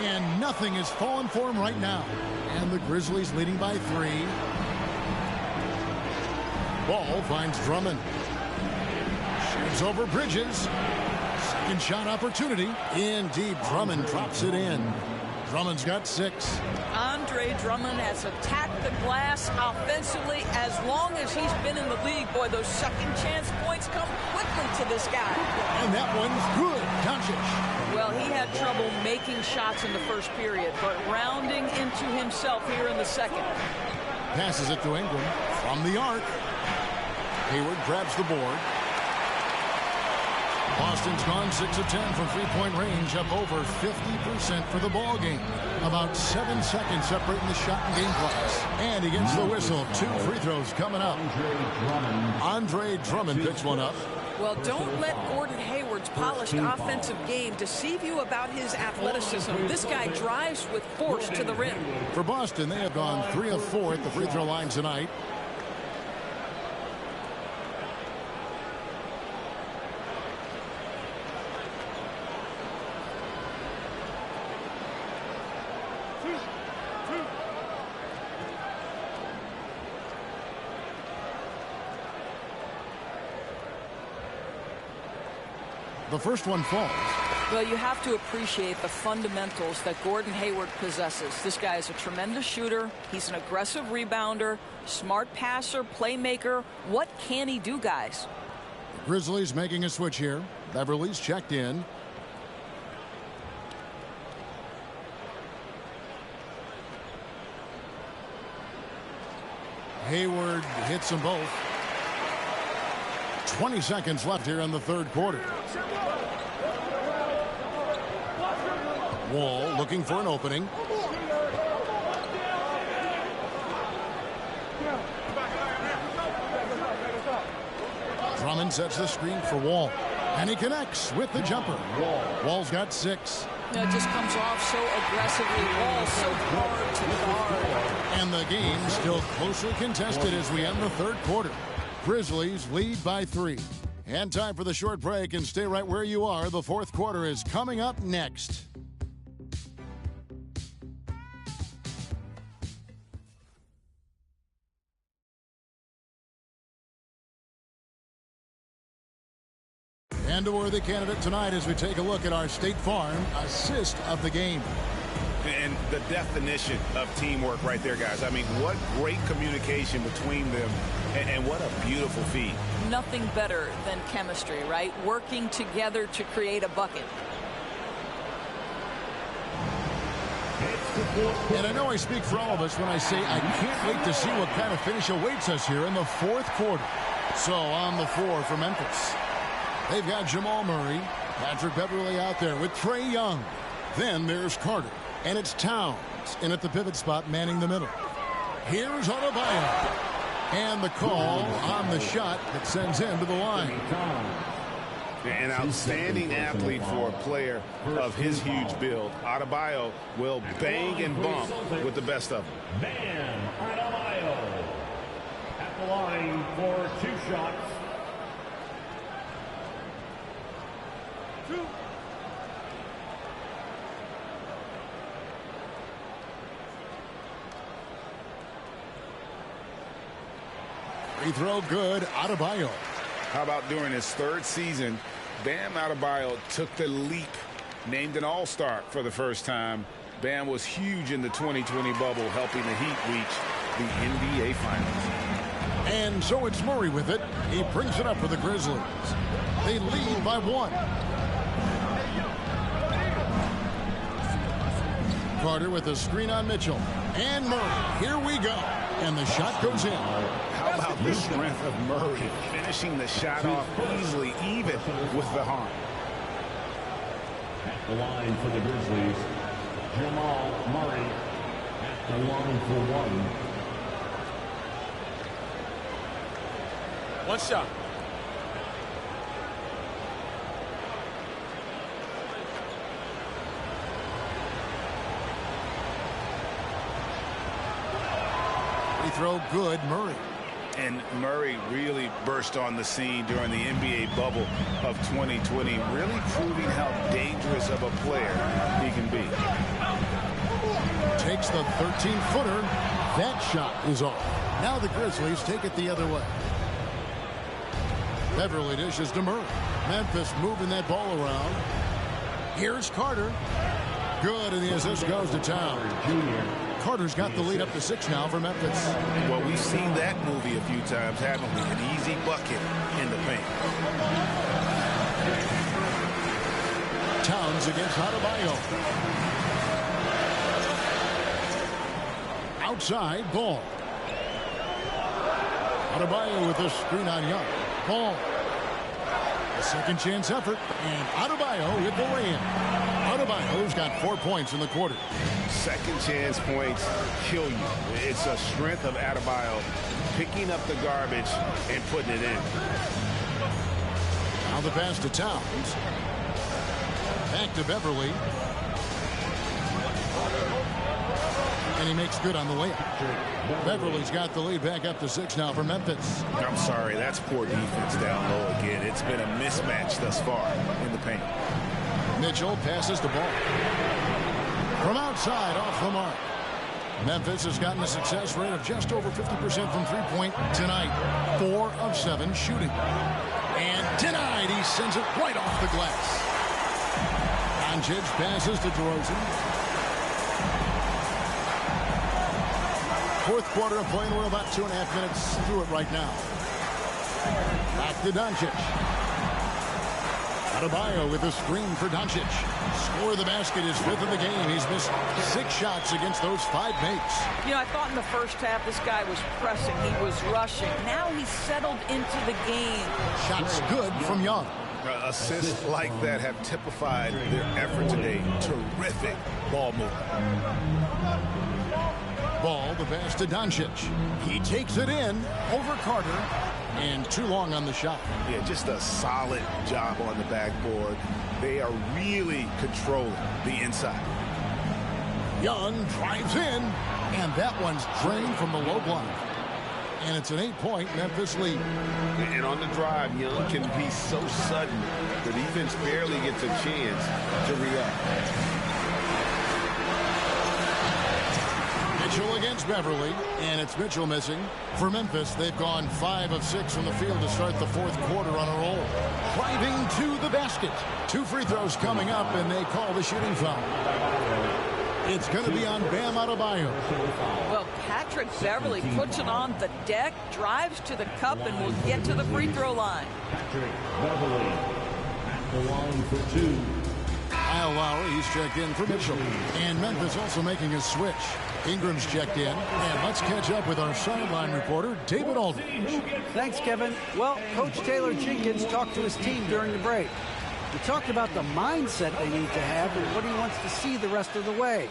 And nothing has fallen for him right now. And the Grizzlies leading by 3. Ball finds Drummond. Shoots over Bridges. Second shot opportunity. In deep, Drummond drops it in. Drummond's got 6. Andre Drummond has attacked the glass offensively as long as he's been in the league. Boy, those second chance points come quickly to this guy. And that one's good. Doncic. Well, he had trouble making shots in the first period, but rounding into himself here in the second. Passes it to Ingram from the arc. Hayward grabs the board. Boston's gone 6 of 10 from three-point range, up over 50% for the ball game. About 7 seconds separating the shot and game clocks. And he gets the whistle. 2 free throws coming up. Andre Drummond picks one up. Well, don't let Gordon Hayward's polished offensive game deceive you about his athleticism. This guy drives with force to the rim. For Boston, they have gone 3 of 4 at the free throw line tonight. The first one falls. Well, you have to appreciate the fundamentals that Gordon Hayward possesses. This guy is a tremendous shooter. He's an aggressive rebounder, smart passer, playmaker. What can he do, guys? Grizzlies making a switch here. Beverly's checked in. Hayward hits them both. 20 seconds left here in the third quarter. Wall looking for an opening. Drummond sets the screen for Wall. And he connects with the jumper. Wall's got 6. No, it just comes off so aggressively. Wall so hard to guard. And the game still closely contested as we end the third quarter. Grizzlies lead by 3. And time for the short break, and stay right where you are. The fourth quarter is coming up next. And a worthy candidate tonight as we take a look at our State Farm assist of the game. And the definition of teamwork right there, guys. I mean, what great communication between them, and what a beautiful feat. Nothing better than chemistry, right? Working together to create a bucket. And I know I speak for all of us when I say I can't wait to see what kind of finish awaits us here in the fourth quarter. So on the floor for Memphis, they've got Jamal Murray, Patrick Beverly out there with Trae Young. Then there's Carter. And it's Towns in at the pivot spot, manning the middle. Here's Adebayo. And the call on the shot that sends him to the line. An outstanding athlete for a player of his huge build. Adebayo will bang and bump with the best of them. Bam Adebayo at the line for 2 shots. 2. Free throw good, Adebayo. How about during his 3rd season, Bam Adebayo took the leap, named an all-star for the first time. Bam was huge in the 2020 bubble, helping the Heat reach the NBA Finals. And so it's Murray with it. He brings it up for the Grizzlies. They lead by 1. Carter with a screen on Mitchell. And Murray, here we go. And the shot goes in. How about the strength of Murray finishing the shot off easily, even with the harm. At the line for the Grizzlies, Jamal Murray at the line for 1. 1 shot. Free throw good, Murray. And Murray really burst on the scene during the NBA bubble of 2020, really proving how dangerous of a player he can be. Takes the 13-footer. That shot is off. Now the Grizzlies take it the other way. Beverly dishes to Murray. Memphis moving that ball around. Here's Carter. Good, and the assist goes to Towns. Carter's got the lead up to 6 now for Memphis. Well, we've seen that movie a few times, haven't we? An easy bucket in the paint. Towns against Adebayo. Outside, Ball. Adebayo with a screen on Young. Ball. A second chance effort, and Adebayo with the lay-in. Adebayo's got 4 points in the quarter. Second chance points kill you. It's a strength of Adebayo picking up the garbage and putting it in. Now the pass to Towns. Back to Beverly. And he makes good on the layup. Beverly's got the lead back up to 6 now for Memphis. I'm sorry, that's poor defense down low again. It's been a mismatch thus far in the paint. Mitchell passes the ball. From outside, off the mark. Memphis has gotten a success rate of just over 50% from three-point tonight. 4 of 7 shooting. And denied. He sends it right off the glass. Doncic passes to DeRozan. Fourth quarter of play, and we're about 2.5 minutes through it right now. Back to Doncic. Adebayo with a screen for Doncic. Score the basket, his 5th of the game. He's missed 6 shots against those 5 makes. You know, I thought in the first half this guy was pressing. He was rushing. Now he's settled into the game. Shots good from Young. Assists like that have typified their effort today. Terrific ball movement. Ball, the pass to Doncic. He takes it in over Carter. And too long on the shot. Yeah, just a solid job on the backboard. They are really controlling the inside. Young drives in. And that one's drained from the low block. And it's an 8-point Memphis lead. And on the drive, Young can be so sudden. The defense barely gets a chance to react. Mitchell against Beverly, and it's Mitchell missing. For Memphis, they've gone 5 of 6 from the field to start the fourth quarter on a roll. Driving to the basket. 2 free throws coming up, and they call the shooting foul. It's going to be on Bam Adebayo. Well, Patrick Beverly puts it on the deck, drives to the cup, and will get to the free throw line. Patrick Beverly at the line for 2. Kyle Lowry, he's checked in for Mitchell. And Memphis also making a switch. Ingram's checked in. And let's catch up with our sideline reporter, David Aldridge. Thanks, Kevin. Well, Coach Taylor Jenkins talked to his team during the break. He talked about the mindset they need to have and what he wants to see the rest of the way.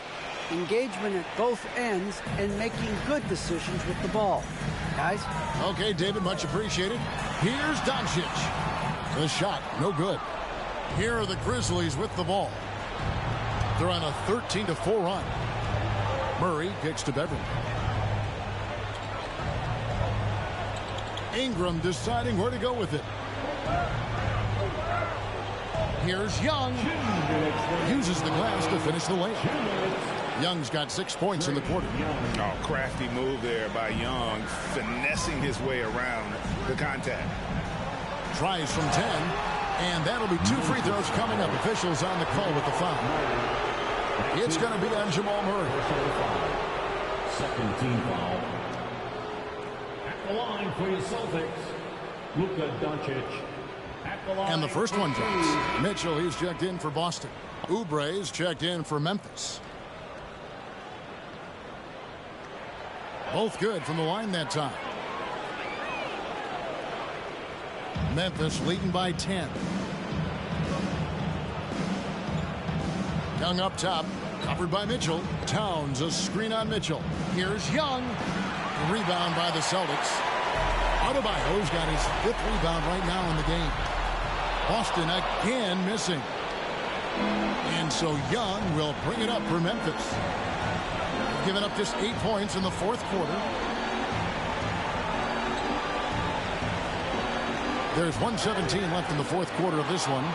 Engagement at both ends and making good decisions with the ball. Guys? Okay, David, much appreciated. Here's Doncic. The shot, no good. Here are the Grizzlies with the ball. They're on a 13-4 run. Murray kicks to Beverly. Ingram deciding where to go with it. Here's Young. Uses the glass to finish the layup. Young's got 6 points in the quarter. Oh, crafty move there by Young, finessing his way around the contact. Tries from 10, and that'll be 2 free throws coming up. Officials on the call with the foul. It's going to be on Jamal Murray. Second team foul. At the line for your Celtics, Luka Doncic. At the line. And the first one drops. Mitchell, he's checked in for Boston. Oubre's checked in for Memphis. Both good from the line that time. Memphis leading by 10. Young up top, covered by Mitchell. Towns, a screen on Mitchell. Here's Young. Rebound by the Celtics. Adebayo's got his 5th rebound right now in the game. Boston again missing. And so Young will bring it up for Memphis. Giving up just 8 points in the fourth quarter. There's 1:17 left in the fourth quarter of this one.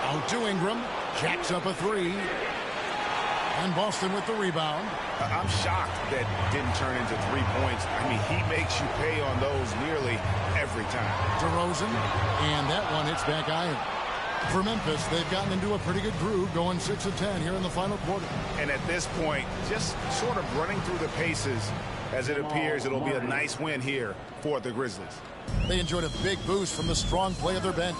Out to Ingram. Jacks up a 3. And Boston with the rebound. I'm shocked that didn't turn into 3 points. I mean, he makes you pay on those nearly every time. DeRozan. And that one hits back iron. For Memphis, they've gotten into a pretty good groove, going 6 of 10 here in the final quarter. And at this point, just sort of running through the paces, as it appears it'll be a nice win here for the Grizzlies. They enjoyed a big boost from the strong play of their bench.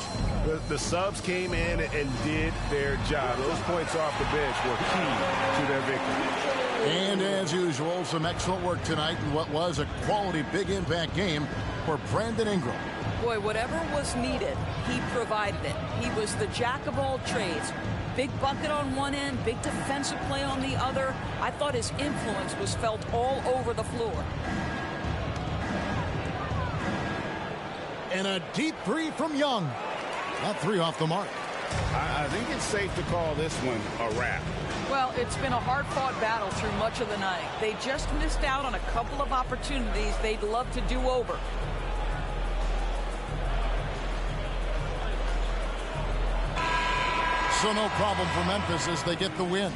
The subs came in and did their job. Those points off the bench were key to their victory. And as usual, some excellent work tonight in what was a quality big impact game for Brandon Ingram. Boy, whatever was needed, he provided it. He was the jack of all trades. Big bucket on one end, big defensive play on the other. I thought his influence was felt all over the floor. And a deep three from Young. That three off the mark. I think it's safe to call this one a wrap. Well, it's been a hard-fought battle through much of the night. They just missed out on a couple of opportunities they'd love to do over. So no problem for Memphis as they get the win.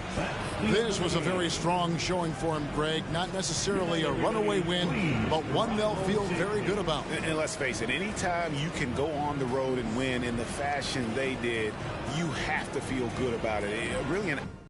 This was a very strong showing for him, Greg. Not necessarily a runaway win, but one they'll feel very good about. And let's face it, anytime you can go on the road and win in the fashion they did, you have to feel good about it. Really